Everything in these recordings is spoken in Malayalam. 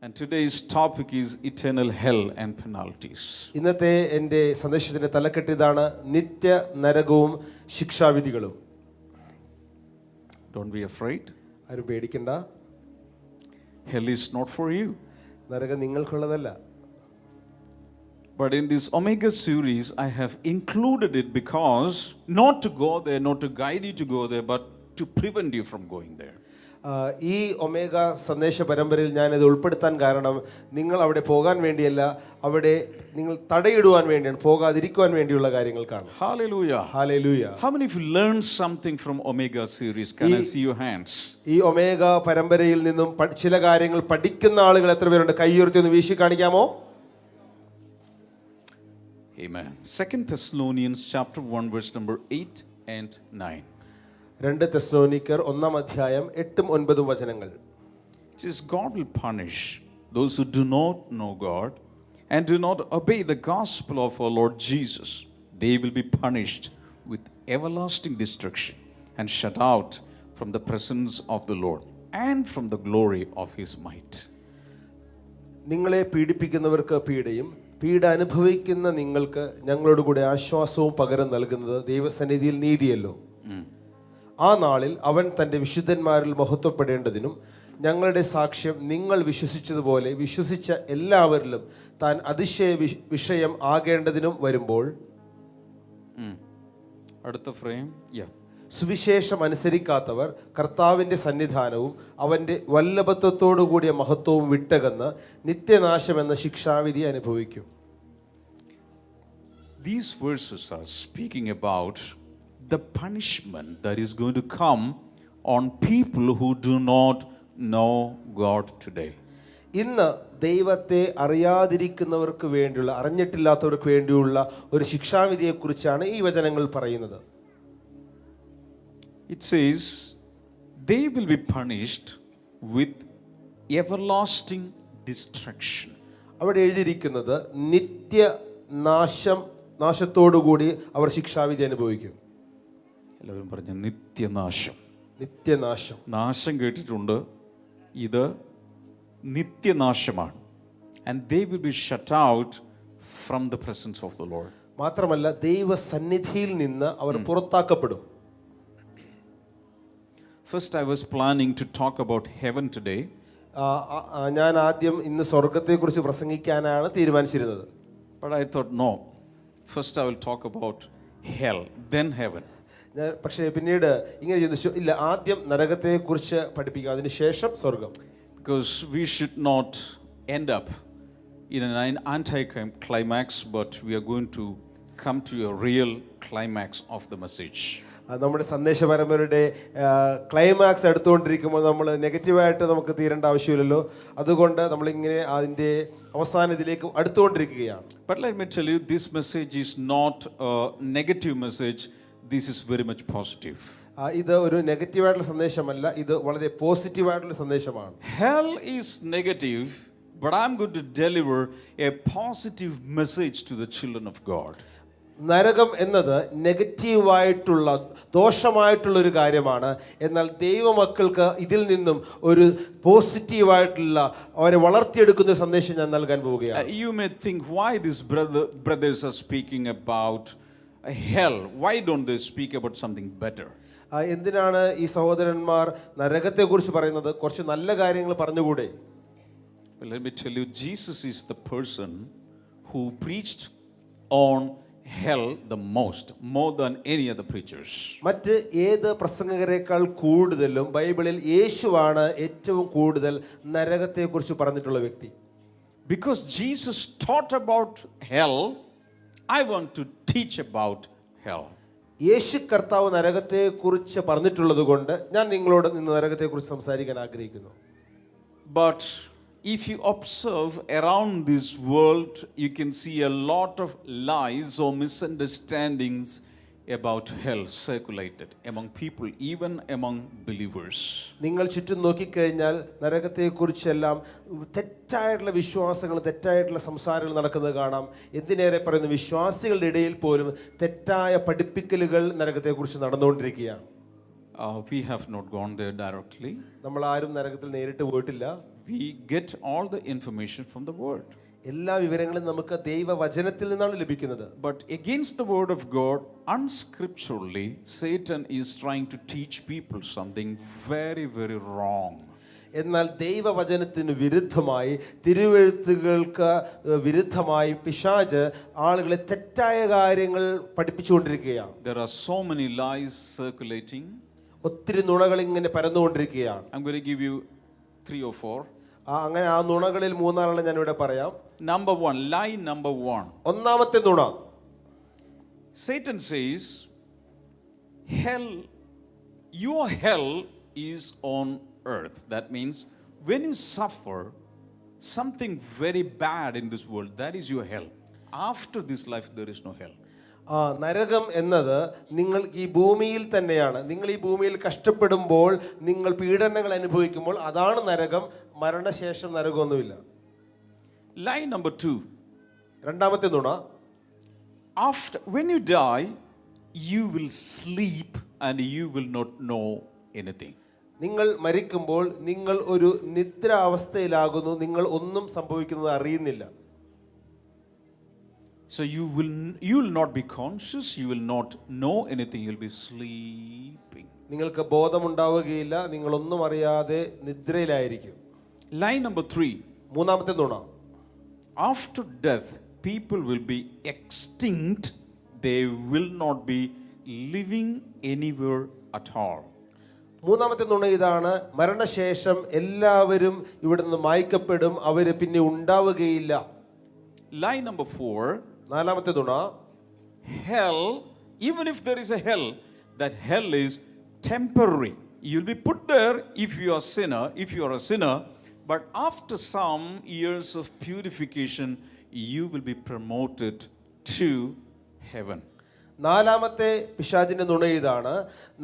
And today's topic is eternal hell and penalties. ഇന്നത്തെ എൻ്റെ സന്ദേശത്തിന്റെ തലക്കെട്ട് ഇതാണ്: നിത്യ നരകവും ശിക്ഷാവിധികളും. Don't be afraid. ആരും പേടിക്കണ്ട. Hell is not for you. നരകം നിങ്ങൾക്കുള്ളതല്ല. But in this Omega series, I have included it because not to go there, not to guide you to go there, but to prevent you from going there. ഈ ഒമേഗ സന്ദേശ പരമ്പരയിൽ ഞാനിത് ഉൾപ്പെടുത്താൻ കാരണം നിങ്ങൾ അവിടെ പോകാൻ വേണ്ടിയല്ല, അവിടെ നിങ്ങൾ തടയിടുവാൻ വേണ്ടിയാണ്, പോകാതിരിക്കുവാൻ വേണ്ടിയുള്ള കാര്യങ്ങൾക്കാണ്. Hallelujah. Hallelujah. How many of you learned something from Omega series? Can I see your hands? ഈ ഒമേഗ പരമ്പരയിൽ നിന്നും ചില കാര്യങ്ങൾ പഠിക്കുന്ന ആളുകൾ എത്ര പേരുണ്ട്? കൈയുയർത്തി ഒന്ന് വീശി കാണിക്കാമോ? Amen. 2 Thessalonians chapter 1 verse number 8 and 9. 2 തെസ്സലോനിക്കർ 1-ാം അധ്യായം 8ഉം 9ഉം വചനങ്ങൾ. It says, God will punish those who do not know God and do not obey the gospel of our Lord Jesus. They will be punished with everlasting destruction and shut out from the presence of the Lord and from the glory of his might. നിങ്ങളെ പീഡിപ്പിക്കുന്നവർക്ക് പീഡയും പീഡ അനുഭവിക്കുന്ന നിങ്ങൾക്ക് ഞങ്ങളോട് കൂടെ ആശ്വാസവും പകരം നൽകുന്നത് ദൈവസന്നിധിയിൽ നീതിയല്ലോ. ആ നാളിൽ അവൻ തൻ്റെ വിശുദ്ധന്മാരിൽ മഹത്വപ്പെടേണ്ടതിനും ഞങ്ങളുടെ സാക്ഷ്യം നിങ്ങൾ വിശ്വസിച്ചതുപോലെ വിശ്വസിച്ച എല്ലാവരിലും താൻ അതിശയ വിഷയം ആകേണ്ടതിനും വരുമ്പോൾ, അടുത്ത ഫ്രെയിം, സുവിശേഷം അനുസരിക്കാത്തവർ കർത്താവിൻ്റെ സന്നിധാനവും അവൻ്റെ വല്ലഭത്വത്തോടു കൂടിയ മഹത്വവും വിട്ടകന്ന് നിത്യനാശം എന്ന ശിക്ഷാവിധി അനുഭവിക്കും. These verses are speaking about the punishment that is going to come on people who do not know God today. ഇന്ന് ദൈവത്തെ അറിയാതിരിക്കുന്നവർക്ക് വേണ്ടിയുള്ള, അറിഞ്ഞിട്ടില്ലാത്തവർക്ക് വേണ്ടിയുള്ള ഒരു ശിക്ഷാവിധിയെക്കുറിച്ചാണ് ഈ വചനങ്ങൾ പറയുന്നത്. It says they will be punished with everlasting destruction. അവിടെ എഴുതിയിരിക്കുന്നത് നാശത്തോടുകൂടി അവർ ശിക്ഷാവിധി അനുഭവിക്കും. എല്ലാവരും പറഞ്ഞ നിത്യനാശം. നിത്യനാശം. നാശം കേട്ടിട്ടുണ്ട്, ഇത് നിത്യനാശമാണ്. And they will be shut out from the presence of the Lord. മാത്രമല്ല ദൈവസന്നിധിയിൽ നിന്ന് അവർ പുറത്താക്കപ്പെടും. First I was planning to talk about heaven today. ഞാൻ ആദ്യം ഇന്ന് സ്വർഗ്ഗത്തെക്കുറിച്ച് പ്രസംഗിക്കാനാണ് തീരുമാനിച്ചിരുന്നത്. But I thought no. First I will talk about hell, then heaven. പക്ഷേ പിന്നീട് ഇങ്ങനെ ചിന്തിച്ചു, ഇല്ല, ആദ്യം നരകത്തെക്കുറിച്ച് പഠിപ്പിക്കുക, അതിനുശേഷം സ്വർഗം. Because we should not end up in an anti-climax, but we are going to come to a real climax of the message. നമ്മുടെ സന്ദേശ പരമ്പരയുടെ ക്ലൈമാക്സ് എടുത്തുകൊണ്ടിരിക്കുമ്പോൾ നമ്മൾ നെഗറ്റീവായിട്ട് നമുക്ക് തീരേണ്ട ആവശ്യമില്ലല്ലോ. അതുകൊണ്ട് നമ്മളിങ്ങനെ അതിൻ്റെ അവസാനത്തിലേക്ക് അടുത്തുകൊണ്ടിരിക്കുകയാണ്. But let me tell you, this message is not a negative message. This is very much positive. ഇത് ഒരു നെഗറ്റീവായിട്ടുള്ള സന്ദേശമല്ല, ഇത് വളരെ പോസിറ്റീവായിട്ടുള്ള സന്ദേശമാണ്. Hell is negative, but I'm going to deliver a positive message to the children of God. നരകം എന്നത് നെഗറ്റീവായിട്ടുള്ള, ദോഷമായിട്ടുള്ള ഒരു കാര്യമാണ്. എന്നാൽ ദൈവമക്കൾക്ക് ഇതിൽ നിന്നും ഒരു പോസിറ്റീവായിട്ടുള്ള, അവരെ വളർത്തിയെടുക്കുന്ന സന്ദേശം ഞാൻ നൽകാൻ പോവുകയാണ്. You may think, why these brothers are speaking about hell? Why don't they speak about something better? എന്തിനാണ് ഈ സഹോദരന്മാർ നരകത്തെക്കുറിച്ച് പറയുന്നത്? കുറച്ച് നല്ല കാര്യങ്ങൾ പറഞ്ഞുകൂടെ? Well, let me tell you, Jesus is the person who preached on hell the most, more than any other preachers. മറ്റ് ഏത് പ്രസംഗകരെക്കാൾ കൂടുതലും ബൈബിളിൽ യേശുവാണ് ഏറ്റവും കൂടുതൽ നരകത്തെക്കുറിച്ച് പറഞ്ഞിട്ടുള്ള വ്യക്തി. Because Jesus taught about hell, I want to teach about hell. യേശു കർത്താവ് നരകത്തെക്കുറിച്ച് പറഞ്ഞിട്ടുള്ളത് കൊണ്ട് ഞാൻ നിങ്ങളോട് ഇന്ന് നരകത്തെക്കുറിച്ച് സംസാരിക്കാൻ ആഗ്രഹിക്കുന്നു. But if you observe around this world, you can see a lot of lies or misunderstandings about hell circulated among people, even among believers. നിങ്ങൾ ചുറ്റും നോക്കിക്കഴിഞ്ഞാൽ നരകത്തെക്കുറിച്ചെല്ലാം തെറ്റായിട്ടുള്ള വിശ്വാസങ്ങൾ, തെറ്റായിട്ടുള്ള സംസാരങ്ങൾ നടക്കുന്നത് കാണാം. എന്തിനേറെ പറയുന്നു, വിശ്വാസികളുടെ ഇടയിൽ പോലും തെറ്റായ പഠിപ്പിക്കലുകൾ നരകത്തെക്കുറിച്ച് നടന്നുകൊണ്ടിരിക്കുകയാണ്. We have not gone there directly. നമ്മൾ ആരും നരകത്തിൽ നേരിട്ട് പോയിട്ടില്ല. We get all the information from the word. എല്ലാ വിവരങ്ങളും നമുക്ക് ദൈവവചനത്തിൽ നിന്നാണ് ലഭിക്കുന്നത്. But against the word of God, unscripturally, Satan is trying to teach people something very, very wrong. എന്നാൽ ദൈവവചനത്തിന് വിരുദ്ധമായി, തിരുവെഴുത്തുകൾക്ക് വിരുദ്ധമായി പിശാച് ആളുകളെ തെറ്റായ കാര്യങ്ങൾ പഠിപ്പിച്ചുകൊണ്ടിരിക്കുകയാണ്. There are so many lies circulating. ഒത്തിരി നുണകൾ ഇങ്ങനെ പരന്നുകൊണ്ടിരിക്കുകയാണ്. I'm going to give you 3 or 4. അങ്ങനെ ആ നുണകളിൽ 3 ഞാൻ ഇവിടെ പറയാം. Number 1, lie number 1. ഒന്നാമത്തെ നുണ, Satan says, hell, your hell is on earth. That means when you suffer something very bad in this world, that is your hell. After this life, there is no hell. നരകം എന്നത് നിങ്ങൾ ഈ ഭൂമിയിൽ തന്നെയാണ്. നിങ്ങൾ ഈ ഭൂമിയിൽ കഷ്ടപ്പെടുമ്പോൾ, നിങ്ങൾ പീഡനങ്ങൾ അനുഭവിക്കുമ്പോൾ അതാണ് നരകം. മരണശേഷം നരകമൊന്നുമില്ല. Lie number 2. രണ്ടാമത്തെ നുണ, after when you die, you will sleep and you will not know anything. നിങ്ങൾ മരിക്കുമ്പോൾ നിങ്ങൾ ഒരു നിദ്രാവസ്ഥയിലാകുന്നു, നിങ്ങൾ ഒന്നും സംഭവിക്കുന്നത് അറിയുന്നില്ല. So you will not be conscious, you will not know anything, you will be sleeping. നിങ്ങൾക്ക് ബോധമുണ്ടാവുകയില്ല, നിങ്ങൾ ഒന്നും അറിയാതെ നിദ്രയിലായിരിക്കും. Lie number 3. മൂന്നാമത്തെ നുണ, after death people will be extinct, they will not be living anywhere at all. മൂന്നാമത്തെ നുണ ഇതാണ്, മരണശേഷം എല്ലാവരും ഇവിടെ നിന്ന് മായ്ക്കപ്പെടും, അവര് പിന്നെ ഉണ്ടാവുകയില്ല. Lie number 4. നാലാമത്തെ നുണ, hell, even if there is a hell, that hell is temporary. You'll be put there if you are a sinner, but after some years of purification, you will be promoted to heaven. നാലാമത്തെ പിശാചിന്റെ നുണ ഇതാണ്,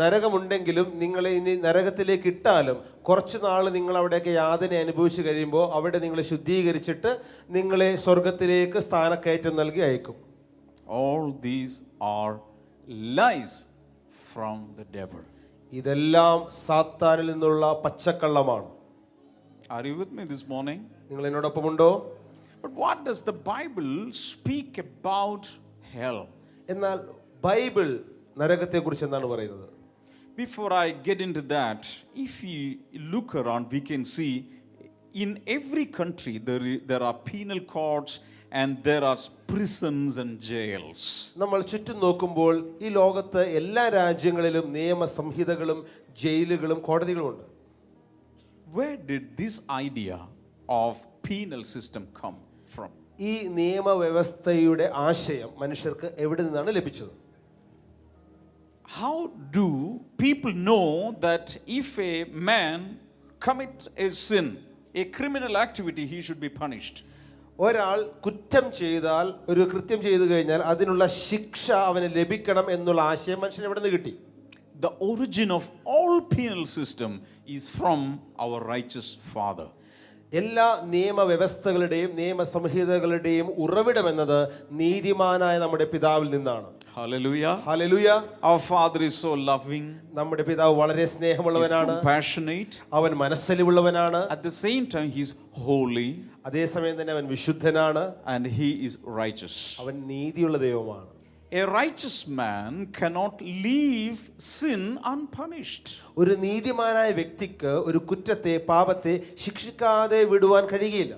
നരകമുണ്ടെങ്കിലും നിങ്ങളെ ഇനി നരകത്തിലേക്ക് ഇട്ടാലും കുറച്ച് നാൾ നിങ്ങൾ അവിടെയൊക്കെ യാതന അനുഭവിച്ചു കഴിയുമ്പോൾ അവിടെ നിങ്ങളെ ശുദ്ധീകരിച്ചിട്ട് നിങ്ങളെ സ്വർഗത്തിലേക്ക് സ്ഥാനക്കയറ്റം നൽകി അയക്കും. All these are lies from the devil. ഇതെല്ലാം സാത്താനിൽ നിന്നുള്ള പച്ചക്കള്ളമാണ്. Are you with me this morning? നിങ്ങൾ എന്നോടൊപ്പമുണ്ടോ? But what does the Bible speak about hell? എന്നാൽ ബൈബിൾ നരകത്തെക്കുറിച്ച് എന്താണ് പറയുന്നത്? Before I get into that, if we look around, we can see in every country there are penal courts and there are prisons and jails. നമ്മൾ ചുറ്റും നോക്കുമ്പോൾ ഈ ലോകത്ത് എല്ലാ രാജ്യങ്ങളിലും നിയമസംഹിതകളും ജയിലുകളും കോടതികളും ഉണ്ട്. Where did this idea of penal system come from? ഈ നിയമവ്യവസ്ഥയുടെ ആശയം മനുഷ്യർക്ക് എവിടെ നിന്നാണ് ലഭിച്ചത്? How do people know that if a man commits a sin, a criminal activity, he should be punished? ഒരാൾ കുറ്റം ചെയ്താൽ, ഒരു കൃത്യം ചെയ്തു കഴിഞ്ഞാൽ അതിനുള്ള ശിക്ഷ അവന് ലഭിക്കണം എന്നുള്ള ആശയം മനുഷ്യന് എവിടെ നിന്ന് കിട്ടി? The origin of all penal system is from our righteous Father. എല്ലാ നിയമവ്യവസ്ഥകളുടെയും നിയമസംഹിതകളുടെയും ഉറവിടം എന്നത് നീതിമാനായ നമ്മുടെ പിതാവിൽ നിന്നാണ്. Hallelujah. Hallelujah. Our Father is so loving. നമ്മുടെ പിതാവ് വളരെ സ്നേഹമുള്ളവനാണ്, compassionate. അവൻ മനസ്സലിവുള്ളവനാണ്. At the same time he is holy. അതേസമയം തന്നെ അവൻ വിശുദ്ധനാണ്, and he is righteous. അവൻ നീതിയുള്ള ദൈവമാണ്. A righteous man cannot leave sin unpunished. ഒരു നീതിമാനായ വ്യക്തിക്ക് ഒരു കുറ്റത്തെ, പാപത്തെ ശിക്ഷിക്കാതെ വിടുവാൻ കഴിയില്ല.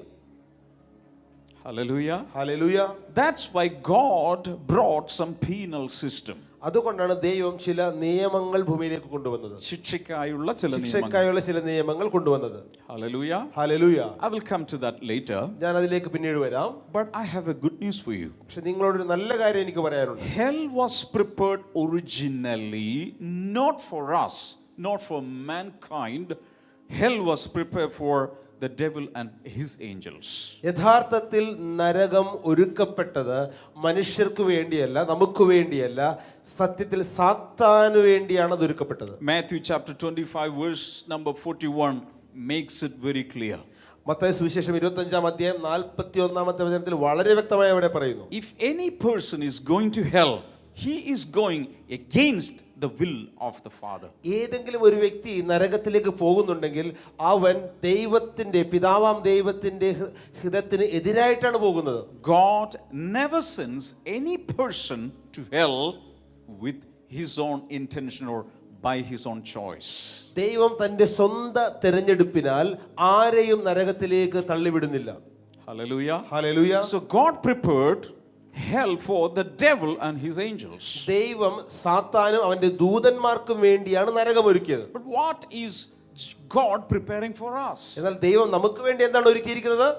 Hallelujah. Hallelujah. That's why God brought some penal system. അതുകൊണ്ടാണ് ദൈവം ചില നിയമങ്ങൾ ഭൂമിയിലേക്ക് കൊണ്ടുവന്നത്, ശിക്ഷയ്ക്കായുള്ള ചില നിയമങ്ങൾ കൊണ്ടുവന്നത്. Hallelujah. Hallelujah. I will come to that later. ഞാൻ അതിലേക്ക് പിന്നീട് വരാം. But I have a good news for you. പക്ഷെ നിങ്ങളോട് ഒരു നല്ല കാര്യം എനിക്ക് പറയാനുണ്ട്. Hell was prepared originally not for us, not for mankind. Hell was prepared for the devil and his angels. യഥാർത്ഥത്തിൽ നരകം ഒരുക്കപ്പെട്ടത് മനുഷ്യർക്ക് വേണ്ടിയല്ല, നമുക്ക് വേണ്ടിയല്ല, സത്യത്തിൽ സാത്താനു വേണ്ടിയാണ് അത് ഒരുക്കപ്പെട്ടത്. Matthew chapter 25 verse number 41 makes it very clear. Mathai സുവിശേഷം 25-ാം അധ്യായം 41-ാമത്തെ വചനത്തിൽ വളരെ വ്യക്തമായി അവിടെ പറയുന്നു, if any person is going to hell, he is going against the will of the Father. ഏതെങ്കിലും ഒരു വ്യക്തി നരകത്തിലേക്ക് പോകുന്നുണ്ടെങ്കിൽ അവൻ ദൈവത്തിന്റെ പിതാവാം ദൈവത്തിന്റെ ഹിതത്തിന് എതിരായിട്ടാണ് പോകുന്നത്. God never sends any person to hell with his own intention or by his own choice. ദൈവം തന്റെ സ്വന്തം തിരഞ്ഞെടുപ്പിനാൽ ആരെയും നരകത്തിലേക്ക് തള്ളിവിടുന്നില്ല. Hallelujah. Hallelujah. So God prepared hell for the devil and his angels. ദൈവം സാത്താനും അവന്റെ ദൂതന്മാർക്കും വേണ്ടിയാണ് നരകം ഒരുക്കിയത്. But what is God preparing for us? എന്നാൽ ദൈവം നമുക്ക് വേണ്ടി എന്താണ് ഒരുക്കിയിരിക്കുന്നത്?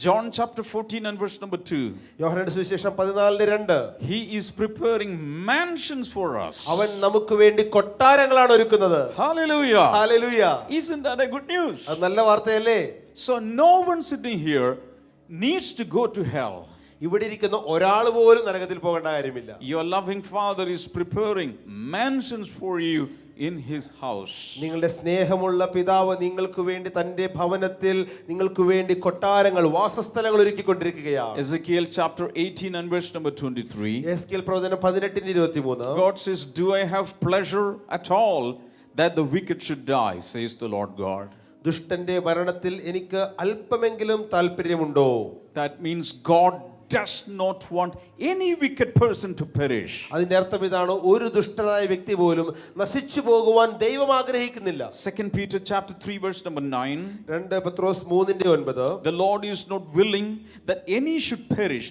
John chapter 14 and verse number 2. യോഹന്നാന്റെ സുവിശേഷം 14:2. He is preparing mansions for us. അവൻ നമുക്ക് വേണ്ടി കൊട്ടാരങ്ങളാണ് ഒരുക്കുന്നത്. Hallelujah. Hallelujah. Isn't that a good news? അത് നല്ല വാർത്തയല്ലേ? So no one sitting here needs to go to hell. ഇവിടെ ഇരിക്കുന്ന ഒരാൾ പോലും നരകത്തിൽ പോകേണ്ട കാര്യമില്ല. Your loving Father is preparing mansions for you in his house. നിങ്ങളുടെ സ്നേഹമുള്ള പിതാവ് നിങ്ങൾക്ക് വേണ്ടി തന്റെ ഭവനത്തിൽ നിങ്ങൾക്ക് വേണ്ടി കൊട്ടാരങ്ങൾ വാസസ്ഥലങ്ങൾ ഒരുക്കിക്കൊണ്ടിരിക്കുകയാണ്. Ezekiel chapter 18 and verse number 23. Ezekiel പ്രവചനം 18:23. God says, "Do I have pleasure at all that the wicked should die," says the Lord God. ദുഷ്ടന്റെ മരണത്തിൽ എനിക്ക് അല്പമെങ്കിലും താല്പര്യമുണ്ടോ? That means God does not want any wicked person to perish. അതിന്റെ അർത്ഥം ഇതാണ്, ഒരു ദുഷ്ടനായ വ്യക്തി പോലും നശിച്ചു പോകുവാൻ ദൈവം ആഗ്രഹിക്കുന്നില്ല. 2 Peter chapter 3 verse number 9. 2 Pathros 3:9. The Lord is not willing that any should perish,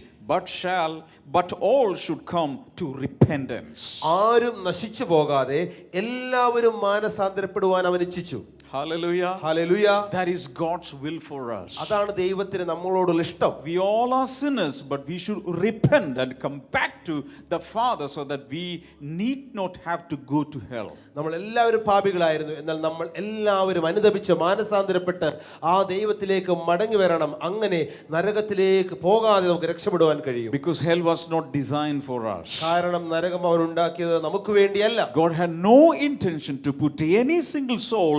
but all should come to repentance. ആരും നശിച്ചു പോകാതെ എല്ലാവരും മാനസാന്തരപ്പെടുവാൻ അവൻ ഇച്ഛിച്ചു. Hallelujah. Hallelujah. That is God's will for us. അതാണ് ദൈവത്തിന് നമ്മളോടുള്ള ഇഷ്ടം. We all are sinners, but we should repent and come back to the Father so that we need not have to go to hell. നമ്മൾ എല്ലാവരും പാപികളായിരുന്നു, എന്നാൽ നമ്മൾ എല്ലാവരും അനുതപിച്ച് മാനസാന്തരപ്പെട്ട് ആ ദൈവത്തിലേക്ക് മടങ്ങി വരണം. അങ്ങനെ നരകത്തിലേക്ക് പോകാതെ നമുക്ക് രക്ഷപ്പെടുവാൻ കഴിയും. Because hell was not designed for us. കാരണം നരകം അവൻ ഉണ്ടാക്കിയത് നമുക്ക് വേണ്ടിയല്ല. God had no intention to put any single soul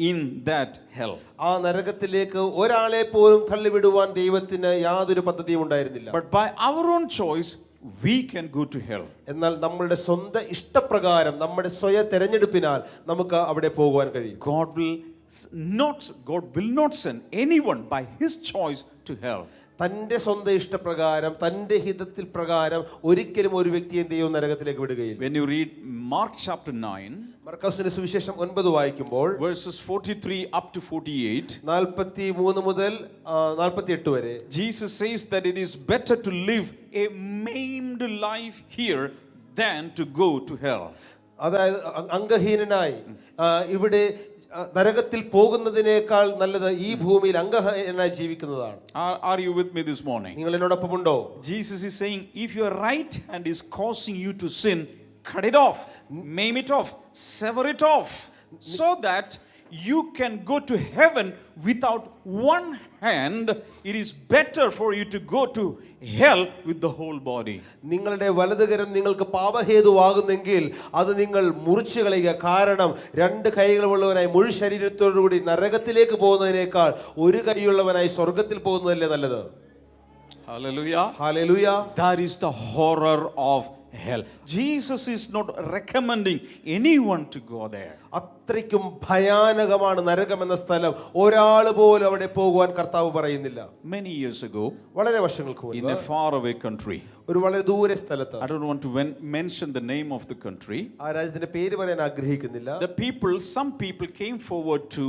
in that hell. ആ നരകത്തിലേക്ക് ഒരാളെ പോലും തള്ളിവിടുവാൻ ദൈവത്തിന് യാതൊരു പദ്ധതിയും ഉണ്ടായിരുന്നില്ല. But by our own choice we can go to hell. എന്നാൽ നമ്മളുടെ സ്വന്തം ഇഷ്ടപ്രകാരം നമ്മുടെ സ്വയ തെരഞ്ഞെടുപ്പിനാൽ നമുക്ക് അവിടെ പോകുവാൻ കഴിയും. God will not send anyone by his choice to hell. തന്റെ സ്വന്തം ഇഷ്ടപ്രകാരം തന്റെ ഹിതത്തിൽ പ്രകാരം ഒരിക്കലും ഒരു വ്യക്തിയെ ദൈവം നരകത്തിലേക്ക് വിടുകയില്ല. When you read Mark chapter 9, മർക്കോസിന്റെ സുവിശേഷം 9 വായിക്കുമ്പോൾ verses 43 up to 48, 43 മുതൽ 48 വരെ Jesus says that it is better to live a maimed life here than to go to hell. അതായത് അംഗഹീനനായി ഇവിടെ നരകത്തിൽ പോകുന്നതിനേക്കാൾ നല്ലത് ഈ ഭൂമിയിൽ അംഗഹീനനായി ജീവിക്കുന്നതാണ്. Are you with me this morning? നിങ്ങൾ എന്നോടൊപ്പമുണ്ടോ? Jesus is saying, if your right hand is causing you to sin, cut it off, maim it off, sever it off, so that you can go to heaven without one hand. It is better for you to go to hell with the whole body. നിങ്ങളുടെ വലതുകരം നിങ്ങൾക്ക് പാപഹേതുവാകുന്നെങ്കിൽ അത് നിങ്ങൾ മുറിച്ചു കളയുക. കാരണം രണ്ട് കൈകളുള്ളവനായി മുഴു ശരീരത്തോടുകൂടി നരകത്തിലേക്ക് പോകുന്നതിനേക്കാൾ ഒരു കൈയുള്ളവനായി സ്വർഗത്തിൽ പോകുന്നതല്ലേ നല്ലത്. Hallelujah. Hallelujah. That is the horror of hell. Jesus is not recommending anyone to go there. അത്രയ്ക്കും ഭയാനകമാണ് നരകം എന്ന സ്ഥലം. ഒരാൾ പോലും അവിടെ പോകുവാൻ കർത്താവ് പറയുന്നില്ല. Many years ago, വളരെ വർഷങ്ങൾക്ക് in മുൻപ് a faraway country, ഒരു വളരെ ദൂരെ സ്ഥലത്ത്, I don't want to mention the name of the country, ആ രാജ്യത്തിന്റെ പേര് പറയാൻ ആഗ്രഹിക്കുന്നില്ല, some people came forward to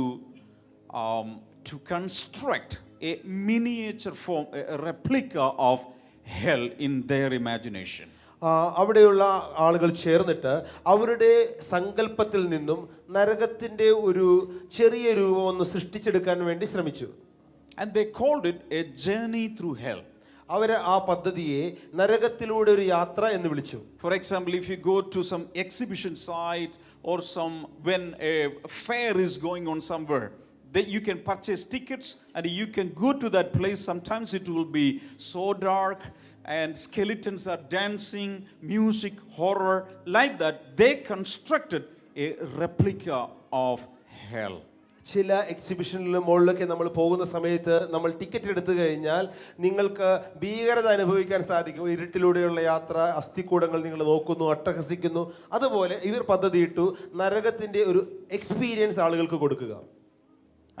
construct a miniature form, a replica of hell in their imagination. അവിടെയുള്ള ആളുകൾ ചേർന്നിട്ട് അവരുടെ സങ്കല്പത്തിൽ നിന്നും നരകത്തിന്റെ ഒരു ചെറിയ രൂപം ഒന്ന് സൃഷ്ടിച്ചെടുക്കാൻ വേണ്ടി ശ്രമിച്ചു. And they called it a journey through hell. അവര് ആ പദ്ധതിയെ നരകത്തിലൂടെ ഒരു യാത്ര എന്ന് വിളിച്ചു. For example, if you go to some exhibition site or when a fair is going on somewhere, that you can purchase tickets and you can go to that place. Sometimes it will be so dark and skeletons are dancing, music, horror, like that. They constructed a replica of hell. ചില എക്സിബിഷനിലും മുകളിലൊക്കെ നമ്മൾ പോകുന്ന സമയത്ത് നമ്മൾ ടിക്കറ്റ് എടുത്തു കഴിഞ്ഞാൽ നിങ്ങൾക്ക് ഭീകരത അനുഭവിക്കാൻ സാധിക്കും. ഇരുട്ടിലൂടെയുള്ള യാത്ര, അസ്ഥിക്കൂടങ്ങൾ നിങ്ങൾ നോക്കുന്നു, അട്ടഹസിക്കുന്നു. അതുപോലെ ഇവർ പദ്ധതിയിട്ടു നരകത്തിൻ്റെ ഒരു എക്സ്പീരിയൻസ് ആളുകൾക്ക് കൊടുക്കുക.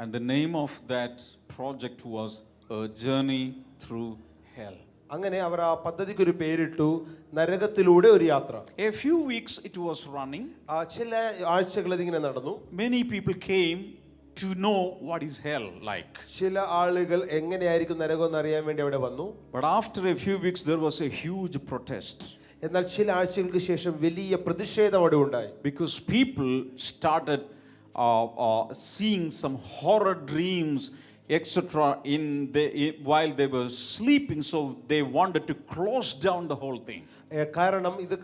And the name of that project was A Journey Through Hell. അങ്ങനെ അവർ ആ പദ്ധതിക്ക് ഒരു പേരിട്ടു, നരകത്തിലൂടെ ഒരു യാത്ര. A few weeks it was running. ചില ആഴ്ചകൾ ഇതിങ്ങനെ നടന്നു. Many people came to know what is hell like. ചില ആളുകൾ എങ്ങനെയായിരിക്കും നരകം എന്ന് അറിയാൻ വേണ്ടി അവിടെ വന്നു. But after a few weeks there was a huge protest. എന്നാൽ ചില ആഴ്ചകൾക്ക് ശേഷം വലിയ പ്രതിഷേധം അവിടെ ഉണ്ടായി. Because people started seeing some horror dreams, etc. while they were sleeping, so they wanted to close down the whole thing. കാരണം ഇത്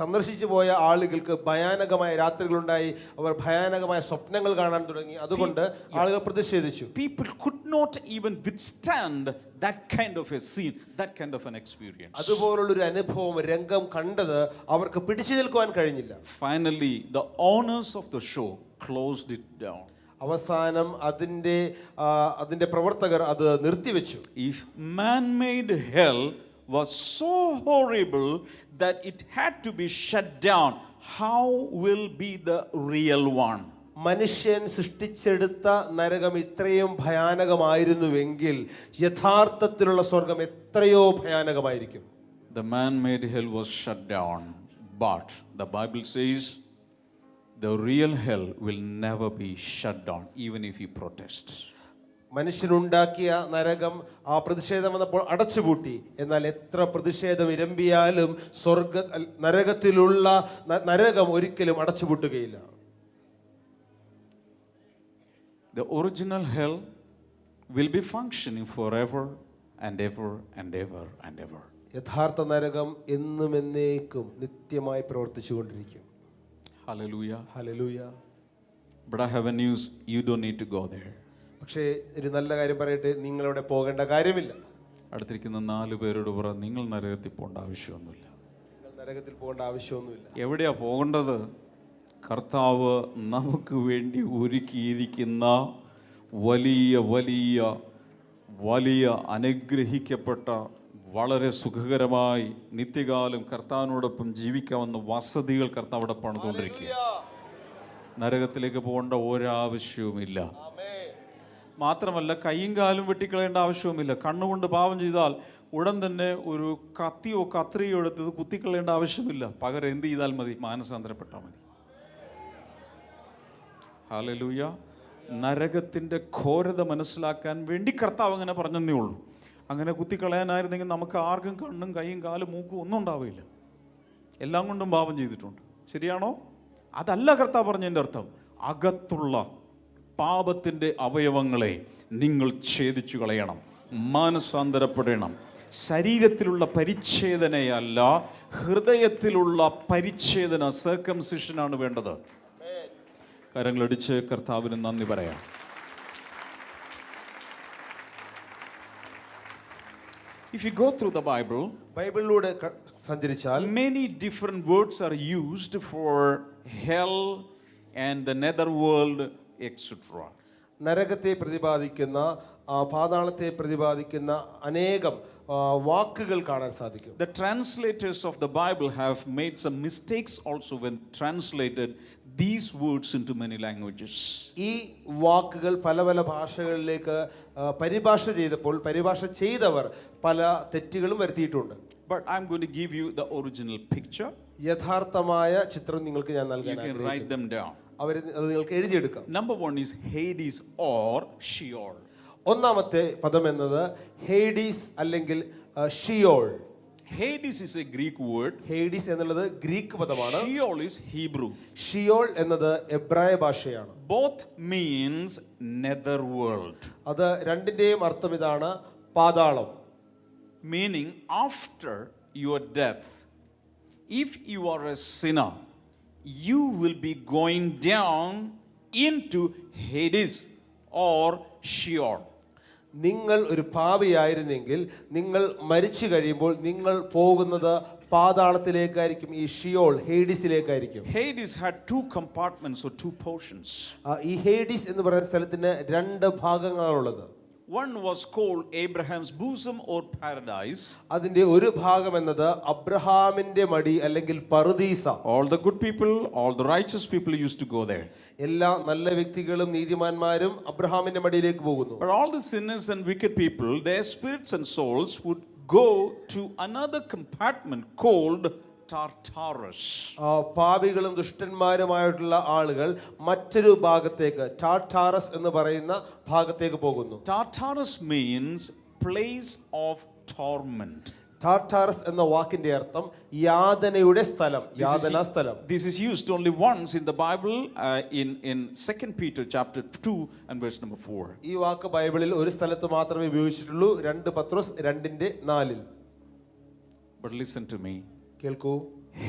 സന്ദർശിച്ചു പോയ ആളുകൾക്ക് ഭയാനകമായ രാത്രികളുണ്ടായി, അവർ ഭയാനകമായ സ്വപ്നങ്ങൾ കാണാൻ തുടങ്ങി. അതുകൊണ്ട് ആളുകൾ പ്രതിഷേധിച്ചു. People could not even withstand that kind of a scene, that kind of an experience. അതുപോലുള്ളൊരു അനുഭവം, രംഗം കണ്ടത് അവർക്ക് പിടിച്ചു നിൽക്കുവാൻ കഴിഞ്ഞില്ല. Finally the owners of the show closed it down. അവസാനം അതിന്റെ പ്രവർത്തകർ അത് നിർത്തിവെച്ചു. If man-made hell was so horrible that it had to be shut down, how will be the real one? മനുഷ്യൻ സൃഷ്ടിച്ചെടുത്ത നരകം ഇത്രയും ഭയാനകമായിരുന്നുവെങ്കിൽ യഥാർത്ഥത്തിലുള്ള സ്വർഗം എത്രയോ ഭയാനകമായിരിക്കും. The man-made hell was shut down, but the Bible says the real hell will never be shut down, even if he protests. മനുഷ്യനുണ്ടാക്കിയ നരകം ആ പ്രതിഷേധം വന്നപ്പോൾ അടച്ചുപൂട്ടി. എന്നാൽ എത്ര പ്രതിഷേധം ഇരമ്പിയാലും നരകത്തിലുള്ള നരകം ഒരിക്കലും അടച്ചുപൂട്ടുകയില്ല. The original hell will be functioning forever and ever and ever and ever. യഥാർത്ഥ നരകം എന്നും എന്നേക്കും നിത്യമായി പ്രവർത്തിച്ചുകൊണ്ടിരിക്കും. Hallelujah. Hallelujah. But I have a news, you don't need to go there. പക്ഷേ ഒരു നല്ല കാര്യം പറയട്ടെ, നിങ്ങളവിടെ പോകേണ്ട കാര്യമില്ല. അടുത്തിരിക്കുന്ന 4 പേരോട് പറ, നിങ്ങൾ നരകത്തിൽ പോകേണ്ട ആവശ്യമൊന്നുമില്ല. നിങ്ങൾ നരകത്തിൽ പോകേണ്ട ആവശ്യമൊന്നുമില്ല. എവിടെയാ പോകേണ്ടത്? കർത്താവ് നമുക്ക് വേണ്ടി ഒരുക്കിയിരിക്കുന്ന വലിയ വലിയ വലിയ അനുഗ്രഹിക്കപ്പെട്ട വളരെ സുഖകരമായി നിത്യകാലം കർത്താവിനോടൊപ്പം ജീവിക്കാവുന്ന വസതികൾ കർത്താവ് അവിടെ പണിതുകൊണ്ടിരിക്കുക. നരകത്തിലേക്ക് പോകേണ്ട ഒരാവശ്യവുമില്ല. മാത്രമല്ല കൈയും കാലും വെട്ടിക്കളയേണ്ട ആവശ്യവുമില്ല. കണ്ണുകൊണ്ട് പാപം ചെയ്താൽ ഉടൻ തന്നെ ഒരു കത്തിയോ കത്രിയോ എടുത്തത് കുത്തിക്കളയേണ്ട ആവശ്യമില്ല. പകരം എന്ത് ചെയ്താൽ മതി? മാനസാന്തരപ്പെട്ടാൽ മതി. ഹല്ലേലൂയ. നരകത്തിൻ്റെ ഘോരത മനസ്സിലാക്കാൻ വേണ്ടി കർത്താവ് അങ്ങനെ പറഞ്ഞതേ ഉള്ളൂ. അങ്ങനെ കുത്തിക്കളയാനായിരുന്നെങ്കിൽ നമുക്ക് ആർക്കും കണ്ണും കൈയും കാലും മൂക്കും ഒന്നും ഉണ്ടാവില്ല. എല്ലാം കൊണ്ടും പാപം ചെയ്തിട്ടുണ്ട്. ശരിയാണോ? അതല്ല കർത്താവ് പറഞ്ഞതിൻ്റെ അർത്ഥം. അകത്തുള്ള പാപത്തിൻ്റെ അവയവങ്ങളെ നിങ്ങൾ ഛേദിച്ചു കളയണം, മാനസാന്തരപ്പെടണം. ശരീരത്തിലുള്ള പരിച്ഛേദനയല്ല, ഹൃദയത്തിലുള്ള പരിച്ഛേദന, സർക്കംസിഷനാണ് വേണ്ടത്. കരങ്ങളടിച്ച് കർത്താവിന് നന്ദി പറയാം. If you go through the Bible, ബൈബിളിലൂടെ സഞ്ചരിച്ചാൽ many different words are used for hell and the netherworld, etc. നരകത്തെ പ്രതിപാദിക്കുന്ന, പാതാളത്തെ പ്രതിപാദിക്കുന്ന അനേകം വാക്കുകൾ കാണാൻ സാധിക്കും. The translators of the Bible have made some mistakes also when translated these words into many languages. ഈ വാക്കുകൾ പല പല ഭാഷകളിലേക്ക് പരിഭാഷ ചെയ്തവർ പല തെറ്റുകളും വരുത്തിയിട്ടുണ്ട്. But I'm going to give you the original picture. യഥാർത്ഥമായ ചിത്രം നിങ്ങൾക്ക് ഞാൻ നൽകാൻ You can write them down. അത് നിങ്ങൾക്ക് എഴുതിയെടുക്കാം. Number 1 is Hades or Sheol. ഒന്നാമത്തെ പദം എന്നത് ഹേഡീസ് അല്ലെങ്കിൽ Sheol. Hades is a Greek word. Hades എന്നുള്ളത് ഗ്രീക്ക് പദമാണ്. Sheol is Hebrew. ഷിയോൾ എന്നത് എബ്രായ ഭാഷയാണ്. Both means netherworld. അത് രണ്ടിന്റെയും അർത്ഥം ഇതാണ്, പാതാളം. Meaning after your death, if you are a sinner, you will be going down into Hades or Sheol. നിങ്ങൾ ഒരു പാപിയായിരുന്നെങ്കിൽ നിങ്ങൾ മരിച്ചു കഴിയുമ്പോൾ നിങ്ങൾ പോകുന്നത് പാതാളത്തിലേക്കായിരിക്കും, ഈ Sheol ഹേഡിസിലേക്കായിരിക്കും. Hades had two compartments or two portions. ഈ ഹേഡിസ് എന്ന് പറയുന്ന സ്ഥലത്തിന് രണ്ട് ഭാഗങ്ങളാണുള്ളത്. One was called Abraham's bosom or paradise. അതിന്റെ ഒരു ഭാഗം എന്നത് അബ്രഹാമിന്റെ മടി അല്ലെങ്കിൽ പറുദീസ. All the good people, all the righteous people used to go there. എല്ലാ നല്ല വ്യക്തികളും നീതിമാന്മാരും അബ്രഹാമിന്റെ മടിയിലേക്ക് പോകുന്നു. But all the sinners and wicked people, their spirits and souls would go to another compartment called Tartarus. പാപികളും ദുഷ്ടന്മാരുമായിട്ടുള്ള ആളുകൾ മറ്റൊരു ഭാഗത്തേക്ക്, ടാർട്ടാറസ് എന്ന് പറയുന്ന ഭാഗത്തേക്ക് പോകുന്നു. Tartarus means place of torment. ടാർട്ടാറസ് എന്ന വാക്കിന്റെ അർത്ഥം യാതനയുടെ സ്ഥലം, യാതനാ സ്ഥലം. This is used only once in the Bible, in 2 Peter chapter 2 and verse number 4. ഈ വാക്ക് ബൈബിളിൽ ഒരു സ്ഥലത്ത് മാത്രമേ ഉപയോഗിച്ചിട്ടുള്ളൂ, 2 പത്രോസ് 2:4. But listen to me. കേൾക്കൂ,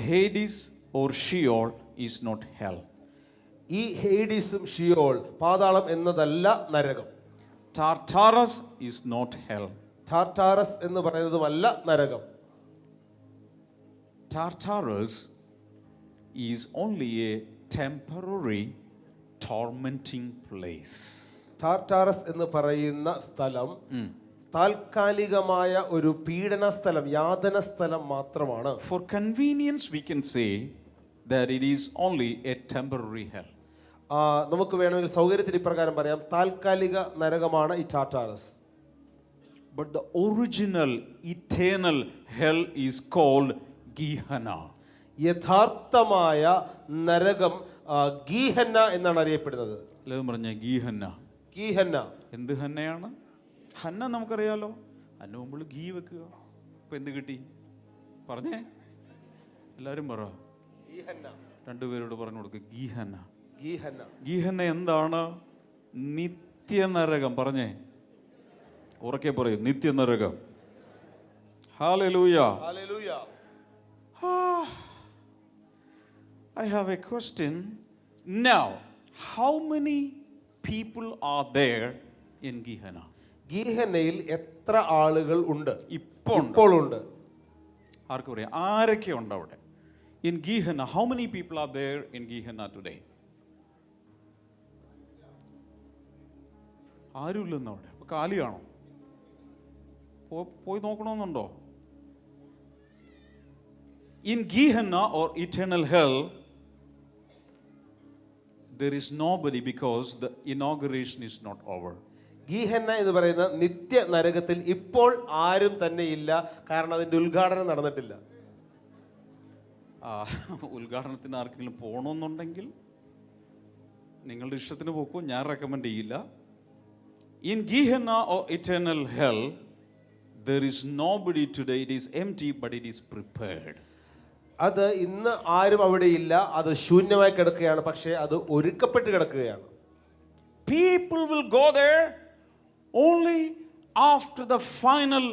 Hades or Sheol is not hell. ഈ ഹേഡിസും ഷിയോൾ പാതാളം എന്നതല്ല നരകം. Tartarus is not hell. ടാർട്ടാറസ് എന്ന് പറയുന്നതുമല്ല നരകം. Tartarus is only a temporary tormenting place. ടാർട്ടാറസ് എന്ന് പറയുന്ന സ്ഥലം താൽക്കാലികമായ ഒരു പീഡന സ്ഥലം, യാതന സ്ഥലം മാത്രമാണ്. For convenience we can say that it is only a temporary hell. നമുക്ക് വേണമെങ്കിൽ സൗകര്യത്തിന് ഇപ്രകാരം പറയാം, താൽക്കാലിക നരകമാണ് ഈ ടാർട്ടാറസ്. But the original eternal hell is called Gehenna. യഥാർത്ഥമായ നരകം ഗീഹന്ന എന്നാണ് അറിയപ്പെടുന്നത്. എല്ലാവരും പറഞ്ഞ ഗീഹന്ന. ഗീഹന്ന എന്ത് ഹന്നയാണ്? ഹന്ന നമുക്കറിയാലോ, അതിന് മുമ്പ് ഗീ വെക്കുക. ഇപ്പൊ എന്ത് കിട്ടി പറഞ്ഞേ? എല്ലാവരും പറ. രണ്ടുപേരോട് പറഞ്ഞു കൊടുക്കുക, ഗീഹന്ന. ഗീഹന്ന. ഗീഹന്ന എന്താണ്? നിത്യനരകം. പറഞ്ഞേ, ഉറക്കെ പറയൂ, നിത്യനരകം. Hallelujah. Hallelujah. I have a question. Now, how many people are there in Gehenna? ഗീഹന്നയിൽ എത്ര ആളുകൾ ഉണ്ട്? ഇപ്പോൾ ഉണ്ട്. ആർക്ക് പറയാം? ആരൊക്കെ ഉണ്ട് അവിടെ? In Gehenna, how many people are there in Gehenna today? ആരുമില്ലെന്ന് അവിടെ. അപ്പൊ കാലിയാണോ? പോയി നോക്കണമെന്നുണ്ടോ? In Gehenna or eternal hell, there is nobody because the inauguration is not over. ഗീഹന്ന എന്ന് പറയുന്ന നിത്യ നരകത്തിൽ ഇപ്പോൾ ആരും തന്നെ ഇല്ല, കാരണം അതിന്റെ ഉദ്ഘാടനം നടന്നിട്ടില്ല. ഉദ്ഘാടനത്തിന് ആർക്കെങ്കിലും പോകണമെന്നുണ്ടെങ്കിൽ നിങ്ങളുടെ ഇഷ്ടത്തിന് പോക്കോ, ഞാൻ റെക്കമെൻഡ് ചെയ്യില്ല. In Gehenna or eternal hell, there is nobody today. It is empty, but it is prepared. അത് ഇന്ന് ആരും അവിടെ ഇല്ല, അത് ശൂന്യമായി കിടക്കുകയാണ്, പക്ഷേ അത് ഒരുക്കപ്പെട്ട് കിടക്കുകയാണ്. People will go there only after the final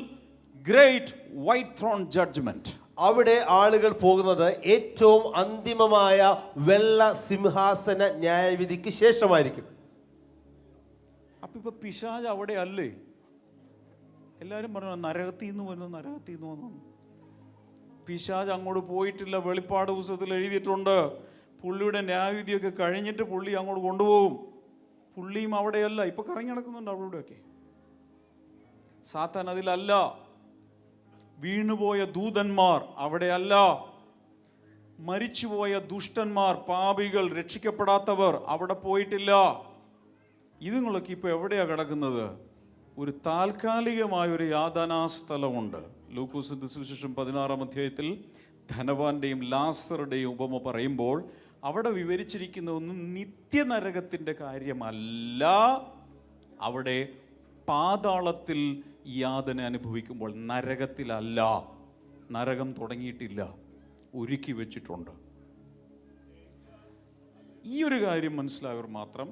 great white throne judgment. അവിടെ ആളുകൾ പോകുന്നത് ഏറ്റവും അന്തിമമായ വെള്ള സിംഹാസന ന്യായവിധിക്ക് ശേഷമായിരിക്കും. അപ്പൊ ഇപ്പൊ പിശാച് അവിടെ അല്ലേ? എല്ലാരും പറഞ്ഞു നരകത്തിൽ നിന്ന് വന്നു, നരകത്തിൽ നിന്ന് വന്നു. പിശാച് അങ്ങോട്ട് പോയിട്ടില്ല. വെളിപ്പാട് പുസ്തകത്തിൽ എഴുതിയിട്ടുണ്ട്, പുള്ളിയുടെ ന്യായവിധിയൊക്കെ കഴിഞ്ഞിട്ട് പുള്ളി അങ്ങോട്ട് കൊണ്ടുപോകും. പുള്ളിയും അവിടെയല്ല, ഇപ്പൊ കറങ്ങി നടക്കുന്നുണ്ട് അവിടെയൊക്കെ. സാത്താൻ അതിലല്ല. വീണുപോയ ദൂതന്മാർ അവിടെയല്ല. മരിച്ചുപോയ ദുഷ്ടന്മാർ, പാപികൾ, രക്ഷിക്കപ്പെടാത്തവർ അവിടെ പോയിട്ടില്ല. ഇതുങ്ങളൊക്കെ ഇപ്പൊ എവിടെയാ കിടക്കുന്നത്? ഒരു താൽക്കാലികമായ ഒരു യാതനാസ്ഥലമുണ്ട്. ലൂക്കോസിന്റെ സുവിശേഷം 16-ാം അധ്യായത്തിൽ ധനവാന്റെയും ലാസറുടെയും ഉപമ പറയുമ്പോൾ അവിടെ വിവരിച്ചിരിക്കുന്ന ഒന്നും നിത്യനരകത്തിന്റെ കാര്യമല്ല. അവിടെ പാതാളത്തിൽ യാതന അനുഭവിക്കുമ്പോൾ, നരകത്തിലല്ല. നരകം തുടങ്ങിയിട്ടില്ല, ഒരുക്കി വെച്ചിട്ടുണ്ട്. ഈ ഒരു കാര്യം മനസ്സിലായവർ മാത്രം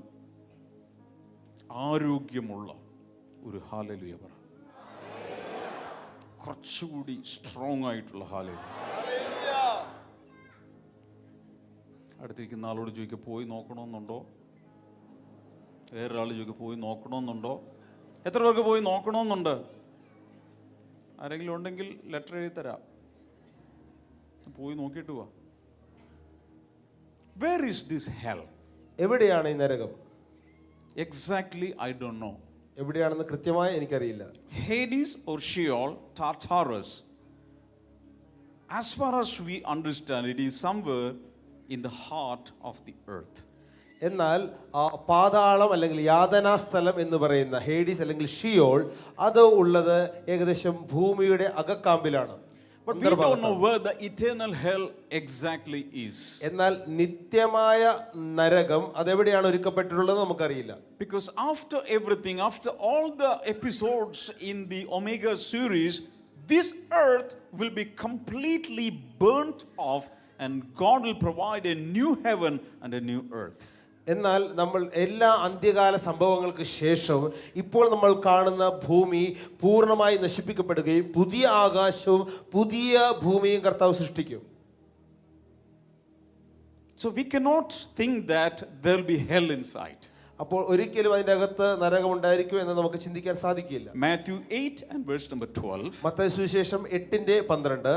ആരോഗ്യമുള്ള ഒരു ഹല്ലേലൂയ പറ. കുറച്ചുകൂടി സ്ട്രോങ് ആയിട്ടുള്ള ഹല്ലേലൂയ. അടുത്തിരിക്കുന്ന ആളോട് ചോദിക്കുക, പോയി നോക്കണമെന്നുണ്ടോ? വേറൊരാൾ ചോദിക്കുക, പോയി നോക്കണമെന്നുണ്ടോ? എത്ര പേർക്ക് പോയി നോക്കണമെന്നുണ്ട്? ആരെങ്കിലും ഉണ്ടെങ്കിൽ ലെറ്റർ എഴുതി തരാം, പോയി നോക്കിയിട്ട് പോവാ. Where is this hell? എവിടെയാണ് ഈ നരകം? Exactly, I don't know. എവിടെയാണെന്ന് കൃത്യമായി എനിക്കറിയില്ല. Hades or Sheol, Tartarus, as far as we understand, it is somewhere in the heart of the earth. എന്നാൽ പാതാളം അല്ലെങ്കിൽ യാതനാസ്ഥലം എന്ന് പറയുന്ന ഹേഡീസ് അല്ലെങ്കിൽ ഷിയോൾ അത് ഉള്ളത് ഏകദേശം ഭൂമിയുടെ അകക്കാമ്പിലാണ്. But we don't know where the eternal hell exactly is. എന്നാൽ നിത്യമായ നരകം അതെവിടെയാണ് ഒരുക്കപ്പെട്ടിട്ടുള്ളത് നമുക്കറിയില്ല. Because after everything, after all the episodes in the Omega series, this earth will be completely burnt off and God will provide a new heaven and a new earth. എന്നാൽ നമ്മൾ എല്ലാ അന്ത്യകാല സംഭവങ്ങൾക്ക് ശേഷം ഇപ്പോൾ നമ്മൾ കാണുന്ന ഭൂമി പൂർണ്ണമായി നശിപ്പിക്കപ്പെടുകയും പുതിയ ആകാശവും പുതിയ ഭൂമിയും കർത്താവ് സൃഷ്ടിക്കും. So we cannot think that there will be hell inside. അപ്പോൾ ഒരിക്കലും അതിന്റെ അകത്ത് നരകം ഉണ്ടായിരിക്കും എന്ന് നമുക്ക് ചിന്തിക്കാൻ സാധിക്കില്ല. Matthew 8 and verse number 12. Mathai സുവിശേഷം 8:12.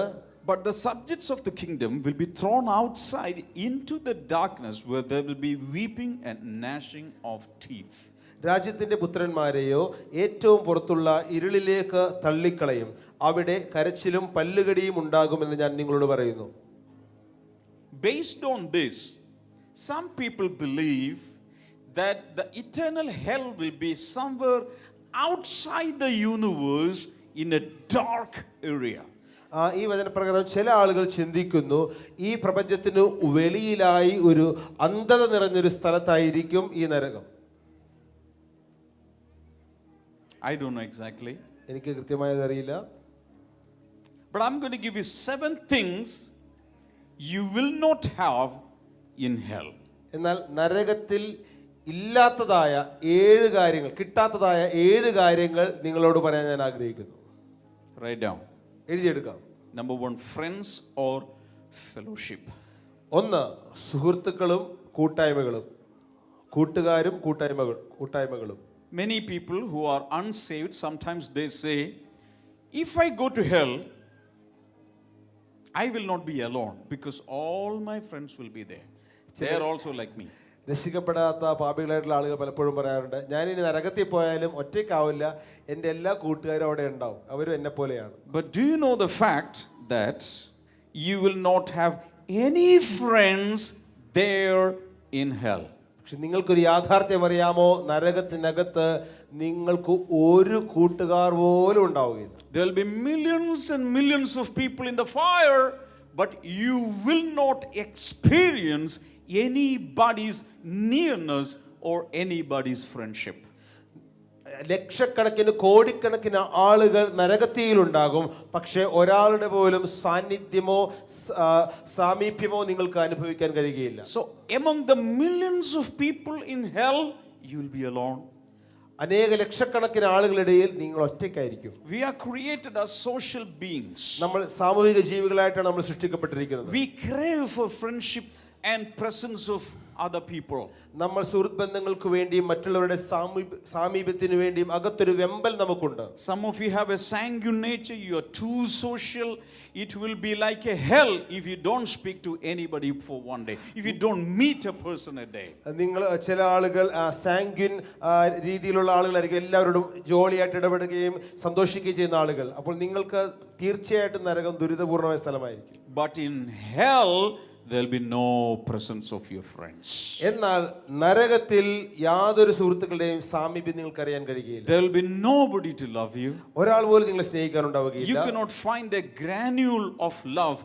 But the subjects of the kingdom will be thrown outside into the darkness where there will be weeping and gnashing of teeth. രാജ്യത്തിന്റെ പുത്രന്മാരെയോ ഏറ്റവും പുറത്തുള്ള ഇരുളിലേക്ക് തള്ളിക്കളയും, അവിടെ കരച്ചിലും പല്ലുകടിയും ഉണ്ടാകുമെന്ന് ഞാൻ നിങ്ങളോട് പറയുന്നു. Based on this, some people believe that the eternal hell will be somewhere outside the universe in a dark area. ഈ വചനപ്രകാരം ചില ആളുകൾ ചിന്തിക്കുന്നു ഈ പ്രപഞ്ചത്തിന് വെളിയിലായി ഒരു അന്ധത നിറഞ്ഞൊരു സ്ഥലത്തായിരിക്കും ഈ നരകം. I don't know exactly. എനിക്ക് കൃത്യമായത് അറിയില്ല. But I'm going to give you 7 things you will not have in hell. എന്നാൽ നരകത്തിൽ ഇല്ലാത്തതായ 7 കാര്യങ്ങൾ, കിട്ടാത്തതായ 7 കാര്യങ്ങൾ നിങ്ങളോട് പറയാൻ ഞാൻ ആഗ്രഹിക്കുന്നു. Write down. എഴുതിയെടുക്കാം. Number 1, friends or fellowship. 1, സുഹൃത്തുക്കളും കൂട്ടായ്മകളും. കൂട്ടുകാരും കൂട്ടായ്മകളും. Many people who are unsaved, sometimes they say, if I go to hell, I will not be alone because all my friends will be there. They are also like me. രക്ഷിക്കപ്പെടാത്ത പാപികളായിട്ടുള്ള ആളുകൾ പലപ്പോഴും പറയാറുണ്ട്, ഞാനിനി നരകത്തിൽ പോയാലും ഒറ്റയ്ക്കാവില്ല, എൻ്റെ എല്ലാ കൂട്ടുകാരും അവിടെ ഉണ്ടാവും, അവരും എന്നെ പോലെയാണ്. But do you know the fact that you will not have any friends there in hell? പക്ഷെ നിങ്ങൾക്കൊരു യാഥാർത്ഥ്യം അറിയാമോ? നരകത്തിനകത്ത് നിങ്ങൾക്ക് ഒരു കൂട്ടുകാർ പോലും ഉണ്ടാവുകയില്ല. There will be millions and millions of people in the fire, but you will not experience anybody's nearness or anybody's friendship. ലക്ഷക്കണക്കിന് കോടിക്കണക്കിന് ആളുകൾ നരകത്തിയിലുണ്ടാകും, പക്ഷേ ഒരാളുടെ പോലും സാന്നിധ്യമോ സാമീപ്യമോ നിങ്ങൾക്ക് അനുഭവിക്കാൻ കഴിയുകയില്ല. So among the millions of people in hell, you will be alone. അനേക ലക്ഷക്കണക്കിന് ആളുകളിടയിൽ നിങ്ങൾ ഒറ്റയ്ക്കായിരിക്കും. We are created as social beings. നമ്മൾ സാമൂഹിക ജീവികളായിട്ടാണ് നമ്മൾ സൃഷ്ടിക്കപ്പെട്ടിരിക്കുന്നത്. We crave for friendship and presence of other people. നമ്മൾ സുഹൃത്ത് ബന്ധങ്ങൾക്ക് വേണ്ടിയും മറ്റുള്ളവരുടെ സാമീപ്യത്തിനു വേണ്ടിയും അകത്തൊരു വെമ്പൽ നമുക്കുണ്ട്. Some of you have a sanguine nature, you are too social. It will be like a hell if you don't speak to anybody for one day, if you don't meet a person a day. നിങ്ങൾ ചില ആളുകൾ സാങ്ക്വിൻ രീതിയിലുള്ള ആളുകളായിരിക്കും, എല്ലാവരോടും ജോളിയായിട്ട് ഇടപെടുകയും സന്തോഷിക്കുകയും ചെയ്യുന്ന ആളുകൾ. അപ്പോൾ നിങ്ങൾക്ക് തീർച്ചയായിട്ടും നരകം ദുരിതപൂർണമായ സ്ഥലമായിരിക്കും. But in hell there will be no presence of your friends. എന്നാൽ നരകത്തിൽ യാതൊരു സുഹൃത്തുക്കളുടെയും സാമീപ്യം നിങ്ങൾക്ക് അറിയാൻ കഴിയുകയില്ല. There will be nobody to love you. ഒരാൾ പോലും നിങ്ങളെ സ്നേഹിക്കാൻ ഉണ്ടാവുകയില്ല. You cannot find a granule of love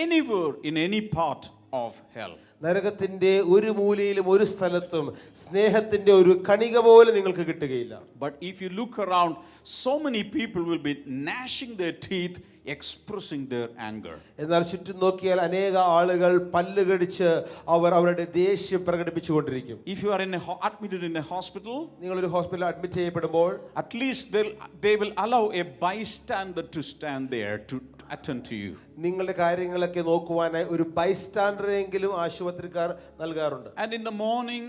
anywhere in any part of hell. നരകത്തിന്റെ ഒരു മൂലയിലും ഒരു സ്ഥലത്തും സ്നേഹത്തിന്റെ ഒരു കണിക പോലും നിങ്ങൾക്ക് കിട്ടുകയില്ല. But if you look around, so many people will be gnashing their teeth, expressing their anger. എന്നാൽ ചുറ്റും നോക്കിയാൽ അനേക ആളുകൾ പല്ലുകടിച്ച് അവരുടെ ദേഷ്യം പ്രകടിപ്പിച്ചുകൊണ്ടിരിക്കും. If you are admitted in a hospital, നിങ്ങൾ ഒരു ഹോസ്പിറ്റലിൽ അഡ്മിറ്റ് ചെയ്യപ്പെടുമ്പോൾ at least they will allow a bystander to stand there to attend to you. നിങ്ങളുടെ കാര്യങ്ങളൊക്കെ നോക്കുവാനായി ഒരു ബൈസ്റ്റാൻഡറെങ്കിലും ആശുപത്രിക്കാർ നൽകാറുണ്ട്. And in the morning,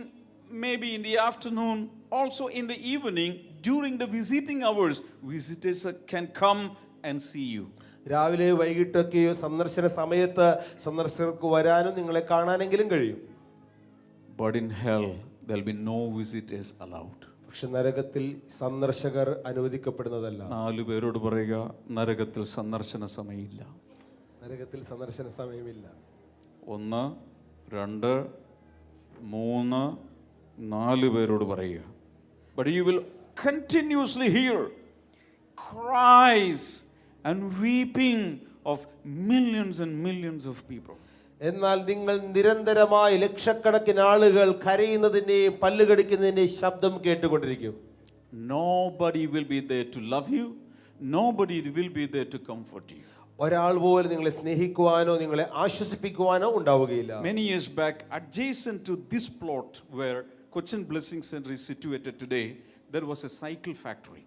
maybe in the afternoon, also in the evening, during the visiting hours, visitors can come and see you. രാവിലെ വൈകിട്ടൊക്കെയോ സന്ദർശന സമയത്ത് സന്ദർശകർക്ക് വരാനും നിങ്ങളെ കാണാനെങ്കിലും കഴിയും. But in hell, there'll be no visitors allowed. പക്ഷെ നരകത്തിൽ സന്ദർശകർ അനുവദിക്കപ്പെടുന്നതല്ല. 4 പേരോട് പറയുക, നരകത്തിൽ സന്ദർശന സമയമില്ല. നരകത്തിൽ സന്ദർശന സമയമില്ല. 1 2 3 4 പേരോട് പറയുക. But you will continuously hear cries and weeping of millions and millions of people. എന്നാൽ നിങ്ങൾ നിരന്തരമായി ലക്ഷക്കണക്കിന് ആളുകൾ കരയുന്നതിന്റെയും പല്ലുകടിക്കുന്നതിന്റെയും ശബ്ദം കേട്ടുകൊണ്ടിരിക്കും. Nobody will be there to love you. Nobody will be there to comfort you. ഒരാൾ പോലും നിങ്ങളെ സ്നേഹിക്കുവാനോ നിങ്ങളെ ആശ്വസിപ്പിക്കുവാനോ ഉണ്ടാവുകയില്ല. Many years back, adjacent to this plot where Cochin Blessing Center is situated today, there was a cycle factory.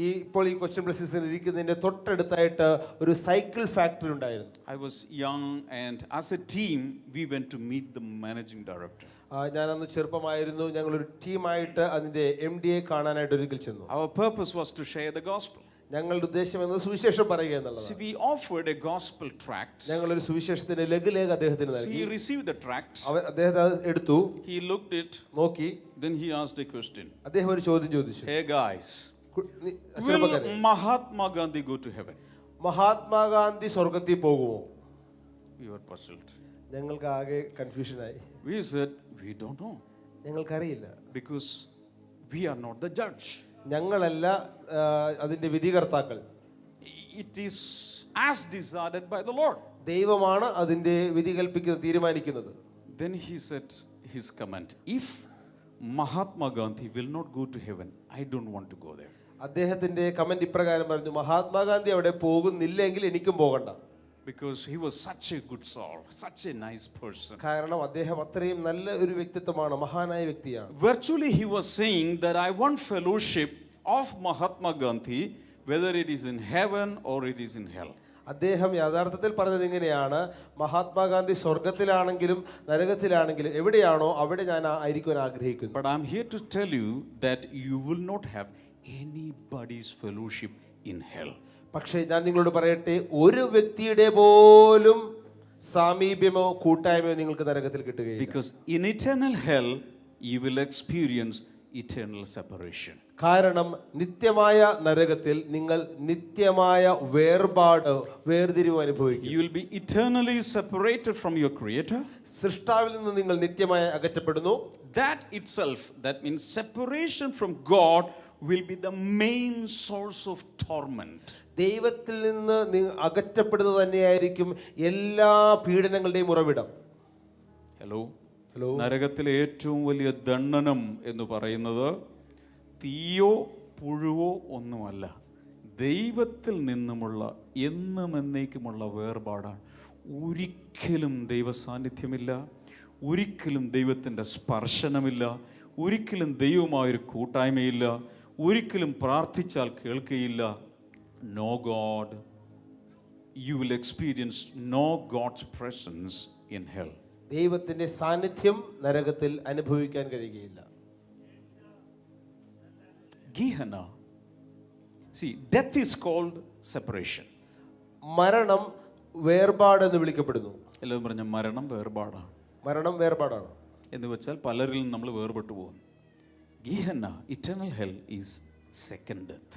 ഇപ്പോൾ ഈ കൊച്ചിൻ ബ്ലെസ്സിംഗ് ഇരിക്കുന്നതിന്റെ തൊട്ടടുത്തായിട്ട് ഒരു സൈക്കിൾ ഫാക്ടറി ഉണ്ടായിരുന്നു. I was young and as a team we went to meet the managing director. ഞാൻ അന്ന് ചെറുപ്പമായിരുന്നു. ഞങ്ങൾ ഒരു ടീമായിട്ട് അതിന്റെ MD കാണാനായിട്ട് ഒരിക്കൽ ചെന്നു. Our purpose was to share the gospel. ഞങ്ങളുടെ ഉദ്ദേശം എന്നത് സുവിശേഷം പറയുക എന്നുള്ളതാണ്. So we offered a gospel tract. ഞങ്ങൾ ഒരു സുവിശേഷത്തിന്റെ ലഘുലേഖ അദ്ദേഹത്തിന് നൽകി. He received the tract. അദ്ദേഹം അത് എടുത്തു. He looked it. നോക്കി. Then he asked a question. അദ്ദേഹം ഒരു ചോദ്യം ചോദിച്ചു. Hey guys, will Mahatma Gandhi go to heaven? Mahatma Gandhi സ്വർഗ്ഗത്തിൽ പോകുമോ? We were puzzled. ഞങ്ങൾക്ക് ആകെ കൺഫ്യൂഷൻ ആയി. We said we don't know. ഞങ്ങൾക്കറിയില്ല. Because we are not the judge. ഞങ്ങളല്ല അതിന്റെ വിധികർത്താക്കൾ. It is as decided by the Lord. ദൈവമാണ് അതിന്റെ വിധി കൽപ്പിക്കുന്നത്, തീരുമാനിക്കുന്നത്. Then he said his comment, if Mahatma Gandhi will not go to heaven, I don't want to go there. അദ്ദേഹത്തിന്റെ കമന്റ് ഇപ്രകാരം പറഞ്ഞു, മഹാത്മാഗാന്ധി അവിടെ പോകുന്നില്ലെങ്കിൽ എനിക്കും പോകണ്ട. Because he was such a good soul, such a nice person. കാരണം അദ്ദേഹം അത്രയും നല്ല ഒരു വ്യക്തിത്വമാണ്, മഹാനായ വ്യക്തിയാണ്. Virtually he was saying that I want fellowship of Mahatma Gandhi, whether it is in heaven or it is in hell. അദ്ദേഹം യഥാർത്ഥത്തിൽ പറഞ്ഞത് ഇങ്ങനെയാണ്, മഹാത്മാഗാന്ധി സ്വർഗത്തിലാണെങ്കിലും നരകത്തിലാണെങ്കിലും എവിടെയാണോ അവിടെ ഞാൻ ആയിരിക്കാൻ ആഗ്രഹിക്കുന്നു. But I am here to tell you that you will not have anybody's fellowship in hell. പക്ഷേ ഞാൻ നിങ്ങളോട് പറയട്ടെ, ഒരു വ്യക്തിയുടെ പോലും സാമീപ്യമോ കൂട്ടായ്മയോ നിങ്ങൾക്ക് നരകത്തിൽ കിട്ടുകയില്ല. Because in eternal hell you will experience eternal separation. കാരണം നിത്യമായ നരകത്തിൽ നിങ്ങൾ നിത്യമായ വേർതിരിവ് അനുഭവിക്കും. You will be eternally separated from your creator. സൃഷ്ടാവിൽ നിന്ന് നിങ്ങൾ നിത്യമായി അകറ്റപ്പെടുന്നു. That itself, that means separation from God, will be the main source of torment. ദൈവത്തിൽ നിന്ന് അകറ്റപ്പെടുന്നത് തന്നെയായിരിക്കും എല്ലാ പീഡനങ്ങളുടെയും ഉറവിടം. ഹലോ, നരകത്തിലെ ഏറ്റവും വലിയ ദണ്ഡനം എന്ന് പറയുന്നത് തീയോ പുഴുവോ ഒന്നുമല്ല, ദൈവത്തിൽ നിന്നുമുള്ള എന്നും എന്നേക്കുമുള്ള വേർപാടാണ്. ഒരിക്കലും ദൈവ സാന്നിധ്യമില്ല, ഒരിക്കലും ദൈവത്തിൻ്റെ സ്പർശനമില്ല, ഒരിക്കലും ദൈവമായൊരു കൂട്ടായ്മയില്ല, ഒരിക്കലും പ്രാർത്ഥിച്ചാൽ കേൾക്കുകയില്ല. No God, you will experience no God's presence in hell. ദൈവത്തിന്റെ സാന്നിധ്യം നരകത്തിൽ അനുഭവിക്കാൻ കഴിയുകയില്ല. Gehenna. See, death is called separation. മരണം വേർപാട് എന്ന് വിളിക്കപ്പെടുന്നു. എല്ലാവരും പറഞ്ഞ മരണം വേർപാടാണ്. മരണം വേർപാടാണ് എന്ന് വെച്ചാൽ പലരിൽ നിന്ന് നമ്മൾ വേർപെട്ടു പോകും. Gehenna, eternal hell, is second death.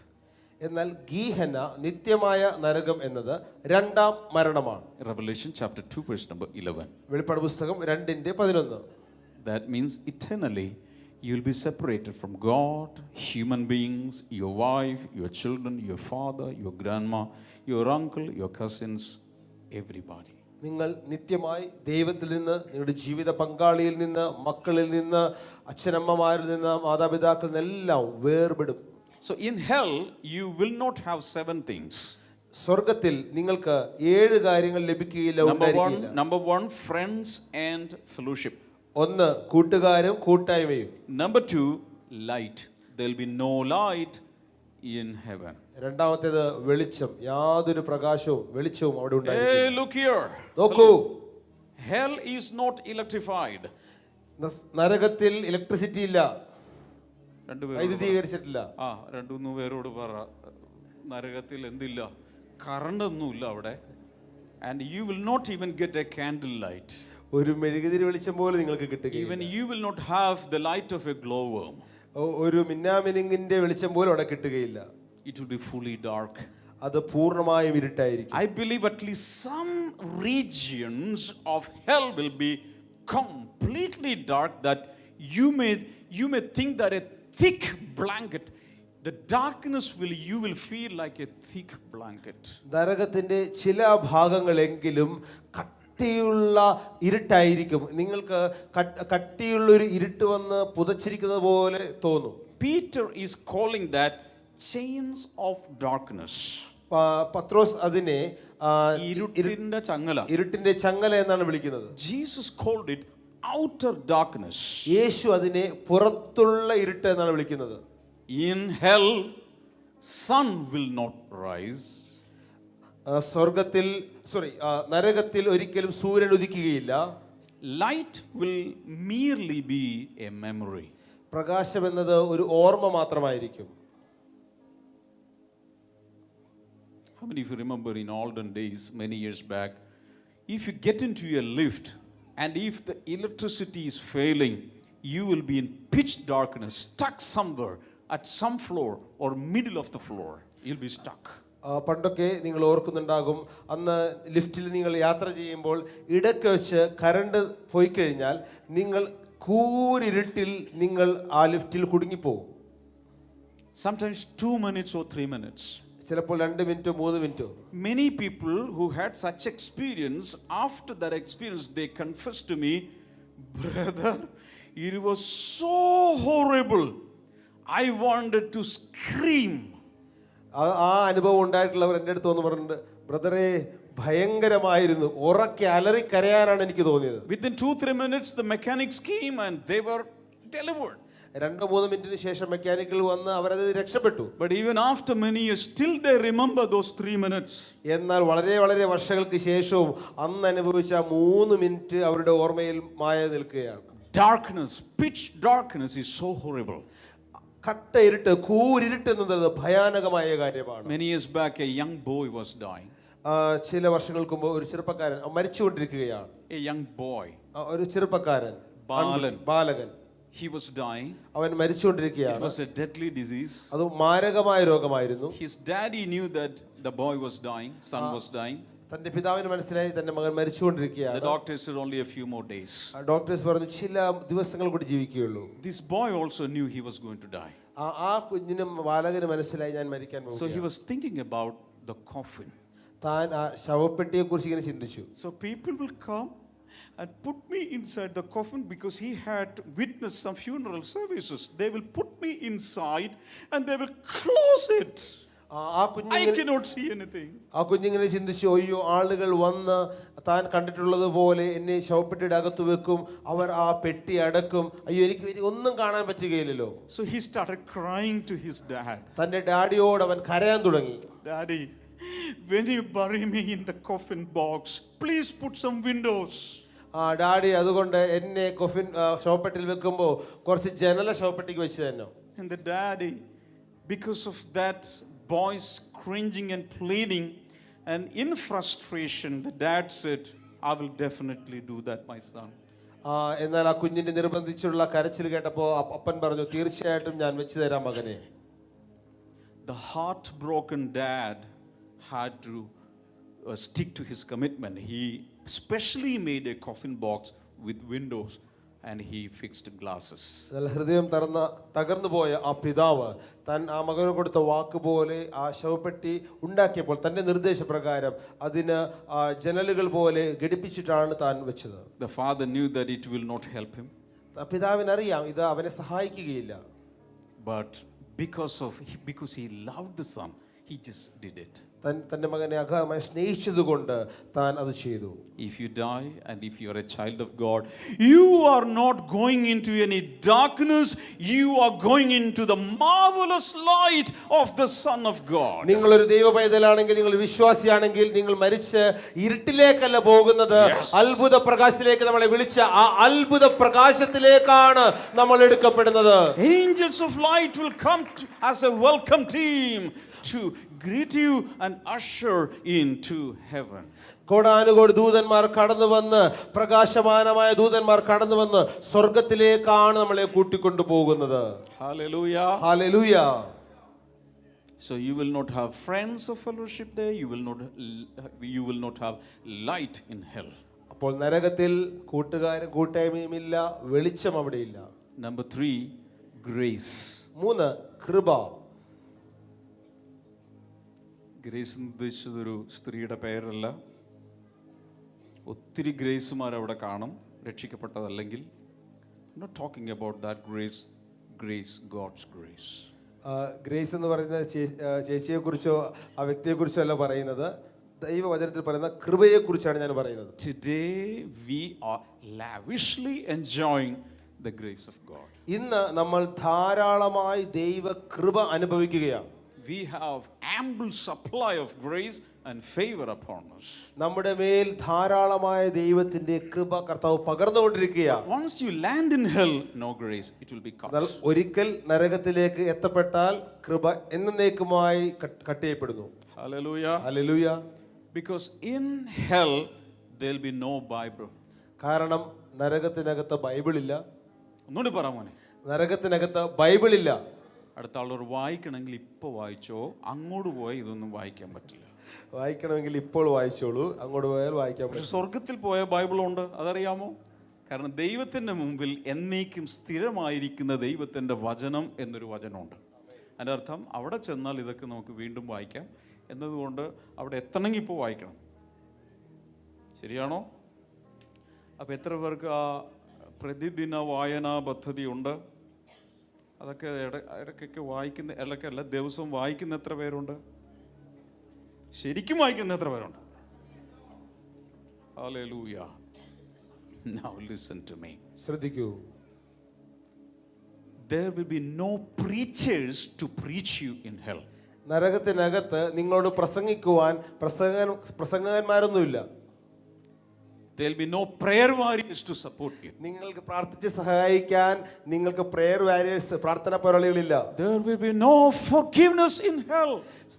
എന്നാൽ ഗീഹന നിത്യമായ നരകം എന്നത് രണ്ടാം മരണമാണ്. Revelation chapter 2 verse number 11. വെളിപ്പാട് പുസ്തകം 2:11. That means eternally you will be separated from God, human beings, your wife, your children, your father, your grandma, your uncle, your cousins, everybody. നിങ്ങൾ നിത്യമായി ദൈവത്തിൽ നിന്ന്, നിങ്ങളുടെ ജീവിത പങ്കാളിയിൽ നിന്ന്, മക്കളിൽ നിന്ന്, അച്ഛനമ്മമാരിൽ നിന്ന്, മാതാപിതാക്കളിൽ നിന്നെല്ലാം വേർപെടും. So in hell you will not have 7 things. സ്വർഗ്ഗത്തിൽ നിങ്ങൾക്ക് 7 കാര്യങ്ങൾ ലഭിക്കുകയില്ല, ഉണ്ടായിരിക്കില്ല. Number 1, friends and fellowship. 1, കൂട്ടുകാരും കൂട്ടായ്മയും. Number 2, light. There will be no light in heaven. രണ്ടാമത്തേത് വെളിച്ചം, യാതൊരു പ്രകാശവും വെളിച്ചവും അവിടെ ഉണ്ടായിരിക്കില്ല. Hey, look here. നോക്കൂ, hell is not electrified. നരകത്തിൽ ഇലക്ട്രിസിറ്റി ഇല്ല. രണ്ടുപേരും വൈദ്യുതീകരിച്ചിട്ടില്ല. രണ്ടു മൂന്ന് പേരോട് പറ, നരകത്തിൽ എന്തില്ല, കറണ്ട് ഒന്നുമില്ല അവിടെ. And you will not even get a candle light. ഒരു മെഴുകുതിരി വെളിച്ചം പോലും നിങ്ങൾക്ക് കിട്ടുകയില്ല. Even you will not have the light of a glowworm. ഒരു മിന്നാമിനുങ്ങിന്റെ വെളിച്ചം പോലും അവിടെ കിട്ടുകയില്ല. It will be fully dark. അത് പൂർണ്ണമായും ഇരുട്ടായിരിക്കും. I believe at least some regions of hell will be completely dark, that you may think that a thick blanket, the darkness you will feel like a thick blanket. നരകത്തിന്റെ ചില ഭാഗങ്ങളെങ്കിലും കട്ടിയുള്ള ഇരുട്ടായിരിക്കും. നിങ്ങൾക്ക് കട്ടിയുള്ള ഒരു ഇരുട്ട് വന്ന് പുതച്ചിരിക്കുന്നത് പോലെ തോന്നും. Peter is calling that chains of darkness. പത്രോസ് അതിനെ ഇരുട്ടിന്റെ ചങ്ങല എന്നാണ് വിളിക്കുന്നത്. Jesus called it outer darkness. യേശു അതിനെ പുറത്തുള്ള ഇരുട്ട് എന്നാണ് വിളിക്കുന്നത്. In hell sun will not rise. നരകത്തിൽ ഒരിക്കലും സൂര്യൻ ഉദിക്കുകയില്ല. Light will merely be a memory. പ്രകാശം എന്നത് ഒരു ഓർമ്മ മാത്രമായിരിക്കും. How many of you remember in olden days, many years back, if you get into a lift and if the electricity is failing, you will be in pitch darkness, stuck somewhere at some floor or middle of the floor. You'll be stuck. പണ്ടൊക്കെ നിങ്ങൾ ഓർക്കുന്നുണ്ടാകും, അന്ന് ലിഫ്റ്റിൽ നിങ്ങൾ യാത്ര ചെയ്യുമ്പോൾ ഇടയ്ക്ക് വെച്ച് കറണ്ട് പോയി കഴിഞ്ഞാൽ നിങ്ങൾ കൂരിരുട്ടിൽ നിങ്ങൾ ആ ലിഫ്റ്റിൽ കുടുങ്ങിപ്പോകും. Sometimes 2 minutes or 3 minutes. ചിലപ്പോൾ 2 മിനിറ്റോ 3 മിനിറ്റോ. Many people who had such experience, after that experience they confessed to me, brother, it was so horrible, I wanted to scream. ആ അനുഭവം ഉണ്ടായിട്ടുള്ളവർ എൻ്റെ അടുത്ത് വന്ന് പറഞ്ഞിട്ടുണ്ട്, ബ്രദറെ ഭയങ്കരമായിരുന്നു, ഉറക്കെ അലറിക്കരയാനാണ് എനിക്ക് തോന്നിയത്. Within 2-3 minutes the mechanics came and they were delivered. 2-3 മിനിറ്റിന് ശേഷം മെക്കാനിക്കൽ വന്ന് അവരത് രക്ഷപ്പെട്ടു. But even after many years still they remember those 3 minutes. എന്നാൽ വളരെ വളരെ വർഷങ്ങൾക്ക് ശേഷവും അന്ന് അനുഭവിച്ച 3 മിനിറ്റ് അവരുടെ ഓർമ്മയിൽ മായ നിൽക്കുകയാണ്. Darkness, pitch darkness is so horrible. കട്ട ഇരുട്ട്, കൂരിരുട്ട് എന്നത് ഭയാനകമായ കാര്യമാണ്. Many years back a young boy was dying. ചില വർഷങ്ങൾക്ക് മുമ്പ് ഒരു ചെറുപ്പക്കാരൻ മരിച്ചുകൊണ്ടിരിക്കുകയാണ്. A young boy, ഒരു ചെറുപ്പക്കാരൻ, ബാലകൻ, he was dying. അവൻ മരിച്ചുകൊണ്ടിരിക്കുകയാണ്. It was a deadly disease. അത് മാരകമായ രോഗമായിരുന്നു. His daddy knew that the boy was dying, son was dying. തന്റെ പിതാവിന് മനസ്സിലായി തന്റെ മകൻ മരിച്ചുകൊണ്ടിരിക്കുകയാണ്. The doctor said only a few more days. Doctors പറഞ്ഞു ചില ദിവസങ്ങൾ കൂടി ജീവിക്കുകയുള്ളൂ. This boy also knew he was going to die. ആ കുഞ്ഞിനും ബാലകന് മനസ്സിലായി ഞാൻ മരിക്കാൻ പോകുന്നു. So he was thinking about the coffin. താൻ ആ ശവപ്പെട്ടിയെ കുറിച്ച് ഇങ്ങനെ ചിന്തിച്ചു. So people will come and put me inside the coffin because he had witnessed some funeral services. They will put me inside and they will close it. I cannot see anything. ആ കുഞ്ഞിങ്ങനെ ചിന്തിച്ചു, അയ്യോ ആളുകൾ വന്ന് താൻ കണ്ടിട്ടുള്ളത് പോലെ എന്നെ ശവപ്പെട്ടിയുടെ അകത്ത് വെക്കും, അവർ ആ പെട്ടി അടക്കും, അയ്യോ എനിക്ക് ഒന്നും കാണാൻ പറ്റുകയില്ലല്ലോ. So he started crying to his dad. തന്റെ ഡാഡിയോട് അവൻ കരയാൻ തുടങ്ങി. Daddy, when you bury me in the coffin box, please put some windows. Daddy അതുകൊണ്ട് എന്നെ കോഫിൻ ശവപ്പെട്ടിയിൽ വെക്കുമ്പോൾ കുറച്ച് ജനല ശവപ്പെട്ടിക്ക് വെച്ച് തന്നെ. And the daddy, because of that boy's cringing and pleading, and in frustration the dad said, I will definitely do that, my son. എന്നാൽ ആ കുഞ്ഞിന്റെ നിർബന്ധിച്ചുള്ള കരച്ചിൽ കേട്ടപ്പോൾ അപ്പൻ പറഞ്ഞു, തീർച്ചയായിട്ടും ഞാൻ വെച്ച് തരാം മകനെ. The heartbroken dad had to stick to his commitment. He specially made a coffin box with windows and he fixed glasses. ഹൃദയം തകർന്നു പോയ ആ പിതാവ് താൻ ആ മകന് കൊടുത്ത വാക്ക് പോലെ ആ ശവപ്പെട്ടി ഉണ്ടാക്കിയപ്പോൾ തന്റെ നിർദ്ദേശപ്രകാരം അതിന് ജനലുകൾ പോലെ ഘടിപ്പിച്ചിട്ടാണ് താൻ വെച്ചത്. The father knew that it will not help him. പിതാവിനറിയാം ഇത് അവനെ സഹായിക്കുകയില്ല. But because he loved the son, he just did it. തൻ്റെ മകനെ അഗാധമായി സ്നേഹിച്ചതുകൊണ്ട് താൻ അത് ചെയ്തു. If you die and if you are a child of God, you are not going into any darkness, you are going into the marvelous light of the Son of God. നിങ്ങളൊരു ദൈവ പൈതലാണെങ്കിൽ, നിങ്ങൾ വിശ്വാസിയാണെങ്കിൽ, നിങ്ങൾ മരിച്ച് ഇരുട്ടിലേക്കല്ല പോകുന്നത്, അത്ഭുത പ്രകാശത്തിലേക്ക് നമ്മളെ വിളിച്ച ആ അത്ഭുത പ്രകാശത്തിലേക്കാണ് നമ്മൾ എടുക്കപ്പെടുന്നത്. Angels of light will come as a welcome team to greet you and usher into heaven. കോടാനുകോടി ദൂതന്മാർ കടന്നു വന്ന്, പ്രകാശമാനമായ ദൂതന്മാർ കടന്നു വന്ന് സ്വർഗത്തിലേക്കാണ് നമ്മളെ കൂട്ടിക്കൊണ്ടു പോകുന്നത്. Hallelujah. Hallelujah. So you will not have friends of fellowship there, you will not have light in hell. അപ്പോൾ നരകത്തിൽ കൂട്ടുകാരും കൂട്ടായ്മയുമില്ല, വെളിച്ചം അവിടെയില്ല. Number 3, grace. 3, കൃപ. ഗ്രേസ് എന്ന് ഉദ്ദേശിച്ചത് ഒരു സ്ത്രീയുടെ പേരല്ല. ഒത്തിരി ഗ്രേസുമാർ അവിടെ കാണും, രക്ഷിക്കപ്പെട്ടതല്ലെങ്കിൽ. Not talking about that grace, grace, God's grace. Grace എന്ന് പറയുന്ന ചേച്ചിയെ കുറിച്ചോ ആ വ്യക്തിയെ കുറിച്ചോ അല്ല പറയുന്നത്, ദൈവവചനത്തിൽ പറയുന്ന കൃപയെ കുറിച്ചാണ് ഞാൻ പറയുന്നത്. Today we are lavishly enjoying the grace of God. ഇന്ന് നമ്മൾ ധാരാളമായി ദൈവ കൃപ അനുഭവിക്കുകയാണ്. We have ample supply of grace and favor upon us. നമ്മുടെ മേൽ ധാരാളമായ ദൈവത്തിന്റെ കൃപ കർത്താവ് പകർന്നുകൊണ്ടിരിക്കുകയാണ്. Once you land in hell, no grace, it will be cut. ഒരിക്കൽ നരകത്തിലേക്ക് എത്തപ്പെട്ടാൽ കൃപ എന്നേക്കുമായി കട്ട് ചെയ്യപ്പെടുന്നു. Hallelujah. Hallelujah. Because in hell there will be no Bible. കാരണം നരകത്തിനകത്ത് ബൈബിൾ ഇല്ല. ഒന്നുകൂടി പറ മോനെ. നരകത്തിനകത്ത് ബൈബിൾ ഇല്ല. അടുത്ത ആളോട് വായിക്കണമെങ്കിൽ ഇപ്പോൾ വായിച്ചോ, അങ്ങോട്ട് പോയി ഇതൊന്നും വായിക്കാൻ പറ്റില്ല. വായിക്കണമെങ്കിൽ ഇപ്പോൾ വായിച്ചോളൂ, അങ്ങോട്ട് പോയാൽ വായിക്കാൻ പറ്റില്ല. സ്വർഗത്തിൽ പോയ ബൈബിളുണ്ട്, അതറിയാമോ? കാരണം ദൈവത്തിൻ്റെ മുമ്പിൽ എന്നേക്കും സ്ഥിരമായിരിക്കുന്ന ദൈവത്തിൻ്റെ വചനം എന്നൊരു വചനമുണ്ട്. അതിൻ്റെ അർത്ഥം അവിടെ ചെന്നാൽ ഇതൊക്കെ നമുക്ക് വീണ്ടും വായിക്കാം എന്നതുകൊണ്ട് അവിടെ എത്തണമെങ്കിൽ ഇപ്പോൾ വായിക്കണം. ശരിയാണോ? അപ്പോൾ എത്ര പേർക്ക് ആ പ്രതിദിന വായനാ പദ്ധതി ഉണ്ട്? അതൊക്കെ ഇടയ്ക്കൊക്കെ വായിക്കുന്ന, ഇടയ്ക്കല്ല ദിവസവും വായിക്കുന്ന എത്ര പേരുണ്ട്? ശരിക്കും വായിക്കുന്ന എത്ര പേരുണ്ട്? Hallelujah. Now listen to me. ശ്രദ്ധിക്കൂ. There will be no preachers to preach you in hell. നരകത്തിനകത്ത് നിങ്ങളോട് പ്രസംഗിക്കുവാൻ പ്രസംഗകന്മാരൊന്നുമില്ല. There will be no prayer warriors to support you. നിങ്ങൾക്ക് പ്രാർത്ഥിച്ച് സഹായിക്കാൻ നിങ്ങൾക്ക് prayer warriors, പ്രാർത്ഥനാ പോരാളികളില്ല. There will be no forgiveness in hell.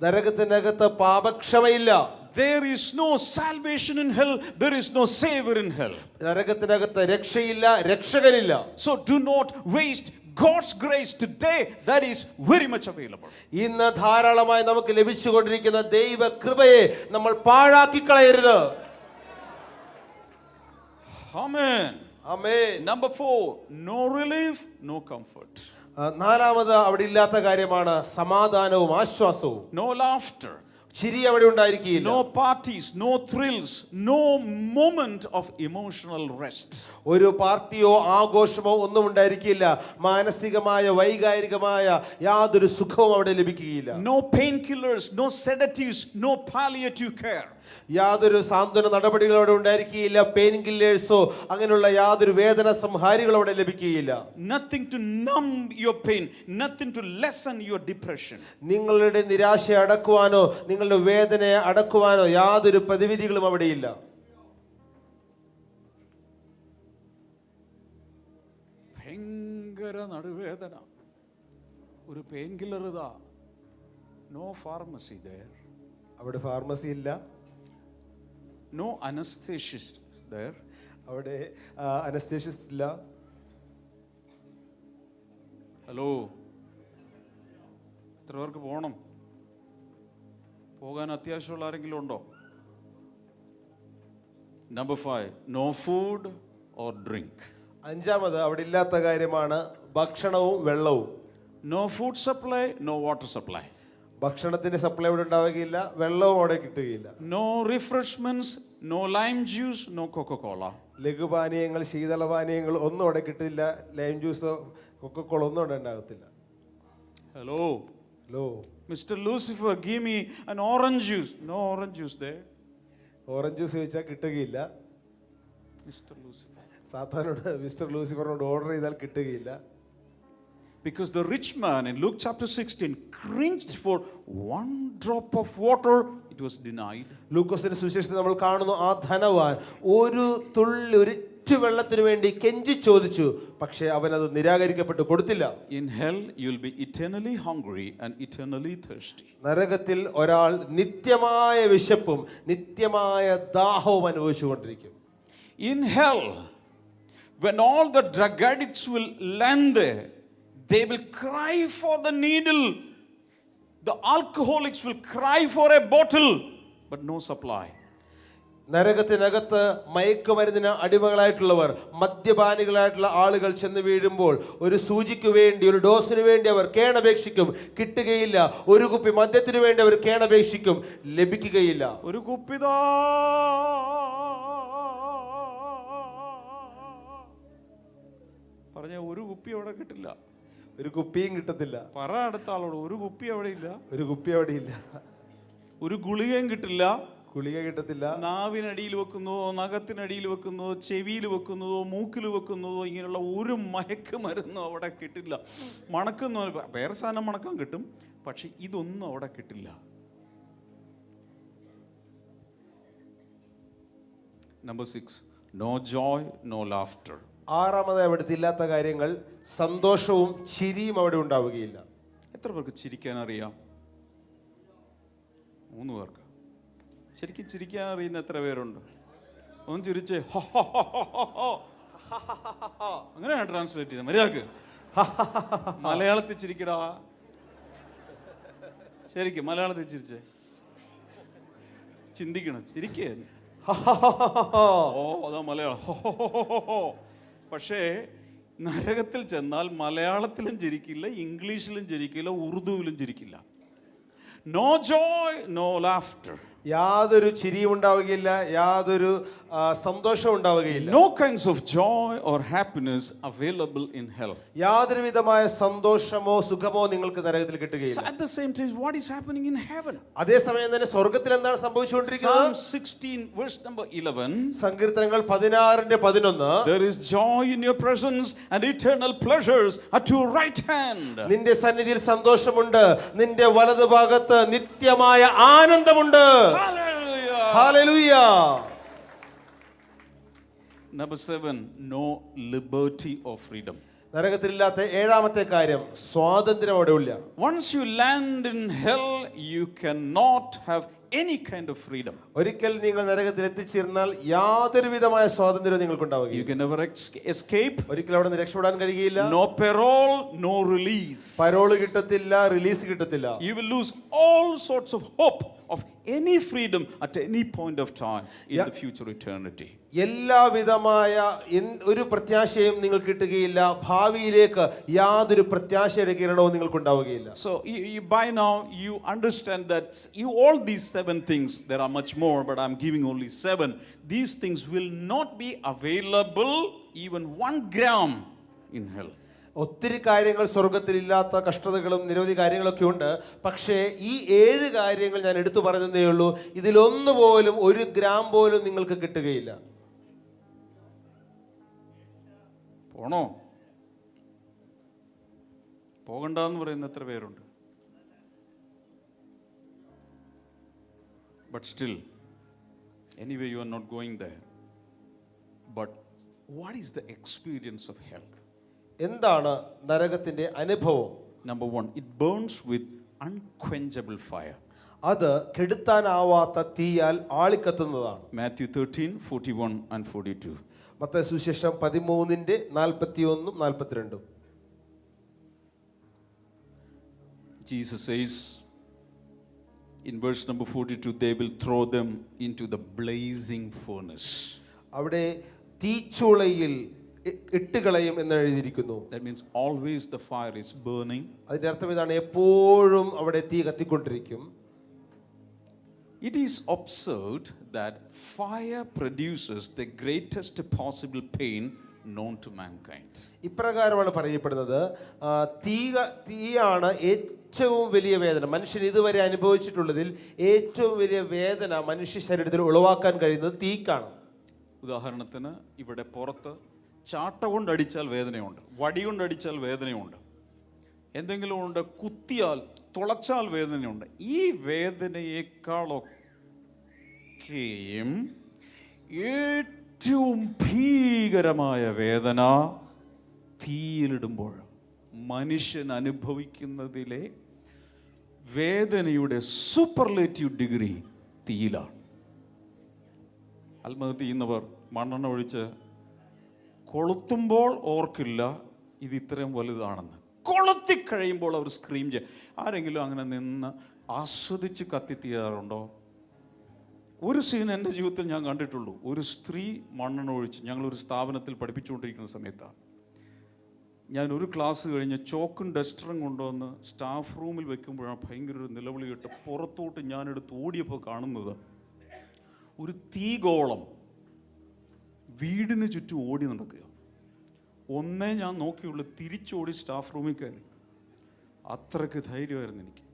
നരകത്തിനകത്ത് പാപക്ഷമയില്ല. There is no salvation in hell. There is no savior in hell. നരകത്തിനകത്ത് രക്ഷയില്ല, രക്ഷകനില്ല. So do not waste God's grace today that is very much available. ഇന്ന് ധാരാളമായി നമുക്ക് ലഭിച്ചുകൊണ്ടിരിക്കുന്ന ദൈവ കൃപയെ നമ്മൾ പാഴാക്കി കളയരുത്. Amen. Amen. Number 4, no relief, no comfort. നാലാമത് അവിടെ ഇല്ലാത്ത കാര്യമാണ് സമാധാനവും ആശ്വാസവും. No laughter. ചിരി അവിടെ ഉണ്ടായിരിക്കില്ല. No parties, no thrills, no moment of emotional rest. ഒരു പാർട്ടിയോ ആഘോഷമോ ഒന്നും ഉണ്ടായിരിക്കില്ല. മാനസികമായ വൈകാരികമായ യാതൊരു സുഖവും അവിടെ ലഭിക്കുകയില്ല. No painkillers, no sedatives, no palliative care. യാതൊരു സാന്ത്വന നടപടികളും അവിടെ ഉണ്ടായിരിക്കുകയില്ല. പെയിൻ കില്ലേഴ്സോ അങ്ങനെയുള്ള യാതൊരു വേദന സംഹാരികളും അവിടെ ലഭിക്കുകയില്ല. Nothing to numb your pain, nothing to lessen your depression. നിങ്ങളുടെ നിരാശയെ അടക്കുവാനോ നിങ്ങളുടെ വേദനയെ അടക്കുവാനോ യാതൊരു പ്രതിവിധികളും അവിടെയില്ല. ഭയങ്കര നടുവേദന, ഒരു പെയിൻ കില്ലർ ഇതാ. No pharmacy there. അവിടെ ഫാർമസി ഇല്ല. No anesthetist there. അവിടെ അനസ്തേഷ്യസ്റ്റ് ഇല്ല. ഹലോ, എത്ര പേർക്ക് പോകണം? പോകാൻ അത്യാവശ്യമുള്ള ആരെങ്കിലും ഉണ്ടോ? Number 5, no food or drink. അഞ്ചാമത് അവിടെ ഇല്ലാത്ത കാര്യമാണ് ഭക്ഷണവും വെള്ളവും. No food supply, no water supply. ഭക്ഷണത്തിന്റെ സപ്ലൈ അവിടെ ഉണ്ടാവുകയില്ല, വെള്ളവും അവിടെ കിട്ടുകയില്ല. No refreshments, no lime juice, no Coca-Cola. ലഘുപാനീയങ്ങൾ, ശീതളപാനീയങ്ങൾ ഒന്നും അവിടെ കിട്ടില്ല. ലൈം ജ്യൂസോ കൊക്കക്കോള ഒന്നും അവിടെ ഉണ്ടാകത്തില്ല. Hello, hello, Mr. Lucifer, give me an orange juice. No orange juice there. Orange juice ചോദിച്ചാൽ കിട്ടുകയില്ല. Mr. Lucifer. സാത്താനോട് മിസ്റ്റർ ലൂസിഫറിനോട് ഓർഡർ ചെയ്താൽ കിട്ടുകയില്ല. Because the rich man in Luke chapter 16 cringed for one drop of water, it was denied. ലൂക്കോസിന്റെ സുവിശേഷത്തിൽ നമ്മൾ കാണുന്നു, ആ ധനവാൻ ഒരു തുള്ളി ഒരിറ്റു വെള്ളത്തിന് വേണ്ടി കെഞ്ചി ചോദിച്ചു, പക്ഷേ അവൻ അത് നിരാകരിക്കപ്പെട്ടു, കൊടുത്തില്ല. In hell you will be eternally hungry and eternally thirsty. നരകത്തിൽ ഒരാൾ നിത്യമായ വിശപ്പും നിത്യമായ ദാഹവും അനുഭവിച്ചുകൊണ്ടിരിക്കും. In hell, when all the drug addicts will land there, they will cry for the needle. The alcoholics will cry for a bottle, but no supply. നരകത്തിനകത്ത് മയക്കുമരുന്നിന് അടിമകളായിട്ടുള്ളവർ, മദ്യപാനികളായിട്ടുള്ള ആളുകൾ ചെന്ന് വീഴുമ്പോൾ ഒരു സൂചിക്ക് വേണ്ടി, ഒരു ഡോസിന് വേണ്ടി അവർ കേണപേക്ഷിക്കും, കിട്ടുകയില്ല. ഒരു കുപ്പി മദ്യത്തിന് വേണ്ടി അവർ കേണപേക്ഷിക്കും, ലഭിക്കുകയില്ല. ഒരു കുപ്പിതാ പറഞ്ഞ ഒരു കുപ്പി അവിടെ കിട്ടില്ല, ഒരു കുപ്പിയും കിട്ടത്തില്ല. പറ അടുത്ത ആളോട്, ഒരു കുപ്പി അവിടെ ഇല്ല, ഒരു കുപ്പി അവിടെ ഇല്ല. ഒരു ഗുളികയും കിട്ടില്ല, ഗുളിക കിട്ടത്തില്ല. നാവിനടിയിൽ വെക്കുന്നതോ, നഖത്തിനടിയിൽ വെക്കുന്നതോ, ചെവിയിൽ വെക്കുന്നതോ, മൂക്കിൽ വെക്കുന്നതോ, ഇങ്ങനെയുള്ള ഒരു മയക്കുമരുന്നും അവിടെ കിട്ടില്ല. മണക്കുന്ന വേറെ സാധനം മണക്കാൻ കിട്ടും, പക്ഷെ ഇതൊന്നും അവിടെ കിട്ടില്ല. Number 6, no joy, no laughter. ആറാമത് അവിടുത്തെ ഇല്ലാത്ത കാര്യങ്ങൾ, സന്തോഷവും ചിരിയും അവിടെ ഉണ്ടാവുകയില്ല. എത്ര പേർക്ക് ചിരിക്കാൻ അറിയാം? 3 പേർക്ക്. ശരിക്കും ചിരിക്കാൻ അറിയുന്ന എത്ര പേരുണ്ട്? ഒന്ന് ചിരിച്ചേ. അങ്ങനെയാണ് ട്രാൻസ്ലേറ്റ് ചെയ്യുന്നത്. മര്യാദക്ക് മലയാളത്തിൽ ചിരിക്കടാ. ശരിക്കും മലയാളത്തിൽ ചിരിച്ചേ. ചിന്തിക്കണം, ചിരിക്കേ. ഓ അതാ മലയാളം. പക്ഷേ നരകത്തിൽ ചെന്നാൽ മലയാളത്തിലും ചിരിക്കില്ല, ഇംഗ്ലീഷിലും ചിരിക്കില്ല, ഉറുദുവിലും ചിരിക്കില്ല. No joy, no laughter. യാതൊരു ചിരിയും ഉണ്ടാവുകയില്ല, യാതൊരു സന്തോഷവും ഉണ്ടാവുകയില്ല. No kinds of joy or happiness available in hell. യാതൊരു വിധമായ സന്തോഷമോ സുഖമോ നിങ്ങൾക്ക് നരകത്തിൽ കിട്ടുകയില്ല. So at the same time, what is happening in heaven? അതേസമയം തന്നെ സ്വർഗ്ഗത്തിൽ എന്താണ് സംഭവിച്ചുകൊണ്ടിരിക്കുന്നത്? Psalm 16 verse number 11. സങ്കീർത്തനങ്ങൾ 16:11. There is joy in your presence and eternal pleasures at your right hand. നിന്റെ സന്നിധിയിൽ സന്തോഷമുണ്ട്, നിന്റെ വലതുഭാഗത്ത് നിത്യമായ ആനന്ദമുണ്ട്. Hallelujah. Hallelujah. Number 7, no liberty or freedom. നരകത്തിലില്ലാത്ത ഏഴാമത്തെ കാര്യം, സ്വാതന്ത്ര്യം അവിടെ ഇല്ല. Once you land in hell, you cannot have any kind of freedom. ഒരിക്കൽ നിങ്ങൾ നരകത്തിൽ എത്തിച്ചേർന്നാൽ യാതൊരു വിധമായ സ്വാതന്ത്ര്യവും നിങ്ങൾക്ക് You ഉണ്ടാവുകയില്ല. can never escape. ഒരിക്കലും അവിടെ നിന്ന് രക്ഷപ്പെടാൻ കഴിയുകയില്ല. No parole, no release. Parole കിട്ടത്തില്ല, റിലീസ് കിട്ടത്തില്ല. You will lose all sorts of hope of any freedom at any point of time in the future eternity. എല്ലാവിധമായ ഒരു പ്രത്യാശയും നിങ്ങൾക്ക് കിട്ടുകയില്ല. ഭാവിയിലേക്ക് യാതൊരു പ്രത്യാശയുടെ കിരണവും നിങ്ങൾക്ക് ഉണ്ടാവുകയില്ല. So by now you understand that all these 7 things, there are much more, but I'm giving only 7. These things will not be available even 1 gram in hell. ഒത്തിരി കാര്യങ്ങൾ സ്വർഗത്തിൽ ഇല്ലാത്ത കഷ്ടതകളും നിരവധി കാര്യങ്ങളൊക്കെ ഉണ്ട്. പക്ഷേ ഈ 7 കാര്യങ്ങൾ ഞാൻ എടുത്തു പറഞ്ഞതേ ഉള്ളൂ. ഇതിലൊന്നുപോലും 1 ഗ്രാം പോലും നിങ്ങൾക്ക് കിട്ടുകയില്ല. പോണോ? പോകണ്ടെന്ന് പറയുന്ന എത്ര പേരുണ്ട്? But still, anyway, you are not going there. But what is the experience of hell? എന്താണ് നരകത്തിന്റെ അനുഭവം? Number 1, it burns with unquenchable fire. അത് കെടുത്താനാവാത്ത തീയാൽ ആളിക്കത്തുന്നതാണ്. Matthew 13, 41 and 42. മത്തായി സുവിശേഷം 13:41-42. Jesus says in verse number 42, they will throw them into the blazing furnace. അവിടെ തീച്ചുളയിൽ ഇട്ടുകളയും എന്ന് എഴുതിയിരിക്കുന്നു. That means always the fire is burning. അതിന്റെ അർത്ഥം ഇതാണ്, എപ്പോഴും അവിടെ തീ കത്തിക്കൊണ്ടിരിക്കും. It is observed that fire produces the greatest possible pain known to mankind. ഇപ്രകാരമാണ് പറയപ്പെടുന്നത്, തീയാണ് ഏറ്റവും വലിയ വേദന മനുഷ്യൻ ഇതുവരെ അനുഭവിച്ചിട്ടുള്ളതിൽ ഏറ്റവും വലിയ വേദന മനുഷ്യ ശരീരത്തിൽ ഉളവാക്കാൻ കഴിയുന്നത് തീക്കാണ്. ഉദാഹരണത്തിന് ഇവിടെ പുറത്ത് ചാട്ട കൊണ്ടടിച്ചാൽ വേദനയുണ്ട്, വടി കൊണ്ടടിച്ചാൽ വേദനയുണ്ട്, എന്തെങ്കിലും കൊണ്ട് കുത്തിയാൽ തുളച്ചാൽ വേദനയുണ്ട്. ഈ വേദനയേക്കാളൊക്കെയും ഏറ്റവും ഭീകരമായ വേദന തീയിലിടുമ്പോൾ മനുഷ്യൻ അനുഭവിക്കുന്നതിലെ വേദനയുടെ സൂപ്പർലേറ്റീവ് ഡിഗ്രി തീയിലാണ്. ആത്മഹത്യ ചെയ്യുന്നവർ മണ്ണെണ്ണ ഒഴിച്ച് കൊളുത്തുമ്പോൾ ഓർക്കില്ല ഇത് ഇത്രയും വലുതാണെന്ന്. കൊളുത്തിക്കഴിയുമ്പോൾ അവർ സ്ക്രീം ചെയ്യും. ആരെങ്കിലും അങ്ങനെ നിന്ന് ആസ്വദിച്ച് കത്തിത്തീരാറുണ്ടോ? ഒരു സീൻ എൻ്റെ ജീവിതത്തിൽ ഞാൻ കണ്ടിട്ടുള്ളൂ. ഒരു സ്ത്രീ മണ്ണെണ്ണ ഒഴിച്ച്, ഞങ്ങളൊരു സ്ഥാപനത്തിൽ പഠിപ്പിച്ചുകൊണ്ടിരിക്കുന്ന സമയത്താണ്. ഞാൻ ഒരു ക്ലാസ് കഴിഞ്ഞ് ചോക്കും ഡസ്റ്ററും കൊണ്ടുവന്ന് സ്റ്റാഫ് റൂമിൽ വെക്കുമ്പോഴാണ് ഭയങ്കര ഒരു നിലവിളി കേട്ട് പുറത്തോട്ട് ഞാനെടുത്ത് ഓടിയപ്പോൾ കാണുന്നത് ഒരു തീഗോളം വീടിന് ചുറ്റും ഓടി നടക്കുക. ഒന്നേ ഞാൻ നോക്കിയുള്ളൂ, തിരിച്ചോടി സ്റ്റാഫ് റൂമിൽ കയറി. അത്രയ്ക്ക് ധൈര്യമായിരുന്നു എനിക്ക്.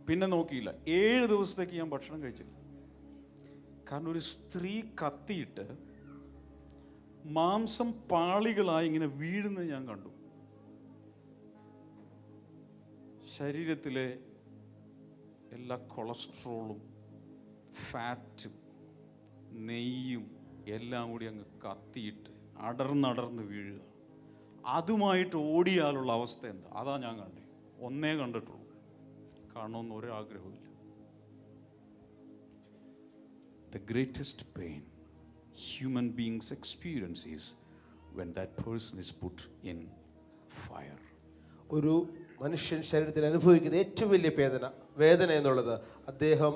പിന്നെ നോക്കിയില്ല. 7 ദിവസത്തേക്ക് ഞാൻ ഭക്ഷണം കഴിച്ചില്ല. കാരണം ഒരു സ്ത്രീ കത്തിയിട്ട് മാംസം പാളികളായി ഇങ്ങനെ വീഴുന്നത് ഞാൻ കണ്ടു. ശരീരത്തിലെ എല്ലാ കൊളസ്ട്രോളും ഫാറ്റും നെയ്യും എല്ലാം കൂടി അങ്ങ് കത്തിയിട്ട് അടർന്നടർന്ന് വീഴുക. അതുമായിട്ട് ഓടിയാലുള്ള അവസ്ഥ എന്താ? അതാ ഞാൻ കണ്ടേ. ഒന്നേ കണ്ടിട്ടുള്ളൂ, കാണണമെന്ന് ഒരാഗ്രഹമില്ല. The greatest pain human beings experience is when that person is put in fire. ഒരു മനുഷ്യൻ ശരീരത്തിൽ അനുഭവിക്കുന്ന ഏറ്റവും വലിയ വേദന എന്നുള്ളത് അദ്ദേഹം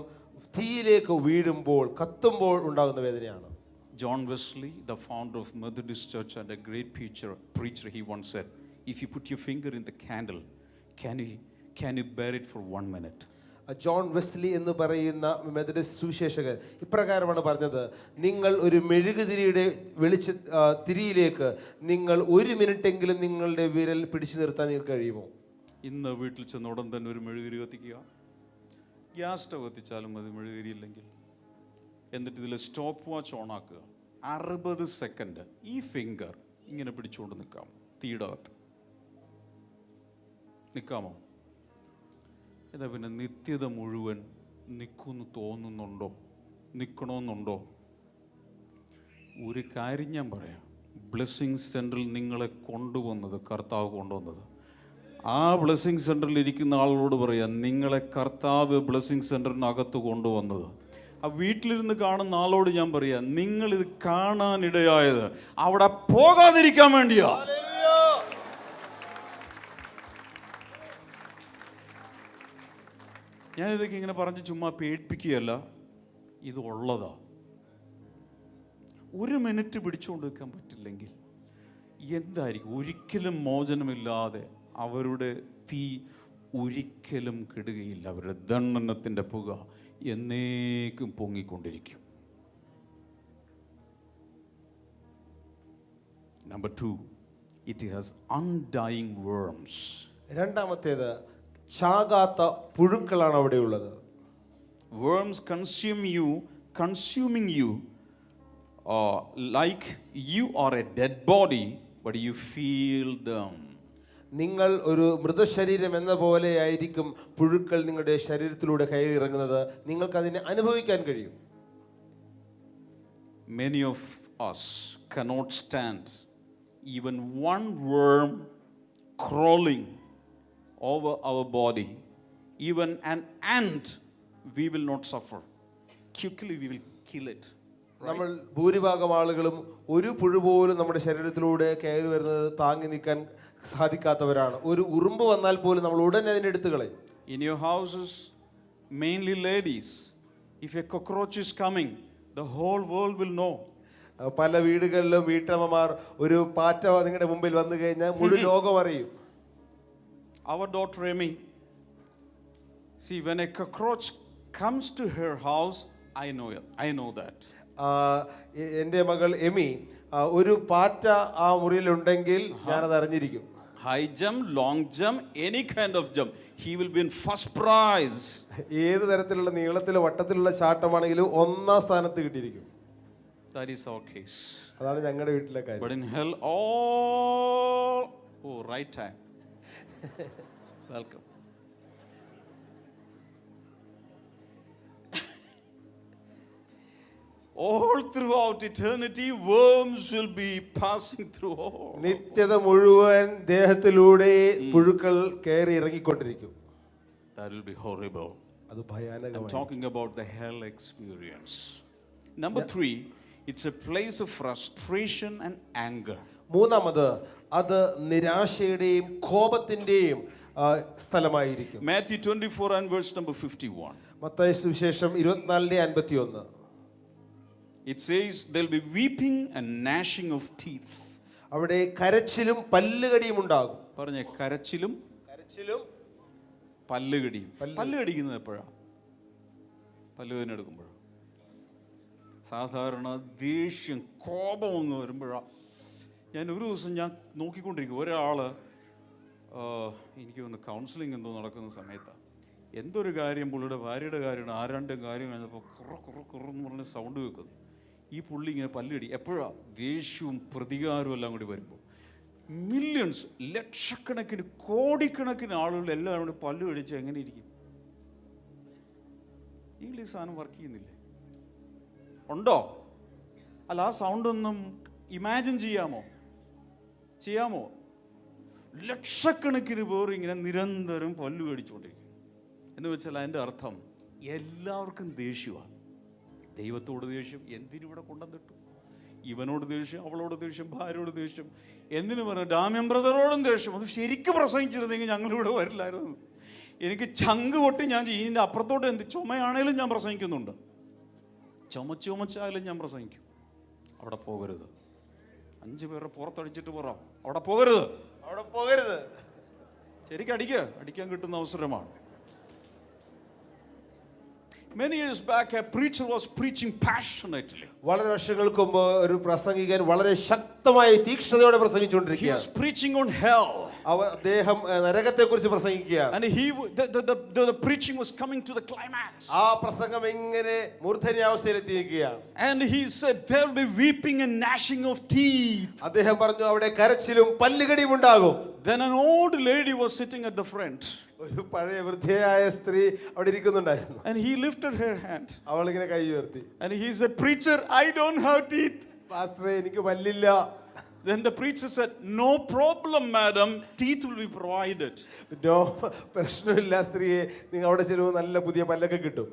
തീയിലേക്ക് വീഴുമ്പോൾ, കത്തുമ്പോൾ ഉണ്ടാകുന്ന വേദനയാണ്. John Wesley, the founder of Methodist Church and a great preacher, he once said, if you put your finger in the candle, can you bear it for 1 minute? John Wesley എന്ന് പറയുന്ന മെത്തഡിസ്റ്റ് സുവിശേഷകൻ ഇപ്രകാരമാണ് പറഞ്ഞത്: നിങ്ങൾ ഒരു മെഴുകുതിരിയുടെ തിരിയിലേക്ക് നിങ്ങൾ 1 മിനിറ്റെങ്കിലും നിങ്ങളുടെ വിരൽ പിടിച്ചു നിർത്താൻ നിങ്ങൾക്ക് കഴിയുമോ? ഇന്ന് വീട്ടിൽ ചെന്ന ഉടൻ തന്നെ ഒരു മെഴുകുതിരി കത്തിക്കുക. ഗ്യാസ് സ്റ്റവ് കത്തിച്ചാലും മതി മെഴുകുതിരി ഇല്ലെങ്കിൽ. എന്നിട്ട് ഇതിൽ സ്റ്റോപ്പ് വാച്ച് ഓൺ ആക്കുക. 60 സെക്കൻഡ് ഈ ഫിംഗർ ഇങ്ങനെ പിടിച്ചുകൊണ്ട് നിൽക്കാം. തീയുടെ അകത്ത് നിൽക്കാമോ? എന്താ പിന്നെ നിത്യത മുഴുവൻ നിൽക്കുമെന്ന് തോന്നുന്നുണ്ടോ? നിൽക്കണമെന്നുണ്ടോ? ഒരു കാര്യം ഞാൻ പറയാം. ബ്ലെസ്സിങ് സെൻറ്ററിൽ നിങ്ങളെ കൊണ്ടുവന്നത് കർത്താവ് കൊണ്ടുവന്നത്. ആ ബ്ലെസ്സിങ് സെൻറ്ററിൽ ഇരിക്കുന്ന ആളോട് പറയാം, നിങ്ങളെ കർത്താവ് ബ്ലെസ്സിങ് സെൻറ്ററിനകത്ത് കൊണ്ടുവന്നത്. ആ വീട്ടിലിരുന്ന് കാണുന്ന ആളോട് ഞാൻ പറയാം, നിങ്ങളിത് കാണാനിടയായത് അവിടെ പോകാതിരിക്കാൻ വേണ്ടിയാ. ഞാൻ ഇതൊക്കെ ഇങ്ങനെ പറഞ്ഞ് ചുമ്മാ പേടിപ്പിക്കുകയല്ല, ഇത് ഉള്ളതാ. 1 മിനിറ്റ് പിടിച്ചുകൊണ്ട് നിൽക്കാൻ പറ്റില്ലെങ്കിൽ എന്തായിരിക്കും? ഒരിക്കലും മോചനമില്ലാതെ അവരുടെ തീ ഒരിക്കലും കെടുകയില്ല. അവരുടെ ദണ്ഡനത്തിൻ്റെ പുക എന്നേക്കും പൊങ്ങിക്കൊണ്ടിരിക്കും. Number 2, it has undying worms. രണ്ടാമത്തേത് ചാകാത്ത പുഴുക്കളാണ് അവിടെയുള്ളത്. Worms consuming you like you are a dead body, but you feel them. നിങ്ങൾ ഒരു മൃതശരീരം എന്ന പോലെ ആയിരിക്കും പുഴുക്കൾ നിങ്ങളുടെ ശരീരത്തിലൂടെ കയറി ഇറങ്ങുന്നത്. നിങ്ങൾക്ക് അതിനെ അനുഭവിക്കാൻ കഴിയും. Many of us cannot stand even one worm crawling over our body. Even an ant we will not suffer. Quickly we will kill it. നമ്മൾ ഭൂരിഭാഗം ആളുകളും ഒരു പുഴു പോലും നമ്മുടെ ശരീരത്തിലൂടെ കയറി വരുന്നത് താങ്ങി നിൽക്കാൻ സാധിക്കാത്തവരാണ്. ഒരു ഉറുമ്പ് വന്നാൽ പോലും നമ്മൾ ഉടനെ അതിനെ എടുത്തു കളയും. In your houses, mainly ladies, if a cockroach is coming, the whole world will know. പല വീടുകളിലും വീട്ടമ്മമാർ ഒരു പാറ്റ നിങ്ങളുടെ മുമ്പിൽ വന്നു കഴിഞ്ഞാൽ മുഴുവൻ ലോകം അറിയും. Our daughter Amy, see, when a cockroach comes to her house, I know that. എൻ്റെ മകൾ എമി, ഒരു പാറ്റ ആ മുറിയിലുണ്ടെങ്കിൽ ഞാനത് അറിഞ്ഞിരിക്കും. high jump, long jump, any kind of jump, he will win first prize. ഏത് തരത്തിലുള്ള നീളത്തിലോ വട്ടത്തിലുള്ള ചാട്ടമാണെങ്കിലും ഒന്നാം സ്ഥാനത്ത് കിട്ടിയിരിക്കും. That is our case. അതാണ് ഞങ്ങളുടെ വീട്ടിലെ കാര്യം. But in hell, all right time. Welcome. All throughout eternity, worms will be passing through. നിത്യത മുഴുവൻ ദേഹത്തിലൂടെ പുഴുക്കൾ കയറി ഇറങ്ങിക്കൊണ്ടിരിക്കും. That will be horrible. അത് ഭയാനകമാണ്. I'm talking about the hell experience. Number 3, it's a place of frustration and anger. മൂന്നാമത് അത് നിരാശയുടെയും കോപത്തിന്റെയും സ്ഥലമായിരിക്കും. Matthew 24 and verse number 51. Mathai സുവിശേഷം 24:51. It says there'll be weeping and gnashing of teeth. അവിടെ കരച്ചിലും പല്ലുകടിയും ഉണ്ടാകും. പറഞ്ഞേ, കരച്ചിലും പല്ലുകടിയും. പല്ല് കടിക്കുന്നത് എപ്പോഴാണ്? പല്ലുവേദന എടുക്കുമ്പോഴാണ്. സാധാരണ ദേഷ്യം കോപം ഒന്ന് വരുമ്പോഴാണ്. ഞാൻ ഒരു ദിവസം നോക്കിക്കൊണ്ടിരിക്കും, ഒരാൾ എനിക്ക് വന്ന് കൗൺസിലിംഗ് എന്തോ നടക്കുന്ന സമയത്താണ്. എന്തൊരു കാര്യം, പുള്ളിയുടെ ഭാര്യയുടെ കാര്യമാണ്, ആരാണ്ട് കാര്യം കഴിഞ്ഞപ്പോൾ കുറന്ന് പറഞ്ഞ് സൗണ്ട് കേൾക്കുന്നു. ഈ പുള്ളി ഇങ്ങനെ പല്ലുകടി എപ്പോഴാണ്? ദേഷ്യവും പ്രതികാരവും എല്ലാം കൂടി വരുമ്പോൾ മില്യൺസ്, ലക്ഷക്കണക്കിന് കോടിക്കണക്കിന് ആളുകൾ എല്ലാവരും കൂടി പല്ല് കടിച്ച് എങ്ങനെ ഇരിക്കും? ഈ സാധനം വർക്ക് ചെയ്യുന്നില്ലേ? ഉണ്ടോ? അല്ല, ആ സൗണ്ടൊന്നും ഇമാജിൻ ചെയ്യാമോ? ലക്ഷക്കണക്കിന് പേർ ഇങ്ങനെ നിരന്തരം പല്ലു കടിച്ചുകൊണ്ടിരിക്കും. എന്ന് വെച്ചാൽ അതിൻ്റെ അർത്ഥം എല്ലാവർക്കും ദേഷ്യമാണ്. ദൈവത്തോട് ദേഷ്യം, എന്തിനിവിടെ കൊണ്ടുവന്നിട്ടു? ഇവനോട് ദേഷ്യം, അവളോട് ദേഷ്യം, ഭാര്യയോട് ദേഷ്യം, എന്തിനു പറഞ്ഞു ഡാമ്യം ബ്രദറോടും ദേഷ്യം. അത് ശരിക്കും പ്രസംഗിച്ചിരുന്നെങ്കിൽ ഞങ്ങളിവിടെ വരില്ലായിരുന്നു. എനിക്ക് ചങ്ക് പൊട്ടി ഞാൻ ഇതിൻ്റെ അപ്പുറത്തോട്ട് എന്ത് ചുമയാണേലും ഞാൻ പ്രസംഗിക്കുന്നുണ്ട്. ചുമച്ചായാലും ഞാൻ പ്രസംഗിക്കും. അവിടെ പോകരുത്. 5 പേരെ പുറത്തടിച്ചിട്ട് പോറാം, അവിടെ പോകരുത്. ശരിക്കും അടിക്കാൻ കിട്ടുന്ന അവസരമാണ്. Many years back, a preacher was preaching passionately. വളരെ വർഷങ്ങൾക്ക് മുമ്പ് ഒരു പ്രസംഗികൻ വളരെ ശക്തമായി തീക്ഷ്ണതയോടെ പ്രസംഗിച്ചുകൊണ്ടിരിക്കുകയാണ്. He was preaching on hell. അദ്ദേഹം നരകത്തെക്കുറിച്ച് പ്രസംഗിക്കുകയാണ്. And the preaching was coming to the climax. ആ പ്രസംഗം ഇങ്ങനെ മൂർധന്യാവസ്ഥയിലെത്തിയിരിക്കുകയാണ്. And he said there will be weeping and gnashing of teeth. അദ്ദേഹം പറഞ്ഞു അവിടെ കരച്ചിലും പല്ലുകടിയും ഉണ്ടാകും. Then an old lady was sitting at the front. ഒരു പഴയ വൃദ്ധയായ സ്ത്രീ അവിടെ ഇരിക്കുന്നുണ്ടായിരുന്നു. And he lifted her hand. അവൾ ഇങ്ങനെ കൈ ഉയർത്തി. And he said, "Preacher, I don't have teeth." പാസ്റ്ററെ, എനിക്ക് പല്ലില്ല. Then the preacher said, "No problem, madam. Teeth will be provided." No, പ്രശ്നമില്ല സ്ത്രീയെ, നിങ്ങൾ അവിടെ ചെല്ലുമ്പോൾ നല്ല പുതിയ പല്ലൊക്കെ കിട്ടും.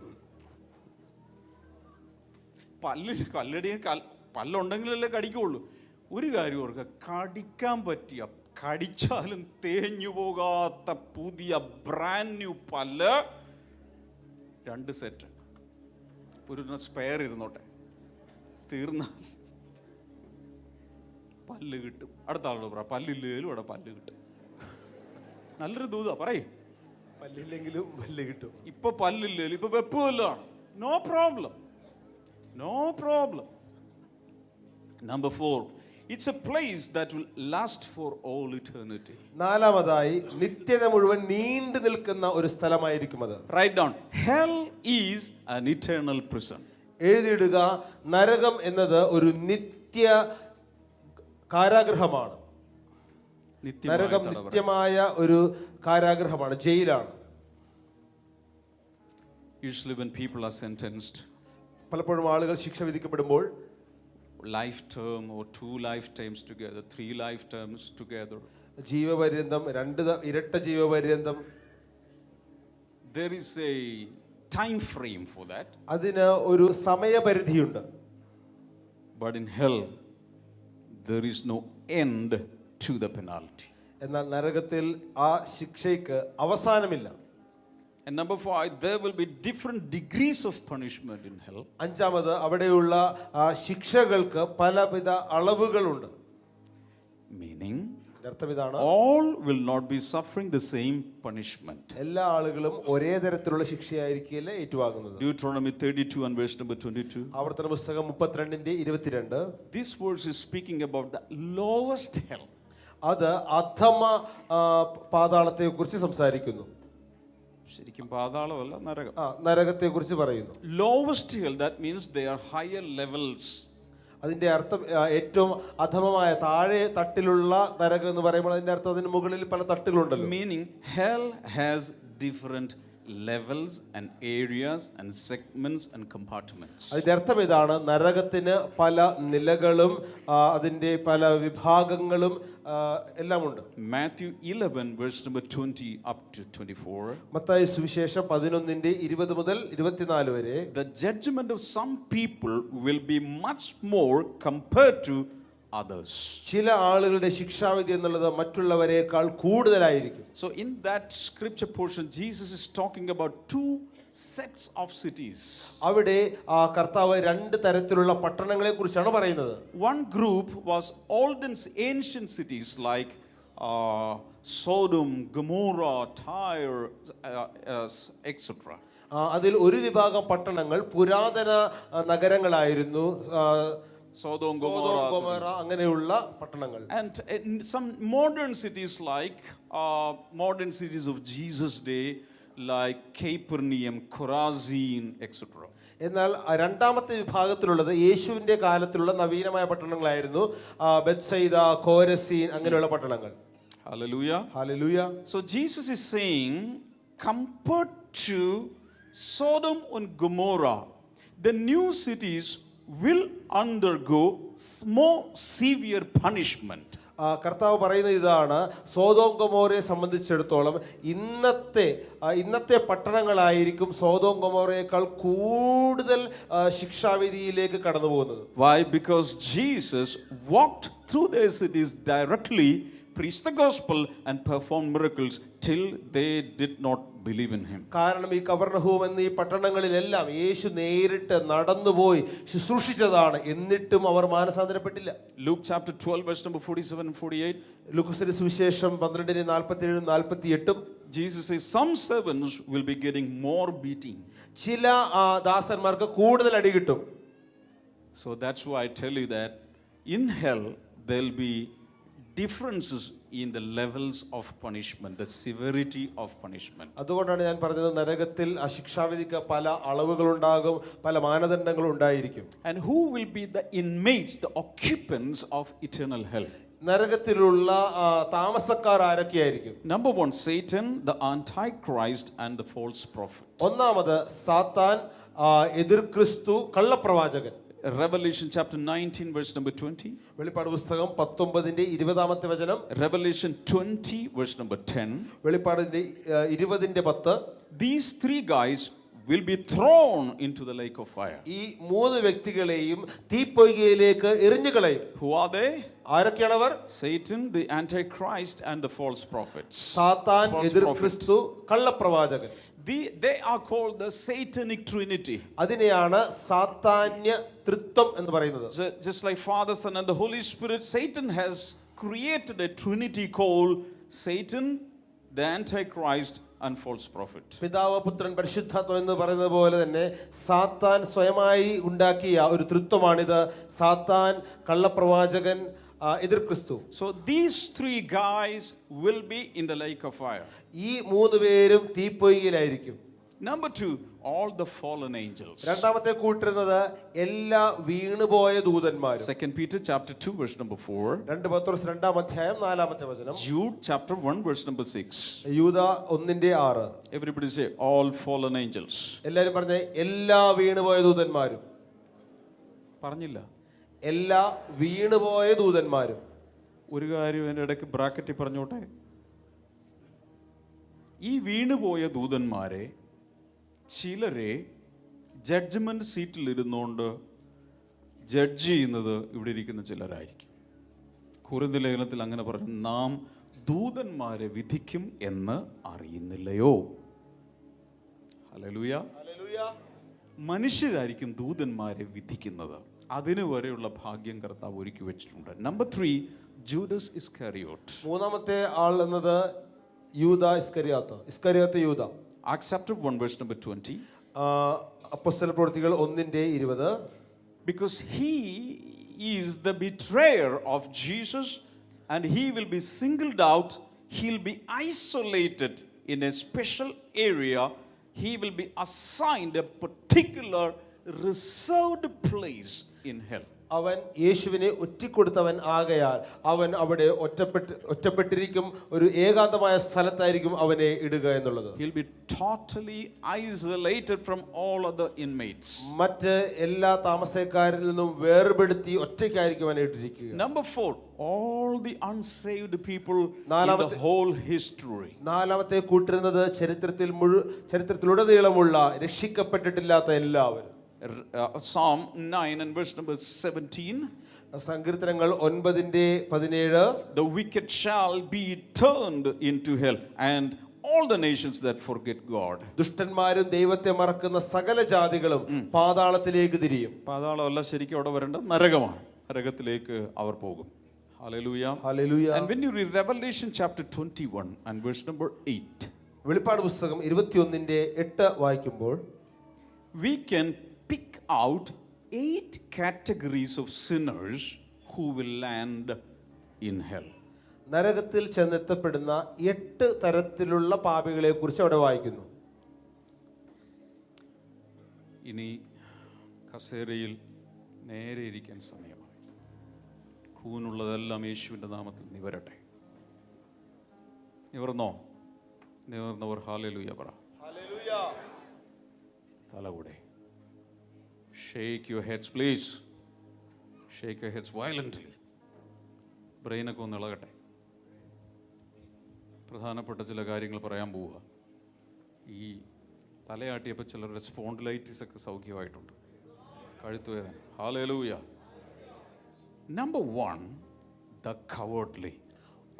പല്ലുണ്ടെങ്കിലല്ലേ കടിക്കുള്ളൂ. ഒരു കാര്യം ഓർക്കുക, കടിക്കാൻ പറ്റിയ, കടിച്ചാലും തേഞ്ഞു പോകാത്ത പുതിയ ബ്രാൻഡ് ന്യൂ പല്ല് 2 സെറ്റ്. ഒരു സ്പെയർ ഇരുന്നോട്ടെ, തീർന്നാൽ പല്ല് കിട്ടും. അടുത്ത ആളോട് പറ, പല്ലില്ലേലും അവിടെ പല്ല് കിട്ടും. നല്ലൊരു ദൂതാ, പറയേ. പല്ലില്ലെങ്കിലും പല്ല് കിട്ടും. ഇപ്പൊ പല്ലില്ലേലും ഇപ്പൊ വെപ്പുമല്ലാണ്. No problem. Number 4, it's a place that will last for all eternity. നാലാമതായി നിത്യത മുഴുവൻ നീണ്ടു നിൽക്കുന്ന ഒരു സ്ഥലമായിരിക്കും അത്. Write down, hell is an eternal prison. എഴുതിയിടുക, നരകം എന്നത് ഒരു നിത്യ കാരാഗൃഹമാണ്. നരകം നിത്യമായ ഒരു കാരാഗൃഹമാണ്, ജയിലാണ്. Usually when people are sentenced, പലപ്പോഴും ആളുകൾ ശിക്ഷ വിധിക്കപ്പെടുമ്പോൾ life term or 2 lifetimes together, 3 lifetimes together, ജീവപര്യന്തം, 2 ഇരട്ട ജീവപര്യന്തം, there is a time frame for that. അതിന് ഒരു സമയപരിധിയുണ്ട്. But in hell there is no end to the penalty. എന്നാൽ നരകത്തിൽ ആ ശിക്ഷയ്ക്ക് അവസാനമില്ല. And number 5, there will be different degrees of punishment in hell. അഞ്ചാമത്, അവിടെയുള്ള ശിക്ഷകൾക്ക് പലവിധ അളവുകളുണ്ട്. Meaning, അർത്ഥം ഇതാണ്, all will not be suffering the same punishment. എല്ലാ ആളുകളും ഒരേ തരത്തിലുള്ള ശിക്ഷയായിരിക്കില്ല ഏറ്റുവാങ്ങുന്നത്. Deuteronomy 32 and verse number 22. ആവർത്തന പുസ്തകം 32:22. This verse is speaking about the lowest hell. അത് അധമ പാതാളത്തെ കുറിച്ച് സംസാരിക്കുന്നു. ശരിക്കും പാതാളമല്ല, നരകം. നരകത്തെ കുറിച്ച് പറയുന്നു. Lowest hell, that means they are higher levels. അതിന്റെ അർത്ഥം ഏറ്റവും അധമമായ താഴെ തട്ടിലുള്ള നരകം എന്ന് പറയുമ്പോൾ അതിന്റെ അർത്ഥം അതിന് മുകളിൽ പല തട്ടുകളുണ്ടല്ലോ. Meaning hell has different levels and areas and segments and compartments. അതിന്റെ അർത്ഥം ഇതാണ്, നരകത്തിന് പല നിലകളും അതിന്റെ പല വിഭാഗങ്ങളും എല്ലാം ഉണ്ട്. Matthew 11 verse number 20 up to 24. Mathai സുവിശേഷം 11:20 മുതൽ 24 വരെ. The judgment of some people will be much more compared to others. ചില ആളുകളുടെ ശിക്ഷാവിധി എന്നുള്ളത് മറ്റുള്ളവരെക്കാൾ കൂടുതലായിരിക്കും. So in that scripture portion Jesus is talking about two sets of cities. അവിടെ കർത്താവ് രണ്ട് തരത്തിലുള്ള പട്ടണങ്ങളെ കുറിച്ചാണ് പറയുന്നത്. One group was olden ancient cities like Sodom, Gomorrah, Tyre, etc. അതിൽ ഒരു വിഭാഗം പട്ടണങ്ങൾ പുരാതന നഗരങ്ങളായിരുന്നു. Sodom, Gomorrah അങ്ങനെയുള്ള പട്ടണങ്ങൾ. And some modern cities like modern cities of Jesus day like Capernaum, Chorazin, etc. എന്നാൽ രണ്ടാമത്തെ വിഭാഗത്തിലുള്ളത് യേശുവിന്റെ കാലത്തിലുള്ള നവീനമായ പട്ടണങ്ങളായിരുന്നു. ബെത്സൈദ, കോരസീൻ അങ്ങനെയുള്ള പട്ടണങ്ങൾ. Hallelujah. Hallelujah. So Jesus is saying, compared to Sodom and Gomorrah, the new cities will undergo more severe punishment. കർത്താവ് പറയുന്നത് ഇതാണ്, സോദോം ഗൊമോറയെ സംബന്ധിച്ചിടത്തോളം ഇന്നത്തെ പട്ടണങ്ങളായിരിക്കും സോദോം ഗൊമോറയേക്കാൾ കൂടുതൽ ശിക്ഷാവിധിയിലേക്ക് കടന്നു പോകുന്നത്. Why? Because Jesus walked through their cities directly, preached the gospel and performed miracles till they did not believe in him. കാരണം ഈ കവർനഹൂം എന്ന ഈ പട്ടണങ്ങളിലെല്ലാം യേശു നേരിട്ട് നടന്നുപോയി ശുശ്രൂഷിച്ചതാണ്, എന്നിട്ടും അവർ മാനസാന്തരപ്പെട്ടില്ല. Luke chapter 12 verse number 47 and 48. ലൂക്കോസിന്റെ സുവിശേഷം 12:47-48. Jesus says some servants will be getting more beating. ചില ദാസന്മാർക്ക് കൂടുതൽ അടി കിട്ടും. So that's why I tell you that in hell there'll be differences in the levels of punishment, the severity of punishment. അതുകൊണ്ടാണ് ഞാൻ പറഞ്ഞത്, നരകത്തിൽ ആ ശിക്ഷാവിധിക്ക് പല അളവുകളുണ്ടാകും, പല മാനദണ്ഡങ്ങളും ഉണ്ടായിരിക്കും. And who will be the inmates, the occupants of eternal hell? നരകത്തിലുള്ള താമസക്കാർ ആരൊക്കെയായിരിക്കും? Number one, Satan, the Antichrist and the false prophet. ഒന്നാമത് സാത്താൻ, എതിർ ക്രിസ്തു, കള്ളപ്രവാചകൻ. Revelation chapter 19 verse number 20. വെളിപ്പാട് പുസ്തകം 19:20. Revelation 20 verse number 10. വെളിപ്പാടിന്റെ 20:10. These three guys will be thrown into the lake of fire. ഈ മൂന്ന് വ്യക്തികളെയും തീപ്പൊയ്കയിലേക്ക് എറിഞ്ഞു കളയും. Who are they? ആരൊക്കെയാണ് അവർ? Satan, the Antichrist and the false prophets. സാത്താൻ, എതിർ ക്രിസ്തു, കള്ളപ്രവാചകൻ. They are called the Satanic Trinity. അതിനെയാണ് സാത്താന്യ ത്രിത്വം എന്ന് പറയുന്നത്. Just like Father, Son and the Holy Spirit, Satan has created a trinity called Satan, the Antichrist and false prophet. പിതാവ്, പുത്രൻ, പരിശുദ്ധാത്മ എന്ന് പറയുന്നത് പോലെ തന്നെ സാത്താൻ സ്വയമായി ഉണ്ടാക്കിയ ഒരു ത്രിത്വമാണിത്. സാത്താൻ, കള്ളപ്രവാചകൻ, എതിർ ക്രിസ്തു. So these three guys will be in the lake of fire. ഈ മൂന്ന് പേരും തീപ്പൊയ്കയിലായിരിക്കും. Number two, all the fallen angels. രണ്ടാമത്തെ കൂട്ടിരുന്നത് എല്ലാ വീണുപോയ ദൂതന്മാരും. 2 Peter chapter 2 verse number 4. 2 പത്രോസ് 2:4. Jude chapter 1 verse number 6. യൂദ 1:6. Everybody say all fallen angels. എല്ലാവരും പറഞ്ഞേ, എല്ലാ വീണുപോയ ദൂതന്മാരും. പറഞ്ഞില്ല. എല്ലാ വീണുപോയ ദൂതന്മാരും. ഒരു കാര്യം എൻ്റെ ഇടയ്ക്ക് ബ്രാക്കറ്റിൽ പറഞ്ഞോട്ടെ. ഈ വീണുപോയ ദൂതന്മാരെ ചിലരെ ജഡ്ജ്മെന്റ് സീറ്റിൽ ഇരുന്നുകൊണ്ട് ജഡ്ജ് ചെയ്യുന്നത് ഇവിടെ ഇരിക്കുന്ന ചിലരായിരിക്കും. കൊരിന്ത്യർ ലേഖനത്തിൽ അങ്ങനെ പറഞ്ഞു, നാം ദൂതന്മാരെ വിധിക്കും എന്ന് അറിയുന്നില്ലയോ? ഹല്ലേലൂയ. മനുഷ്യരായിരിക്കും ദൂതന്മാരെ വിധിക്കുന്നത്. അതിനു വരെയുള്ള ഭാഗ്യം കർത്താവ് ഒരുക്കി വെച്ചിട്ടുണ്ട്. Number 3, Judas Iscariot. മൂന്നാമത്തെ ആൾ എന്നത് യൂദ ഇസ്കറിയോത്ത് യൂദ. Acts chapter 1 verse number 20. അപ്പോസ്തല പ്രവൃത്തികൾ 1:20. Because he is the betrayer of Jesus and he will be singled out. He'll be isolated in a special area. He will be assigned a particular reserved place in hell. അവൻ യേശുവിനെ ഒറ്റിക്കൊടുത്തവൻ ആകയാൽ അവൻ അവിടെ ഒറ്റപ്പെട്ടിരിക്കും. ഒരു ഏകാന്തമായ സ്ഥലത്തായിരിക്കും അവനെ ഇടുക എന്നുള്ളത്. He'll be totally isolated from all other inmates. മറ്റ് എല്ലാ താമസക്കാരിൽ നിന്നും വേർപെടുത്തി ഒറ്റയ്ക്കായിരിക്കും അവനെ ഇട്ടിരിക്കുക. Number 4, all the unsaved people in the whole history. നാലാമത്തെ കൂട്ടിരുന്നത് ചരിത്രത്തിലുടനീളമുള്ള രക്ഷിക്കപ്പെട്ടിട്ടില്ലാത്ത എല്ലാവരും. Psalm 9 and verse number 17. സങ്കീർത്തനങ്ങൾ 9:17. The wicked shall be turned into hell, and all the nations that forget God. ദുഷ്ടന്മാരും ദൈവത്തെ മറക്കുന്ന സകല ജാതികളും പാതാളത്തിലേക്ക് തിരിയും. പാതാളമല്ല, ശരിക്കും അവിടെ വരേണ്ട നരകമാണ്. നരകത്തിലേക്ക് അവർ പോകും. Hallelujah. Hallelujah. And when you read Revelation chapter 21 and verse number 8, വെളിപ്പാട് പുസ്തകം 21:8 വായിക്കുമ്പോൾ we can pick out 8 categories of sinners who will land in hell. നരകത്തിൽ ചെന്നെത്തപ്പെടുന്ന 8 തരത്തിലുള്ള പാപികളെ കുറിച്ച് അവിടെ വായിക്കുന്നു. ഇനി കസേരയിൽ നേരെ ഇരിക്കാൻ സമയമായി. കൂനുള്ളതെല്ലാം യേശുവിൻ്റെ നാമത്തിൽ നിവരട്ടെ. നിവർന്നവർ ഹല്ലേലൂയ പറ. തലകൂടെ. Shake your heads, please. Shake your heads violently. ബ്രെയിനൊക്കെ ഒന്ന് ഇളകട്ടെ. പ്രധാനപ്പെട്ട ചില കാര്യങ്ങൾ പറയാൻ പോവുക. ഈ തലയാട്ടിയപ്പോൾ ചിലരുടെ സ്പോണ്ടിലൈറ്റിസ് ഒക്കെ സൗഖ്യമായിട്ടുണ്ട്. കഴുത്തുവേദന. ഹല്ലേലൂയ. Number 1, the cowardly.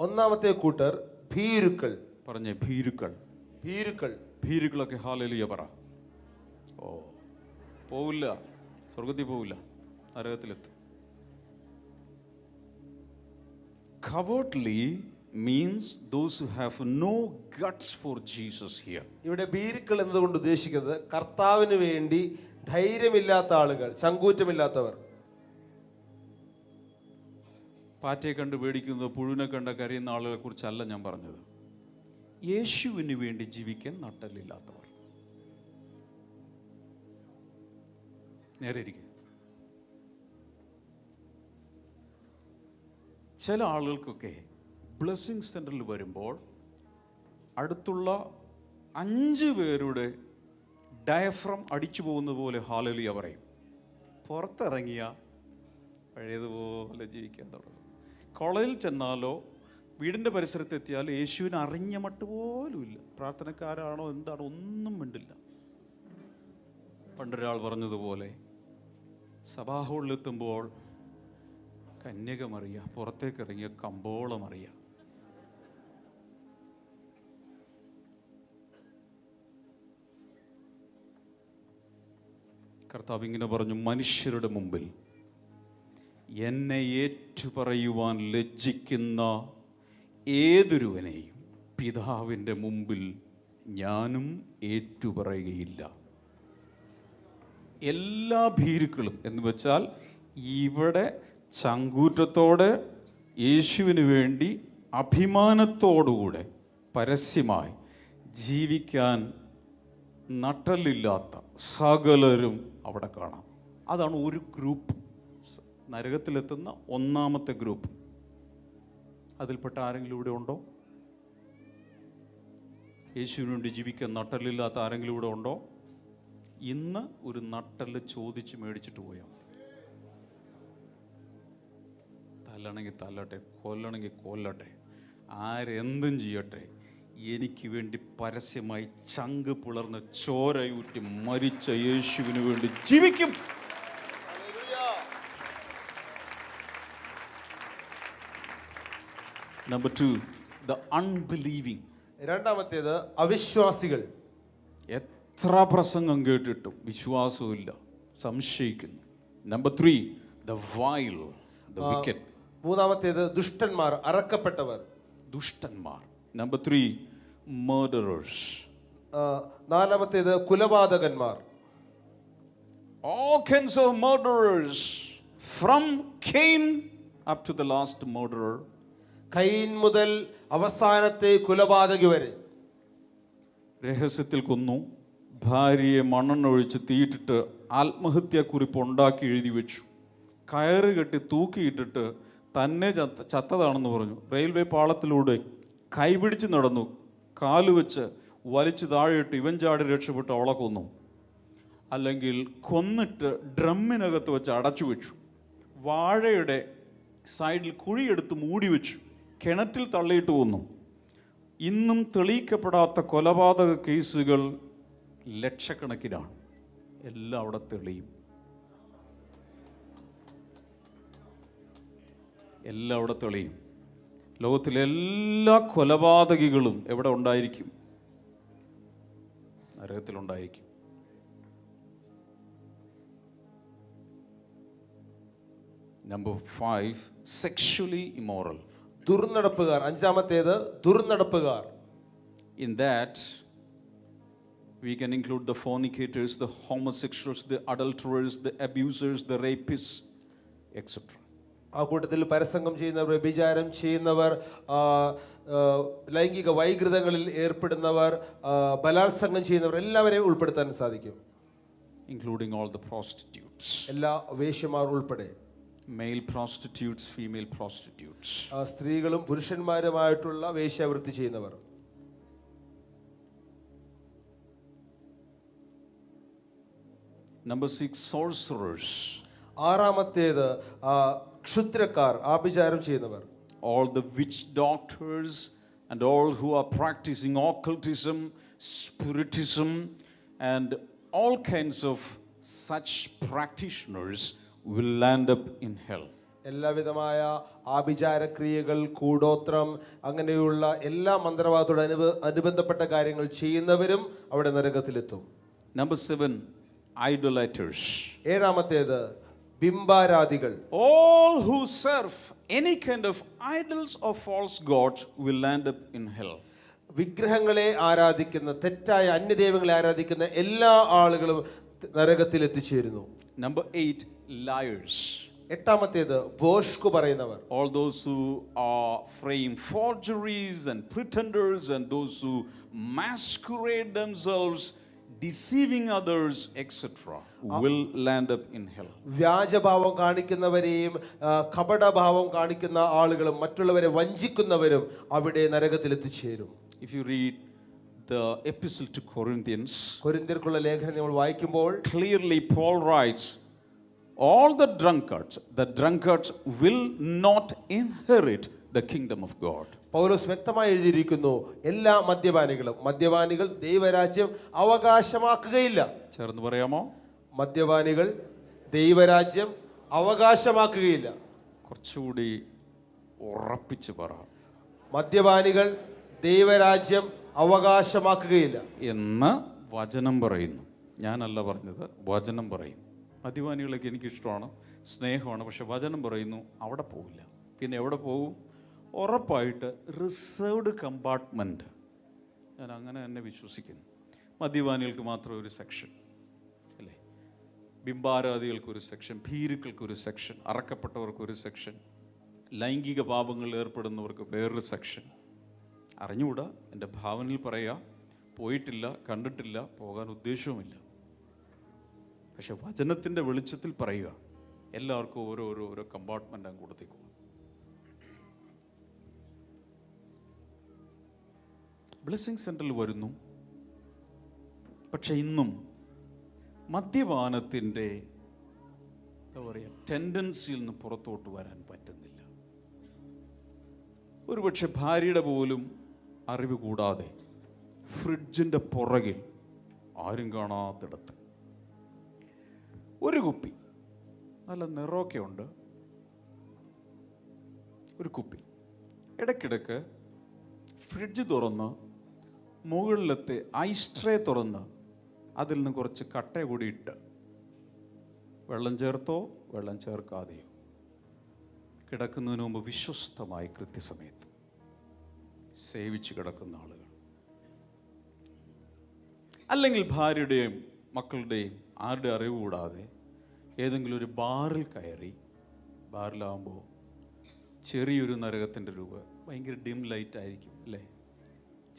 ഒന്നാമത്തെ കൂട്ടർ ഭീരുക്കൾ. പറഞ്ഞേ, ഭീരുക്കളൊക്കെ ഹല്ലേലൂയ പറ. പോവില്ല, സ്വർഗത്തിൽ പോവില്ല, നരകത്തിലെത്തും. Cowardly means those who have no guts for Jesus here. ഇവിടെ ഭീരുക്കൾ എന്നതുകൊണ്ട് ഉദ്ദേശിക്കുന്നത് കർത്താവിന് വേണ്ടി ധൈര്യമില്ലാത്ത ആളുകൾ, ചങ്കൂറ്റമില്ലാത്തവർ. പാറ്റയെ കണ്ട് പേടിക്കുന്നത്, പുഴുവിനെ കണ്ട കരയുന്ന ആളുകളെ കുറിച്ചല്ല ഞാൻ പറഞ്ഞത്. യേശുവിന് വേണ്ടി ജീവിക്കാൻ നട്ടലില്ലാത്തവർ. നേരെ ഇരിക്കുക. ചില ആളുകൾക്കൊക്കെ ബ്ലെസ്സിങ് സെന്ററിൽ വരുമ്പോൾ അടുത്തുള്ള 5 പേരുടെ ഡയഫ്രം അടിച്ചു പോകുന്ന പോലെ ഹല്ലേലൂയ പറയും. പുറത്തിറങ്ങിയ പഴയതുപോലെ ജീവിക്കാൻ തുടങ്ങും. കോളേജിൽ ചെന്നാലോ വീടിൻ്റെ പരിസരത്തെത്തിയാലോ യേശുവിനെ അറിഞ്ഞ മട്ടുപോലുമില്ല. പ്രാർത്ഥനക്കാരാണോ എന്താണോ ഒന്നും മിണ്ടില്ല. പണ്ടൊരാൾ പറഞ്ഞതുപോലെ സഭാഹോളിലെത്തുമ്പോൾ കന്യകമറിയ, പുറത്തേക്കിറങ്ങിയ കമ്പോളമറിയ. കർത്താവ് ഇങ്ങനെ പറഞ്ഞു, മനുഷ്യരുടെ മുമ്പിൽ എന്നെ ഏറ്റുപറയുവാൻ ലജ്ജിക്കുന്ന ഏതൊരുവനെയും പിതാവിൻ്റെ മുമ്പിൽ ഞാനും ഏറ്റുപറയുകയില്ല. എല്ലാ ഭീരുക്കളും എന്ന് വെച്ചാൽ ഇവിടെ ചങ്കൂറ്റത്തോടെ യേശുവിന് വേണ്ടി അഭിമാനത്തോടുകൂടെ പരസ്യമായി ജീവിക്കാൻ നട്ടലില്ലാത്ത സകലരും അവിടെ കാണാം. അതാണ് ഒരു ഗ്രൂപ്പ്, നരകത്തിലെത്തുന്ന ഒന്നാമത്തെ ഗ്രൂപ്പ്. അതിൽപ്പെട്ട ആരെങ്കിലും ഇവിടെ ഉണ്ടോ? യേശുവിന് വേണ്ടി ജീവിക്കാൻ നട്ടലില്ലാത്ത ആരെങ്കിലും ഇവിടെ ഉണ്ടോ? ഇന്ന് ഒരു നട്ടല് ചോദിച്ച് മേടിച്ചിട്ട് പോയാൽ മതി. തല്ലണമെങ്കിൽ തല്ലട്ടെ, കൊല്ലണമെങ്കിൽ കൊല്ലട്ടെ, ആരെന്തും ചെയ്യട്ടെ, എനിക്ക് വേണ്ടി പരസ്യമായി ചങ്ക് പിളർന്ന് ചോരയൂറ്റി മരിച്ച യേശുവിന് വേണ്ടി ജീവിക്കും. Number 2, the unbelieving. രണ്ടാമത്തേത് അവിശ്വാസികൾ. എത്ര പ്രസംഗം കേട്ടിട്ടും വിശ്വാസമില്ല, സംശയിക്കുന്നു. Number 3, the vile, the wicked. മൂന്നാമത്തേത് ദുഷ്ടന്മാർ, അറക്കപ്പെട്ടവർ, ദുഷ്ടന്മാർ. Number 3, murderers. നാലാമത്തേത് കുലപാതകന്മാർ. All kinds of murderers, from Cain up to the last murderer. കയീൻ മുതൽ അവസാനത്തെ കുലപാതകി വരെ. രഹസ്യത്തിൽ കൊന്നു, ഭാര്യയെ മണ്ണെണ്ണൊഴിച്ച് തീയിട്ടിട്ട് ആത്മഹത്യാക്കുറിപ്പ് ഉണ്ടാക്കി എഴുതി വെച്ചു, കയറ് കെട്ടി തൂക്കിയിട്ടിട്ട് തന്നെ ചത്തതാണെന്ന് പറഞ്ഞു, റെയിൽവേ പാളത്തിലൂടെ കൈപിടിച്ച് നടന്നു, കാലുവെച്ച് വലിച്ചു താഴെയിട്ട് ഇവൻ ചാടി രക്ഷപ്പെട്ട് അവളെ കൊന്നു. അല്ലെങ്കിൽ കൊന്നിട്ട് ഡ്രമ്മിനകത്ത് വെച്ച് അടച്ചു വെച്ചു, വാഴയുടെ സൈഡിൽ കുഴിയെടുത്ത് മൂടി വെച്ചു, കിണറ്റിൽ തള്ളിയിട്ട് കൊന്നു. ഇന്നും തെളിയിക്കപ്പെടാത്ത കൊലപാതക കേസുകൾ ലക്ഷക്കണക്കിനാണ്. എല്ലാം അവിടെ തെളിയും, എല്ലാം അവിടെ തെളിയും. ലോകത്തിലെ എല്ലാ കൊലപാതകികളും എവിടെ ഉണ്ടായിരിക്കും? നരകത്തിലുണ്ടായിരിക്കും. Number 5, sexually immoral. ദുർനടപ്പുകാർ. അഞ്ചാമത്തേത് ദുർനടപ്പുകാർ. In that we can include the fornicators, the homosexuals, the adulterers, the abusers, the rapists, etc. ആ കൂട്ടത്തിൽ പരസംഗം ചെയ്യുന്നവർ, വ്യഭിചാരം ചെയ്യുന്നവർ, ലൈംഗിക വൈകൃതങ്ങളിൽ ഏർപ്പെടുന്നവർ, ബലാത്സംഗം ചെയ്യുന്നവർ എല്ലാവരെയും ഉൾപ്പെടുത്താൻ സാധിക്കും. Including all the prostitutes. എല്ലാ വേശ്യമാർ ഉൾപ്പെടെ. Male prostitutes, female prostitutes. സ്ത്രീകളും പുരുഷന്മാരുമായിട്ടുള്ള വേശ്യാവൃത്തി ചെയ്യുന്നവർ. Number 6, sorcerers. ആറാമത്തേത് ക്ഷുദ്രക്കാർ, ആഭിചാരം ചെയ്യുന്നവർ. All the witch doctors and all who are practicing occultism, spiritism, and all kinds of such practitioners will land up in hell. എല്ലാവിധമായ ആഭിചാരക്രിയകൾ, കൂടോത്രം, അങ്ങനെയുള്ള എല്ലാ മന്ത്രവാദത്തോട് അനുബന്ധപ്പെട്ട കാര്യങ്ങൾ ചെയ്യുന്നവരും അവിടെ നരകത്തിലെത്തും. Number 7, idolaters. ഏഴാമത്തേത് ബിംബാരാധികൾ. All who serve any kind of idols or false gods will land up in hell. വിഗ്രഹങ്ങളെ ആരാധിക്കുന്ന, തെറ്റായ അന്യദൈവങ്ങളെ ആരാധിക്കുന്ന എല്ലാ ആളുകളും നരകത്തിൽ എത്തിച്ചേരുന്നു. Number 8, liars. എട്ടാമത്തേത് ഭോഷ്കു പറയുന്നവർ. All those who are frame forgeries and pretenders and those who masquerade themselves, deceiving others, etc., will land up in hell. വ്യാജഭാവം കാണിക്കുന്നവരെയും കപടഭാവം കാണിക്കുന്ന ആളുകളും മറ്റുള്ളവരെ വഞ്ചിക്കുന്നവരും അവിടെ നരകത്തിൽ എത്തിച്ചേരും. If you read the epistle to Corinthians, കൊരിന്ത്യർക്കുള്ള ലേഖനം നമ്മൾ വായിക്കുമ്പോൾ clearly Paul writes, all the drunkards will not inherit the kingdom of God. പൗലോസ് വ്യക്തമായി എഴുതിയിരിക്കുന്നു, എല്ലാ മദ്യപാനികൾ ദൈവരാജ്യം അവകാശമാക്കുകയില്ല. ചേർന്ന് പറയാമോ? മദ്യപാനികൾ ദൈവരാജ്യം അവകാശമാക്കുകയില്ല. കുറച്ചുകൂടി ഉറപ്പിച്ച് പറ. മദ്യപാനികൾ ദൈവരാജ്യം അവകാശമാക്കുകയില്ല എന്ന് വചനം പറയുന്നു. ഞാനല്ല പറഞ്ഞത്, വചനം പറയുന്നു. മദ്യപാനികളൊക്കെ എനിക്കിഷ്ടമാണ്, സ്നേഹമാണ്, പക്ഷെ വചനം പറയുന്നു അവിടെ പോവില്ല. പിന്നെ എവിടെ പോകും? ഉറപ്പായിട്ട് റിസർവ്ഡ് കമ്പാർട്ട്മെൻറ്റ്. ഞാൻ അങ്ങനെ തന്നെ വിശ്വസിക്കുന്നു. മദ്യപാനികൾക്ക് മാത്രം ഒരു സെക്ഷൻ അല്ലേ, ബിംബാരാധികൾക്കൊരു സെക്ഷൻ, ഭീരുക്കൾക്കൊരു സെക്ഷൻ, അറക്കപ്പെട്ടവർക്കൊരു സെക്ഷൻ, ലൈംഗിക പാപങ്ങളിൽ ഏർപ്പെടുന്നവർക്ക് വേറൊരു സെക്ഷൻ. അറിഞ്ഞുകൂടാ, എൻ്റെ ഭാവനയിൽ പറയാം, പോയിട്ടില്ല, കണ്ടിട്ടില്ല, പോകാൻ ഉദ്ദേശവുമില്ല. പക്ഷെ വചനത്തിൻ്റെ വെളിച്ചത്തിൽ പറയുക, എല്ലാവർക്കും ഓരോ കമ്പാർട്ട്മെൻ്റ് അങ്ങ് കൊടുത്തേക്കും. ബ്ലെസ്സിങ് സെൻറ്ററിൽ വരുന്നു, പക്ഷെ ഇന്നും മദ്യപാനത്തിൻ്റെ എന്താ പറയുക ടെൻഡൻസിയിൽ നിന്ന് പുറത്തോട്ട് വരാൻ പറ്റുന്നില്ല. ഒരുപക്ഷെ ഭാര്യയുടെ പോലും അറിവ് കൂടാതെ ഫ്രിഡ്ജിൻ്റെ പുറകിൽ ആരും കാണാത്തിടത്ത് ഒരു കുപ്പി, നല്ല നിറമൊക്കെ ഉണ്ട്, ഒരു കുപ്പി, ഇടയ്ക്കിടയ്ക്ക് ഫ്രിഡ്ജ് തുറന്ന് മുകളിലത്തെ ഐസ് ട്രേ തുറന്ന് അതിൽ നിന്ന് കുറച്ച് കട്ട കൂടി ഇട്ട്, വെള്ളം ചേർത്തോ വെള്ളം ചേർക്കാതെയോ, കിടക്കുന്നതിന് മുമ്പ് വിശ്വസ്തമായി കൃത്യസമയത്ത് സേവിച്ച് കിടക്കുന്ന ആളുകൾ. അല്ലെങ്കിൽ ഭാര്യയുടെയും മക്കളുടെയും ആരുടെ അറിവ് കൂടാതെ ഏതെങ്കിലും ഒരു ബാറിൽ കയറി, ബാറിലാകുമ്പോൾ ചെറിയൊരു നരകത്തിൻ്റെ ഭയങ്കര ഡിം ലൈറ്റ് ആയിരിക്കും അല്ലേ,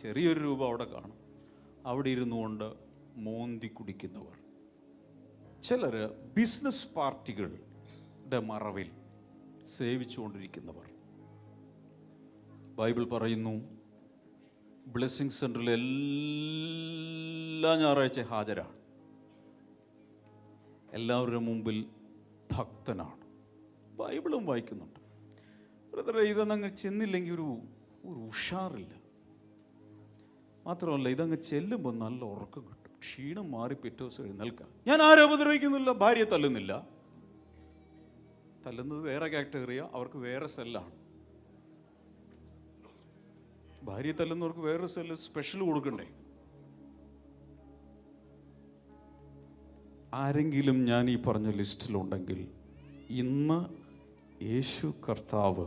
ചെറിയൊരു രൂപം അവിടെ കാണും. അവിടെ ഇരുന്നു കൊണ്ട് മോന്തി കുടിക്കുന്നവർ, ചിലർ ബിസിനസ് പാർട്ടികളുടെ മറവിൽ സേവിച്ചുകൊണ്ടിരിക്കുന്നവർ. ബൈബിൾ പറയുന്നു ബ്ലെസ്സിങ് സെൻറ്ററിൽ എല്ലാ ഞായറാഴ്ച ഹാജരാണ്, എല്ലാവരുടെ മുമ്പിൽ ഭക്തനാണ്, ബൈബിളും വായിക്കുന്നുണ്ട്. ബ്രദറെ, ഇതൊന്നങ്ങ് ചെന്നില്ലെങ്കിൽ ഒരു ഉഷാറില്ല. മാത്രമല്ല, ഇതങ്ങ് ചെല്ലുമ്പോൾ നല്ല ഉറക്കം കിട്ടും, ക്ഷീണം മാറി പിറ്റേ ദിവസം എഴുന്നേൽക്കാം. ഞാൻ ആരും ഉപദ്രവിക്കുന്നില്ല, ഭാര്യയെ തല്ലുന്നില്ല. തല്ലുന്നത് വേറെ കാറ്റഗറിയാ, അവർക്ക് വേറെ സെല്ലാണ്. ഭാര്യയെ തല്ലുന്നവർക്ക് വേറെ സെല്ല് സ്പെഷ്യൽ കൊടുക്കണ്ടേ? ആരെങ്കിലും ഞാൻ ഈ പറഞ്ഞ ലിസ്റ്റിലുണ്ടെങ്കിൽ ഇന്ന് യേശു കർത്താവ്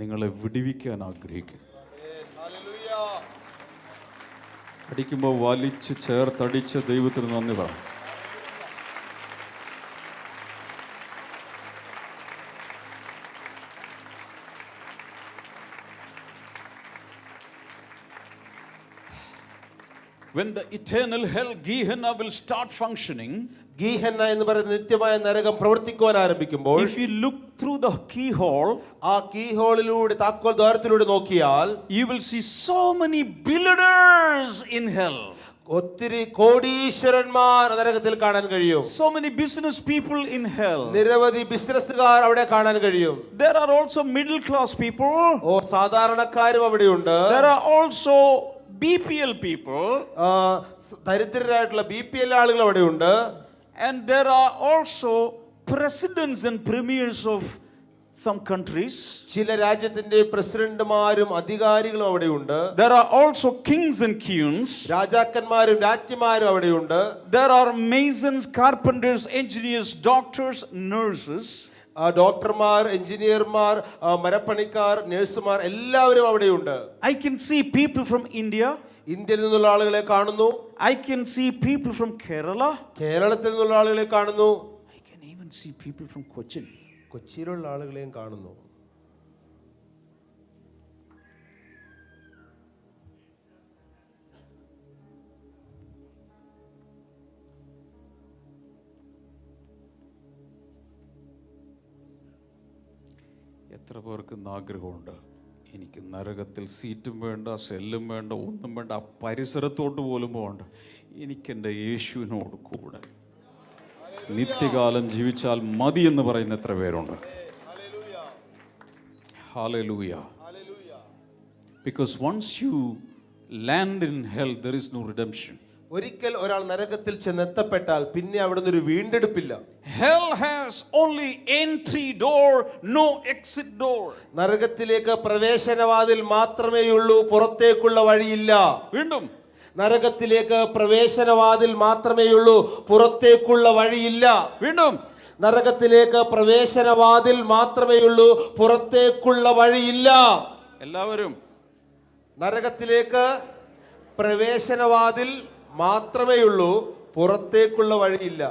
നിങ്ങളെ വിടുവിക്കാൻ ആഗ്രഹിക്കുന്നു. അടിക്കുമ്പോൾ വലിച്ച് ചേർത്തടിച്ച് ദൈവത്തിന് നന്ദി പറ. When the eternal hell, Gehenna, will start functioning, ഗീഹന്ന എന്ന് പറയുന്ന നിത്യമായ നരകം പ്രവർത്തിക്കുവാൻ ആരംഭിക്കുമ്പോൾ, if you look through the keyhole, ആ കീഹോളിലൂടെ, താക്കോൽ ദ്വാരത്തിലൂടെ നോക്കിയാൽ, you will see so many billionaires in hell. ഒത്തിരി കോടീശ്വരന്മാർ നരകത്തിൽ കാണാൻ കഴിയും. So many business people in hell. നിരവധി ബിസിനസ്സുകാർ അവിടെ കാണാൻ കഴിയും. There are also middle class people. സാധാരണക്കാരും അവിടെയുണ്ട്. There are also BPL people. ദരിദ്രരായിട്ടുള്ള BPL ആളുകൾ അവിടെയുണ്ട്. And there are also presidents and premiers of some countries. ചില രാജ്യത്തിന്റെ പ്രസിഡന്റുമാരും അധികാരികളും അവിടെയുണ്ട്. There are also kings and queens. രാജാക്കന്മാരും രാജ്ഞിമാരും അവിടെയുണ്ട്. There are masons, carpenters, engineers, doctors, nurses. ഡോക്ടർമാർ, എഞ്ചിനീയർമാർ, മരപ്പണിക്കാർ, നഴ്സുമാർ എല്ലാവരും അവിടെയുണ്ട്. I can see people from India. ഇന്ത്യയിൽ നിന്നുള്ള ആളുകളെ കാണുന്നു. I can see people from Kerala. കേരളത്തിൽ നിന്നുള്ള ആളുകളെ കാണുന്നു. I can even see people from Cochin. കൊച്ചിയിലുള്ള ആളുകളെയും കാണുന്നു. എത്ര പേർക്ക് ആഗ്രഹമുണ്ട്, എനിക്ക് നരകത്തിൽ സീറ്റും വേണ്ട, സെല്ലും വേണ്ട, ഒന്നും വേണ്ട, ആ പരിസരത്തോട്ട് പോലും പോകണ്ട, എനിക്കെൻ്റെ യേശുവിനോട് കൂടെ നിത്യകാലം ജീവിച്ചാൽ മതി എന്ന് പറയുന്ന എത്ര പേരുണ്ട്? Hallelujah. Because once you land in hell, there is no redemption. ഒരിക്കൽ ഒരാൾ നരകത്തിൽ ചെന്നെത്തപ്പെട്ടാൽ പിന്നെ അവിടുന്ന് ഒരു വീണ്ടെടുപ്പില്ല. Hell has only entry door, no exit door. നരകത്തിലേക്ക് പ്രവേശനവാതിൽ മാത്രമേയുള്ളൂ, പുറത്തേക്കുള്ള വഴിയില്ല. വീണ്ടും നരകത്തിലേക്ക് പ്രവേശനവാതിൽ മാത്രമേയുള്ളൂ, പുറത്തേക്കുള്ള വഴിയില്ല. വീണ്ടും നരകത്തിലേക്ക് പ്രവേശനവാതിൽ മാത്രമേയുള്ളൂ, പുറത്തേക്കുള്ള വഴിയില്ല. എല്ലാവരും നരകത്തിലേക്ക് പ്രവേശനവാതിൽ മാത്രമേയുള്ളൂ, പുറത്തേക്കുള്ള വഴിയില്ല.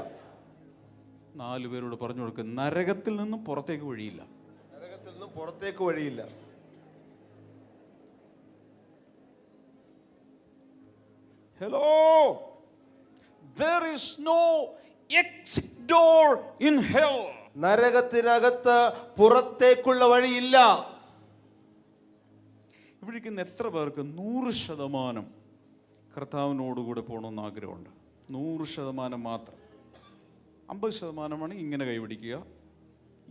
4 പേരോട് പറഞ്ഞു കൊടുക്കുക, നരകത്തിൽ നിന്നും പുറത്തേക്ക് വഴിയില്ല. നരകത്തിൽ നിന്നും പുറത്തേക്ക് വഴിയില്ല. Hello, there is no exit door in hell. നരകത്തിനകത്ത് പുറത്തേക്കുള്ള വഴിയില്ല. ഇവിടേക്ക് എത്ര പേർക്ക് 100% കർത്താവിനോടുകൂടെ പോകണമെന്ന് ആഗ്രഹമുണ്ട്? 100% മാത്രം. 50% ഇങ്ങനെ കൈപിടിക്കുക,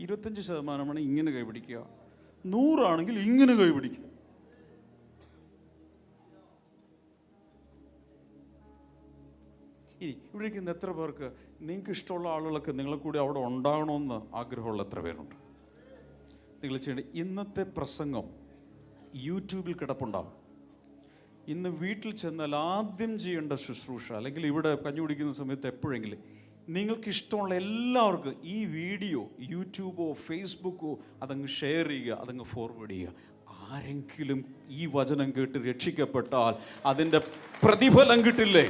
25% ഇങ്ങനെ കൈപിടിക്കുക, 100 ആണെങ്കിൽ ഇങ്ങനെ കൈപിടിക്കുക. ഇനി ഇവിടേക്ക് എത്ര പേർക്ക് നിങ്ങൾക്ക് ഇഷ്ടമുള്ള ആളുകളൊക്കെ നിങ്ങളെ കൂടി അവിടെ ഉണ്ടാകണമെന്ന് ആഗ്രഹമുള്ള എത്ര പേരുണ്ട്? നിങ്ങൾ ചെയ്യേണ്ട ഇന്നത്തെ പ്രസംഗം യൂട്യൂബിൽ കിടപ്പുണ്ടാവും. ഇന്ന് വീട്ടിൽ ചെന്നാൽ ആദ്യം ചെയ്യേണ്ട ശുശ്രൂഷ, അല്ലെങ്കിൽ ഇവിടെ കഞ്ഞി കുടിക്കുന്ന സമയത്ത് എപ്പോഴെങ്കിലും നിങ്ങൾക്ക് ഇഷ്ടമുള്ള എല്ലാവർക്കും ഈ വീഡിയോ യൂട്യൂബോ ഫേസ്ബുക്കോ അതങ്ങ് ഷെയർ ചെയ്യുക, അതങ്ങ് ഫോർവേഡ് ചെയ്യുക. ആരെങ്കിലും ഈ വചനം കേട്ട് രക്ഷിക്കപ്പെട്ടാൽ അതിൻ്റെ പ്രതിഫലം കിട്ടില്ലേ?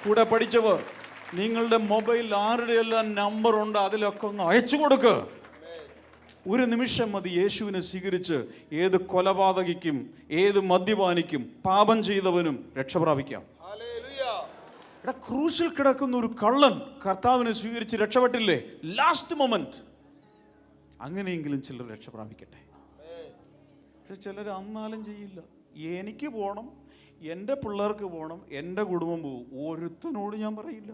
കൂടെ പഠിച്ചവർ, നിങ്ങളുടെ മൊബൈലിൽ ആരുടെയെല്ലാം നമ്പറുണ്ട് അതിലൊക്കെ ഒന്ന് അയച്ചു കൊടുക്കുക. ഒരു നിമിഷം മതി യേശുവിനെ സ്വീകരിച്ച് ഏത് കൊലപാതകിക്കും ഏത് മദ്യപാനിക്കും പാപം ചെയ്തവനും രക്ഷ പ്രാപിക്കാം. എടാ, ക്രൂശിൽ കിടക്കുന്ന ഒരു കള്ളൻ കർത്താവിനെ സ്വീകരിച്ച് രക്ഷപ്പെട്ടില്ലേ? Last moment. അങ്ങനെയെങ്കിലും ചിലർ രക്ഷ പ്രാപിക്കട്ടെ. പക്ഷെ ചിലർ അന്നാലും ചെയ്യില്ല. എനിക്ക് പോകണം, എൻ്റെ പിള്ളേർക്ക് പോകണം, എൻ്റെ കുടുംബം പോകും. ഒരുത്തനോട് ഞാൻ പറയില്ല,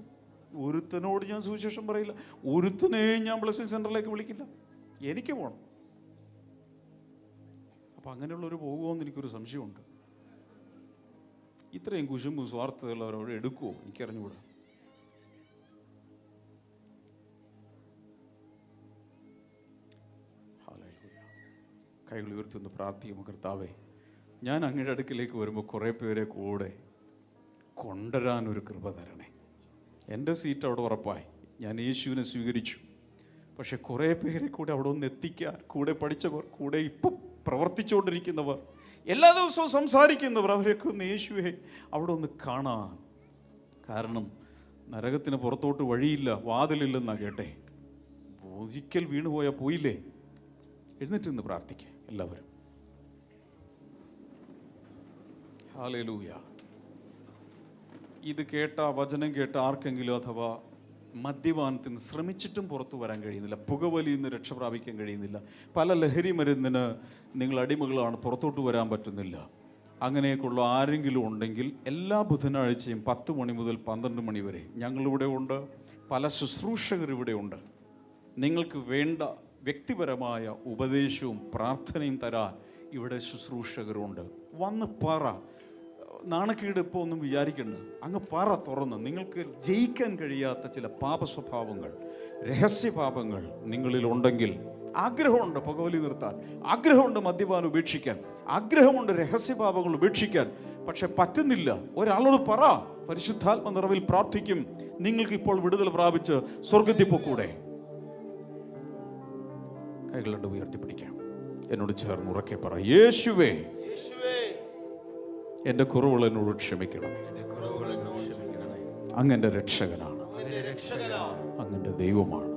ഒരുത്തനോട് ഞാൻ സുവിശേഷം പറയില്ല, ഒരുത്തനെയും ഞാൻ ബ്ലെസ്സിംഗ് സെൻ്ററിലേക്ക് വിളിക്കില്ല. എനിക്ക് പോകണം. അപ്പം അങ്ങനെയുള്ളവർ പോകുമോയെന്ന് എനിക്കൊരു സംശയമുണ്ട്. ഇത്രയും കുശുമ്പും സ്വാർത്ഥതയുള്ളവരവിടെ എടുക്കുമോ എനിക്കറിഞ്ഞുകൂടാ. കൈകൾ ഉയർത്തുന്ന പ്രാർത്ഥിക്കും. കർത്താവേ, ഞാൻ അങ്ങയുടെ അടുക്കിലേക്ക് വരുമ്പോൾ കുറേ പേരെ കൂടെ കൊണ്ടുവരാനൊരു കൃപ തരണേ. എൻ്റെ സീറ്റ് അവിടെ ഉറപ്പായി, ഞാൻ യേശുവിനെ സ്വീകരിച്ചു. പക്ഷെ കുറേ പേരെ കൂടെ അവിടെ ഒന്ന് എത്തിക്കാൻ, കൂടെ പഠിച്ചവർ, കൂടെ ഇപ്പം പ്രവർത്തിച്ചുകൊണ്ടിരിക്കുന്നവർ, എല്ലാ ദിവസവും സംസാരിക്കുന്നവർ, അവരെയൊക്കെ ഒന്ന് യേശുവെ അവിടെ ഒന്ന് കാണാൻ. കാരണം നരകത്തിന് പുറത്തോട്ട് വഴിയില്ല, വാതിലില്ലെന്നാണ് കേട്ടെ. ഒരിക്കൽ വീണുപോയാൽ പോയില്ലേ. എഴുന്നേറ്റ് നിന്ന് പ്രാർത്ഥിക്കുക എല്ലാവരും. ഹല്ലേലൂയ. ഇത് കേട്ട വചനം കേട്ട ആർക്കെങ്കിലും അഥവാ മദ്യപാനത്തിന് ശ്രമിച്ചിട്ടും പുറത്തു വരാൻ കഴിയുന്നില്ല, പുകവലിയിൽ നിന്ന് രക്ഷ പ്രാപിക്കാൻ കഴിയുന്നില്ല, പല ലഹരി മരുന്നിന് നിങ്ങൾ അടിമകളാണ്, പുറത്തോട്ട് വരാൻ പറ്റുന്നില്ല, അങ്ങനെയൊക്കെയുള്ള ആരെങ്കിലും ഉണ്ടെങ്കിൽ എല്ലാ ബുധനാഴ്ചയും 10 മണി മുതൽ 12 മണി വരെ ഞങ്ങളിവിടെ ഉണ്ട്. പല ശുശ്രൂഷകർ ഇവിടെ ഉണ്ട്. നിങ്ങൾക്ക് വേണ്ട വ്യക്തിപരമായ ഉപദേശവും പ്രാർത്ഥനയും തരാൻ ഇവിടെ ശുശ്രൂഷകരുണ്ട്. വന്ന് പറ. നാണക്കേട് ഇപ്പോൾ ഒന്നും വിചാരിക്കണ്ട, അങ്ങ് പറ തുറന്ന്. നിങ്ങൾക്ക് ജയിക്കാൻ കഴിയാത്ത ചില പാപ സ്വഭാവങ്ങൾ, രഹസ്യപാപങ്ങൾ നിങ്ങളിലുണ്ടെങ്കിൽ, ആഗ്രഹമുണ്ട് പുകവലി നിർത്താൻ, ആഗ്രഹമുണ്ട് മദ്യപാനം ഉപേക്ഷിക്കാൻ, ആഗ്രഹമുണ്ട് രഹസ്യപാപങ്ങൾ ഉപേക്ഷിക്കാൻ, പക്ഷെ പറ്റുന്നില്ല. ഒരാളോട് പറ. പരിശുദ്ധാത്മ നിറവിൽ പ്രാർത്ഥിക്കും. നിങ്ങൾക്ക് ഇപ്പോൾ വിടുതൽ പ്രാപിച്ച് സ്വർഗ്ഗത്തിൽ പൊക്കൂടെ. കൈകളുണ്ട് ഉയർത്തിപ്പിടിക്കാം. എന്നോട് ചേർന്ന് ഉറക്കെ പറ. യേശുവേ, എൻ്റെ കുറവുകൾ എന്നോട് ക്ഷമിക്കണമേ. അങ്ങൻ്റെ രക്ഷകനാണ്, അങ്ങൻ്റെ ദൈവമാണ്.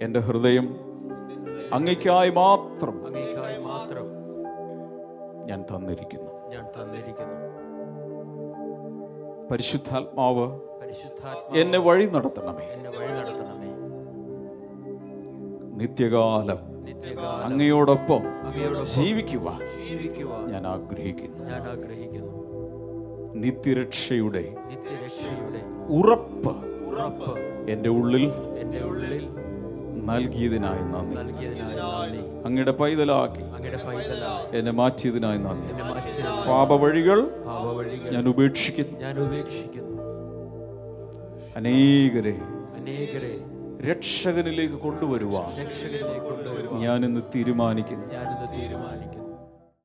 എൻ്റെ ഹൃദയം അങ്ങയ്ക്കായി മാത്രം ഞാൻ തന്നിരിക്കുന്നു. പരിശുദ്ധാത്മാവ് എന്നെ വഴി നടത്തണമേ. നിത്യകാലം അങ്ങയോടൊപ്പം ജീവിക്കുവാൻ ഞാൻ ആഗ്രഹിക്കുന്നു. നിത്യരക്ഷയുടെ ഉറപ്പ് എൻ്റെ ഉള്ളിൽ നൽകിയതിനായി നന്ദി. അങ്ങയുടെ പൈതലാക്കി എന്നെ മാറ്റിയതിനായി നന്ദി. പാപവഴികൾ ഞാൻ ഉപേക്ഷിക്കുന്നു. അനേകരെ രക്ഷകനിലേക്ക് കൊണ്ടുവരുവാൻ ഞാനിന്ന് തീരുമാനിക്കുന്നു.